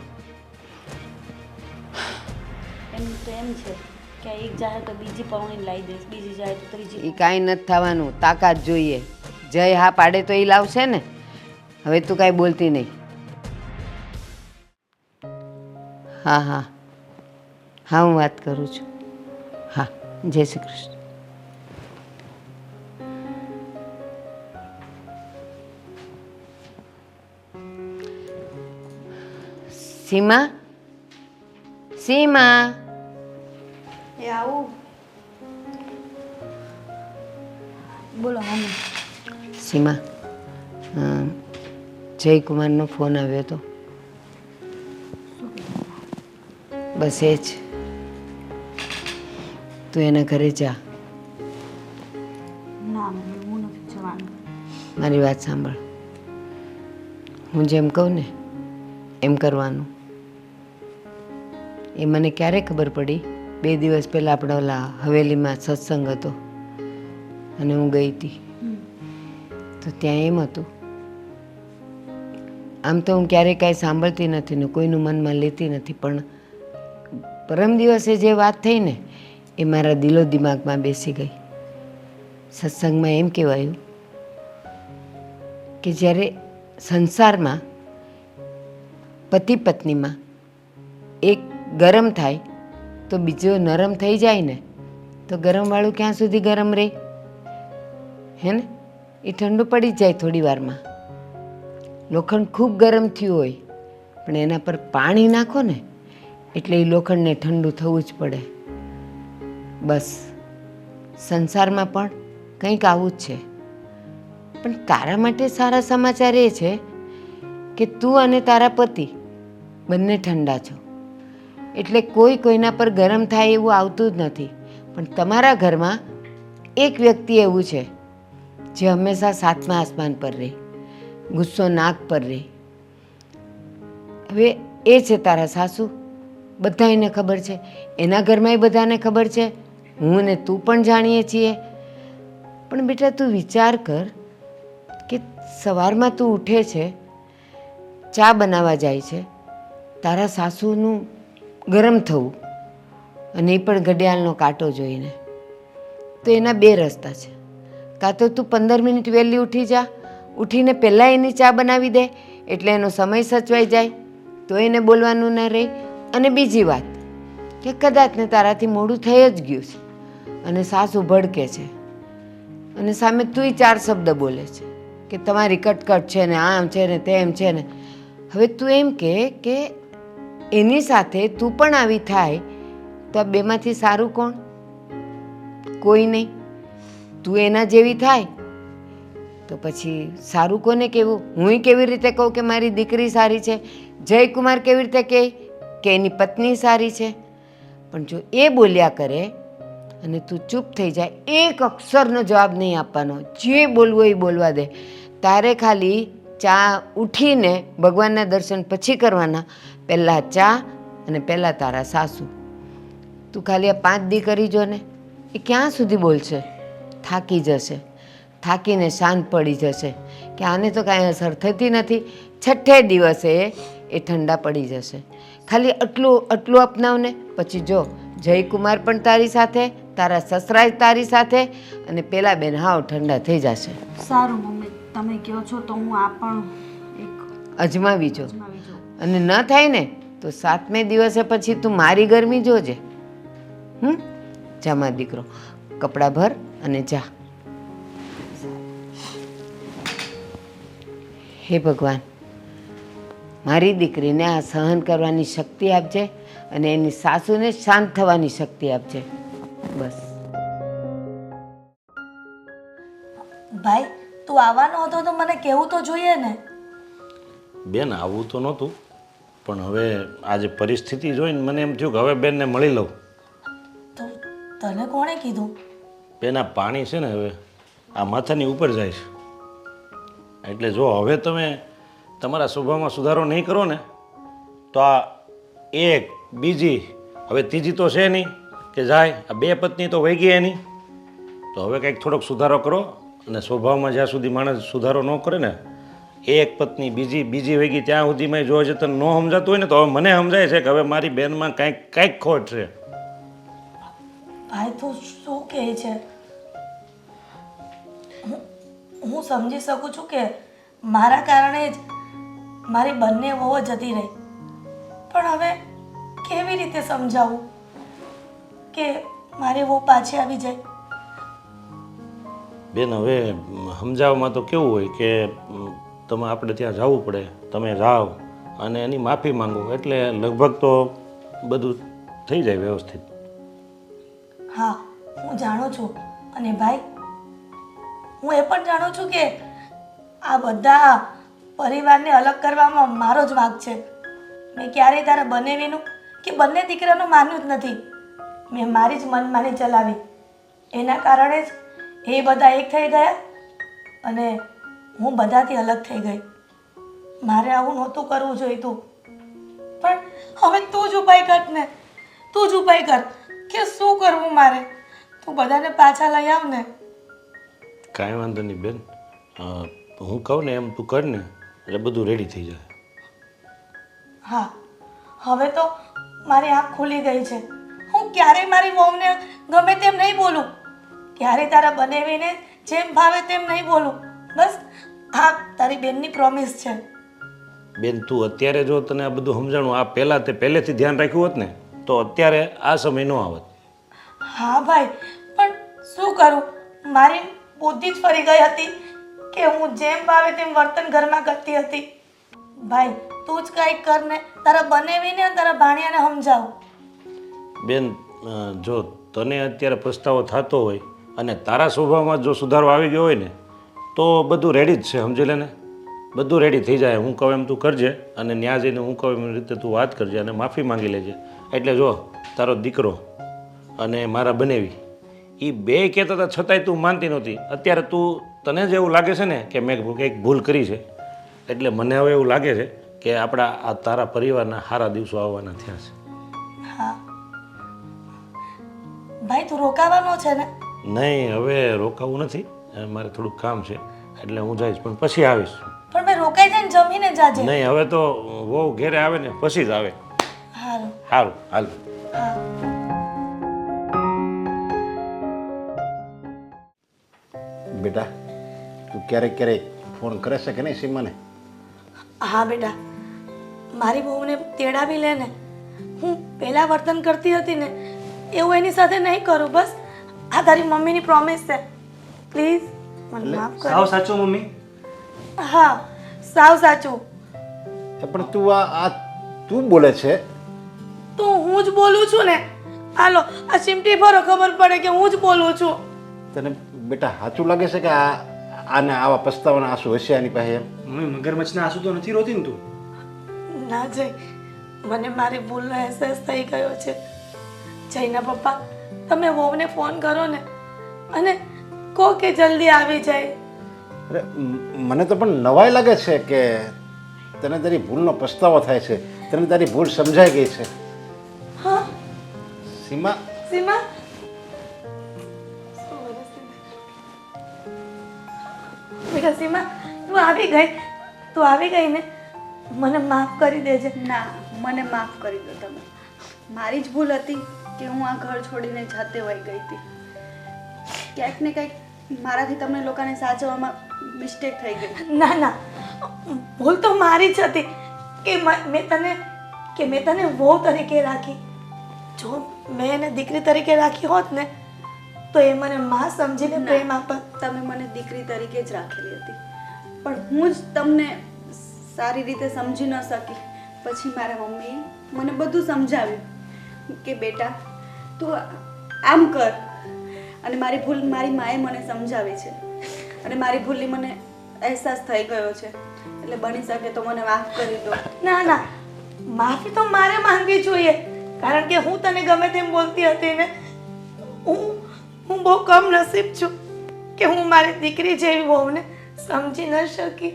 એમ તો એમ છે કે એક જાય તો બીજી પૌણી લાવી દઈશ, બીજી જાય તો ત્રીજી. એ કાંઈ નથી થવાનું. તાકાત જોઈએ. જય હા પાડે તો એ લાવશે ને. હવે તું કાંઈ બોલતી નહીં. હા હા હા, હું વાત કરું છું. હા, જય શ્રી કૃષ્ણ. સીમા, સીમા, એ આવું. બોલો મમ્મી. સીમા, જયકુમારનો ફોન આવ્યો હતો. બસ એ જ. તું એના ઘરે જા. ના મમ્મી, હું નથી જવાનું. મારી વાત સાંભળ. હું જેમ કહું ને એમ કરવાનું. એ મને ક્યારે ખબર પડી? 2 દિવસ પહેલાં આપણે ઓલા હવેલીમાં સત્સંગ હતો અને હું ગઈ હતી. તો ત્યાં એમ હતું, આમ તો હું ક્યારેય કાંઈ સાંભળતી નથી ને કોઈનું મનમાં લેતી નથી, પણ પરમ દિવસે જે વાત થઈ ને એ મારા દિલો દિમાગમાં બેસી ગઈ. સત્સંગમાં એમ કહેવાયું કે જ્યારે સંસારમાં પતિ પત્નીમાં એક ગરમ થાય તો બીજો નરમ થઈ જાય ને, તો ગરમવાળું ક્યાં સુધી ગરમ રહે? હે ને? એ ઠંડુ પડી જ જાય થોડી વારમાં. લોખંડ ખૂબ ગરમ થયું હોય પણ એના પર પાણી નાખો ને એટલે એ લોખંડને ઠંડુ થવું જ પડે. બસ સંસારમાં પણ કંઈક આવું જ છે. પણ તારા માટે સારા સમાચાર એ છે કે તું અને તારા પતિ બંને ઠંડા છો, એટલે કોઈ કોઈના પર ગરમ થાય એવું આવતું જ નથી. પણ તમારા ઘરમાં એક વ્યક્તિ એવું છે જે હંમેશા સાતમા આસમાન પર રહે, ગુસ્સો નાક પર રહે. હવે એ છે તારા સાસુ. બધાને ખબર છે, એના ઘરમાંય બધાને ખબર છે, હું ને તું પણ જાણીએ છીએ. પણ બેટા તું વિચાર કર કે સવારમાં તું ઉઠે છે, ચા બનાવવા જાય છે, તારા સાસુનું ગરમ થવું અને એ પણ ઘડિયાળનો કાંટો જોઈને, તો એના 2 રસ્તા છે. કાં તો તું 15 મિનિટ વહેલી ઉઠી જા, ઉઠીને પહેલાં એની ચા બનાવી દે એટલે એનો સમય સચવાઈ જાય, તો એને બોલવાનું ન રહે. અને બીજી વાત કે કદાચ ને તારાથી મોડું થઈ જ ગયું છે અને સાસુ ભડકે છે અને સામે તુંય 4 શબ્દ બોલે છે કે તમારી કટકટ છે ને આમ છે ને તેમ છે ને. હવે તું એમ કે એની સાથે તું પણ આવી થાય તો આ બેમાંથી સારું કોણ? કોઈ નહીં. તું એના જેવી થાય તો પછી સારું કોને કહેવું? હુંય કેવી રીતે કહું કે મારી દીકરી સારી છે? જયકુમાર કેવી રીતે કહે કે એની પત્ની સારી છે? પણ જો એ બોલ્યા કરે અને તું ચૂપ થઈ જાય, એક અક્ષરનો જવાબ નહીં આપવાનો, જે બોલવું એ બોલવા દે. તારે ખાલી ચા ઉઠીને ભગવાનના દર્શન પછી કરવાના, પહેલાં ચા અને પહેલાં તારા સાસુ. તું ખાલી આ 5 દી કરી જો ને, એ ક્યાં સુધી બોલશે? થાકી જશે, થાકીને શાંત પડી જશે કે આને તો કાંઈ અસર થતી નથી. 6ઠે દિવસે એ ઠંડા પડી જશે. ખાલી આટલું અપનાવને, પછી જો જયકુમાર પણ તારી સાથે, તારા સસરાય તારી સાથે અને પેલા બેન હાવ ઠંડા થઈ જશે. સારું મમ્મી, તમે કહો છો તો હું આ પણ એક અજમાવી જો, અજમાવી જોઉં. અને ન થાય ને તો 7મે દિવસે પછી તું મારી ગરમી જોજે. જા મારો દીકરો, કપડાં ભર અને જા. હે ભગવાન, મારી દીકરીને આ સહન કરવાની શક્તિ આપજે અને એની સાસુને શાંત થવાની શક્તિ આપજે. બસ. ભાઈ તું આવવાનો હતો તો મને કહેવું તો જોઈએ ને. બેન આવું તો નહોતું, પણ હવે આજે પરિસ્થિતિ જોઈને મને એમ થયું કે હવે બેનને મળી લઉં. તો તને કોણે કીધું? બેન આ પાણી છે ને હવે આ માથાની ઉપર જાય છે, એટલે જો હવે તમે તમારા સ્વભાવમાં સુધારો નહીં કરો ને તો આ એક બીજી હવે ત્રીજી તો છે નહીં કે જાય, આ 2 પત્ની તો વહી ગઈ એની. તો હવે કંઈક થોડોક સુધારો કરો, અને સ્વભાવમાં જ્યાં સુધી માણસ સુધારો ન કરે ને, એક પત્ની બીજી વહી ગઈ ત્યાં સુધીમાં જો તને ન સમજાતું હોય ને તો હવે મને સમજાય છે કે હવે મારી બેનમાં કાંઈક ખોટ છે. ભાઈ તું શું કહે છે? હું સમજી શકું છું કે મારા કારણે જ મારી બંને વહુઓ જતી રહી, પણ હવે કેવી રીતે સમજાવું કે મારી વહુ પાછી આવી જાય? બેન હવે સમજાવવામાં તો કેવું હોય કે તમે આપણે ત્યાં જવું પડે, તમે જાઓ અને એની માફી માંગો એટલે લગભગ તો બધું થઈ જાય વ્યવસ્થિત. હા હું જાણું છું, અને ભાઈ હું એ પણ જાણું છું કે આ બધા પરિવારને અલગ કરવામાં મારો જ વાંક છે. મેં ક્યારેય તારા બંનેવીનું કે બંને દીકરાનું માન્યું જ નથી. મેં મારી જ મનમાની ચલાવી, એના કારણે જ એ બધા એક થઈ ગયા અને હું બધાથી અલગ થઈ ગઈ. મારે આવું નહોતું કરવું જોઈતું. પણ હવે તું જ ઉપાય કર ને, તું જ ઉપાય કર કે શું કરવું મારે. તું બધાને પાછા લઈ આવ ને. કાંઈ વાંધો નહીં બેન, હું કહું ને એમ તું કર ને એટલે બધું રેડી થઈ જાય. હા, હવે તો મારી આંખ ખુલી ગઈ છે. હું ક્યારેય મારી વહુને ગમે તેમ નહીં બોલું, ક્યારેય તારા બનેવીને જેમ ભાવે તેમ નહીં બોલું. બસ હા, તારી બેનની પ્રોમિસ છે. બેન તું અત્યારે જો તને આ બધું સમજાણું, આ પહેલાં તે પહેલેથી ધ્યાન રાખ્યું હોત ને તો અત્યારે આ સમય ન આવત. હા ભાઈ, પણ શું કરું, મારી બુદ્ધિ જ ફરી ગઈ હતી કે હું જેમ ભાવે તેમ વર્તન ઘરમાં કરતી હતી. ભાઈ તું જ કાંઈક કર ને, તારા બનેવીને અને તારા ભાણિયાને સમજાવ. બેન જો તને અત્યારે પસ્તાવો થતો હોય અને તારા સ્વભાવમાં જો સુધારો આવી ગયો હોય ને તો બધું રેડી જ છે, સમજી લે ને. બધું રેડી થઈ જાય. હું કહું એમ તું કરજે અને ન્યા જઈને હું કહું એમ રીતે તું વાત કરજે અને માફી માંગી લેજે. એટલે જો તારો દીકરો અને મારા બનેવી એ બે કહેતા હતા છતાંય તું માનતી નહોતી. અત્યારે તને જ એવું લાગે છે ને કે મેં કંઈક ભૂલ કરી છે, એટલે મને હવે એવું લાગે છે કે આપણા આ તારા પરિવારના સારા દિવસો આવવાના થયા છે. હા ભાઈ, તું રોકાવાનો છે ને? નહીં, હવે રોકાવું નથી, મારે થોડુંક કામ છે એટલે હું જઈશ, પણ પછી આવીશ. પણ મેં રોકાઈ જાય ને જમીને જાજે. નહીં, હવે તો વહુ ઘેરે આવે ને પછી જ આવે. હારું. સારું, હાલ. હા. બેટા તું ક્યારેક ક્યારેક ફોન કરે છે કે નહીં સીમાને? હા બેટા, મારી બહુને તેડાવી લે ને. હું પહેલાં વર્તન કરતી હતી ને એવું એની સાથે નહીં કરું. બસ આ તારી મમ્મીની પ્રોમિસ છે. પ્લીઝ મને માફ કર. સાવ સાચું મમ્મી. હા, સાવ સાચું. પણ તું આ તું બોલે છે? તો હું જ બોલું છું ને. હાલો આ ચીમટી ભરો, ખબર પડે કે હું જ બોલું છું. તને બેટા સાચું લાગે છે કે આને આવા પસ્તાવાના આંસુ હશે આની પાસે એમ? મમ્મી મગરમચ્છના આંસુ તો નથી રોતી ને તું? ના જય, મને મારી ભૂલનો અહેસાસ થઈ ગયો છે. જયના પપ્પા, તમે વહુને ફોન કરો ને અને કહો કે જલ્દી આવી જાય. અરે મને તો પણ નવાઈ લાગે છે કે તને તારી ભૂલનો પસ્તાવો થાય છે, તને તારી ભૂલ સમજાઈ ગઈ છે. હા સીમા, સીમા, બેટા સીમા, તું આવી ગઈ ને. મને માફ કરી દેજે. ના, મને માફ કરી દો તમે. મારી જ ભૂલ હતી કે હું આ ઘર છોડીને જાતે વહી ગઈ હતી. ક્યાંક ને ક્યાંક મારાથી તમને લોકોને સાચવવામાં મિસ્ટેક થઈ ગઈ. ના ના, ભૂલ તો મારી જ હતી કે મેં તને વહુ તરીકે રાખી. જો મેં એને દીકરી તરીકે રાખી હોત ને તો એ મને માં સમજીને પ્રેમ આપત. તમે મને દીકરી તરીકે જ રાખેલી હતી, પણ હું જ તમને સારી રીતે સમજી ન શકી. પછી મારા મમ્મીએ મને બધું સમજાવ્યું કે બેટા તું આમ કર. અને મારી ભૂલ મારી માએ મને સમજાવી છે અને મારી ભૂલની મને અહેસાસ થઈ ગયો છે. એટલે બની શકે તો મને માફ કરી દો. ના ના, માફી તો મારે માંગવી જોઈએ, કારણ કે હું તને ગમે તેમ બોલતી હતી ને. હું બહુ કમ નસીબ છું કે હું મારી દીકરી જેવી વહુને સમજી ન શકી.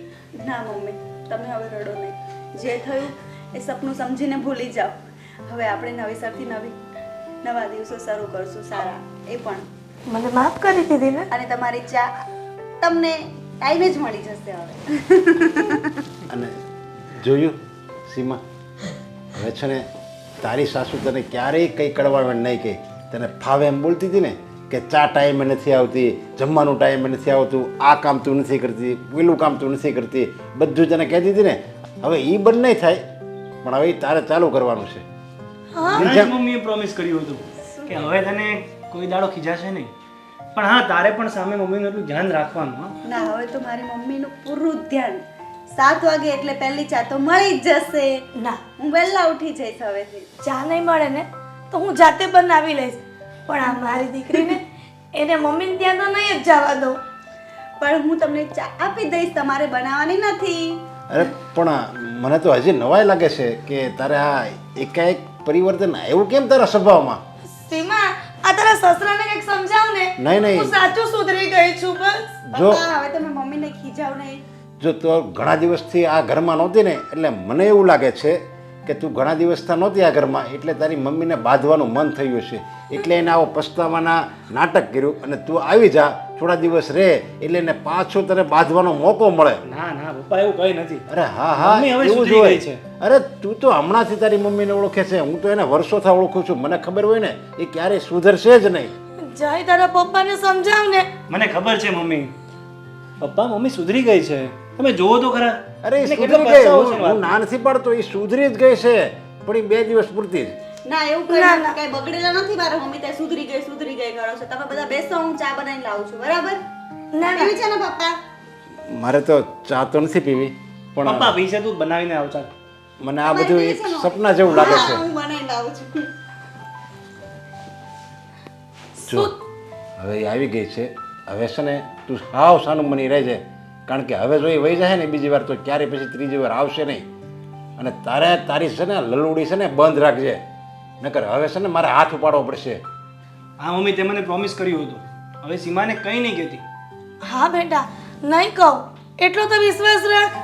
ના મમ્મી, તમે હવે રડો નહીં. જે થયું એ સપનું સમજીને ભૂલી જાઓ. હવે આપણે નવેસરથી નવા દિવસો શરૂ કરશું સારા. એ પણ મને માફ કરી દીધી ને. અને તમારી ચા તમને ટાઈમે જ મળી જશે હવે. અને જોયું સીમા, હવે છે ને તારી સાસુ તને ક્યારેય કંઈ કડવાણ નહીં કહી. તને ફાવે એમ બોલતી હતી ને કે ચા ટાઈમે નથી આવતી, જમવાનું ટાઈમે નથી આવતું, આ કામ તું નથી કરતી, પેલું કામ તું નથી કરતી, બધું તને કહેતી હતી ને. હવે એ બંધ નહીં થાય, પણ હવે તારે ચાલુ કરવાનું છે. હમણાં જ મમ્મીએ પ્રોમિસ કર્યું હતું કે હવે તને કોઈ દાડો ખીજાશે નહીં. પણ હા, તારે પણ સામે મમ્મીનું એટલું ધ્યાન રાખવાનું. હા ના, હવે તો મારી મમ્મીનું પૂરું ધ્યાન. 7 વાગે એટલે પહેલી ચા તો મળી જ જશે. ના, હું વહેલા ઉઠી જઈશ હવેથી. ચા નહીં મળે ને તો હું જાતે બનાવી લઈશ. પણ આ મારી દીકરીને એને મમ્મીને ત્યાં તો નહીં જ જવા દઉં. પણ હું તમને ચા આપી દઈશ, તમારે બનાવવાની નથી. અરે પણ મને તો હજી નવાઈ લાગે છે કે તારે આ એકાએક પરિવર્તન આવ્યું કેમ તારા સ્વભાવમાં? સીમા, આ તારા સસરાને કંઈક સમજાવ ને. નહીં. હું સાચું સુધરી ગઈ છું. બસ જો પપ્પા, હવે તમે મમ્મીને ખીજાવ નહીં. જો તો ઘણા દિવસથી આ ઘરમાં નહોતી ને એટલે મને એવું લાગે છે કે તું ઘણા દિવસથી નહોતી આ ઘરમાં એટલે તારી મમ્મીને બાંધવાનું મન થયું છે એટલે એને આવો પસ્તાવાના નાટક કર્યું અને તું આવી જા થોડા દિવસ રહે એટલે એને પાછો તને બાંધવાનો મોકો મળે. ના ના પપ્પા એવું કંઈ નથી. અરે હા હા મમ્મી હવે એવું જ સુધરી હોય ગઈ છે. અરે તું તો હમણાંથી તારી મમ્મીને ઓળખે છે, હું તો એને વર્ષોથી ઓળખું છું. મને ખબર હોય ને એ ક્યારેય સુધરશે જ નહીં. જય તારા પપ્પાને સમજાવ ને. મને ખબર છે મમ્મી. પપ્પા મમ્મી સુધરી ગઈ છે, તમે જોવો તો ખરા. અરે એ એને કેટલો સુધરી ગઈ, પસ્તાવો છે હું ના નથી પાડતો, એ સુધરી જ ગઈ છે પણ એ 2 દિવસ પૂરતી જ. ના એવું કઈ બગડેલા નથી મારા મમ્મી તે સુધરી ગઈ કરો છો. તમે બધા બેસો, હું ચા બનાવીને લાવું છું, બરાબર? ના પીવી છે ને પપ્પા? મારે તો ચા તો નથી પીવી પણ પપ્પા પૈસા તું બનાવીને આવ ચાલ. મને આ બધું એક સપના જેવું લાગે છે. હા, હું બનાવીને લાવું છું. જો હવે એ આવી ગઈ છે, હવે છે ને તું સાવ સાનું બની રહેજે કારણ કે હવે જો એ વહી જાય ને બીજી વાર તો ક્યારે પછી ત્રીજી વાર આવશે નહીં. અને તારે તારી છે ને લલુડી છે ને બંધ રાખજે, નકર હવે છે ને મારે હાથ ઉપાડવો પડશે. હા મમ્મી તે મને પ્રોમિસ કર્યું હતું, હવે સીમાને કંઈ નહીં કહેતી. હા બેટા નહીં કહું એટલો તો વિશ્વાસ રાખ.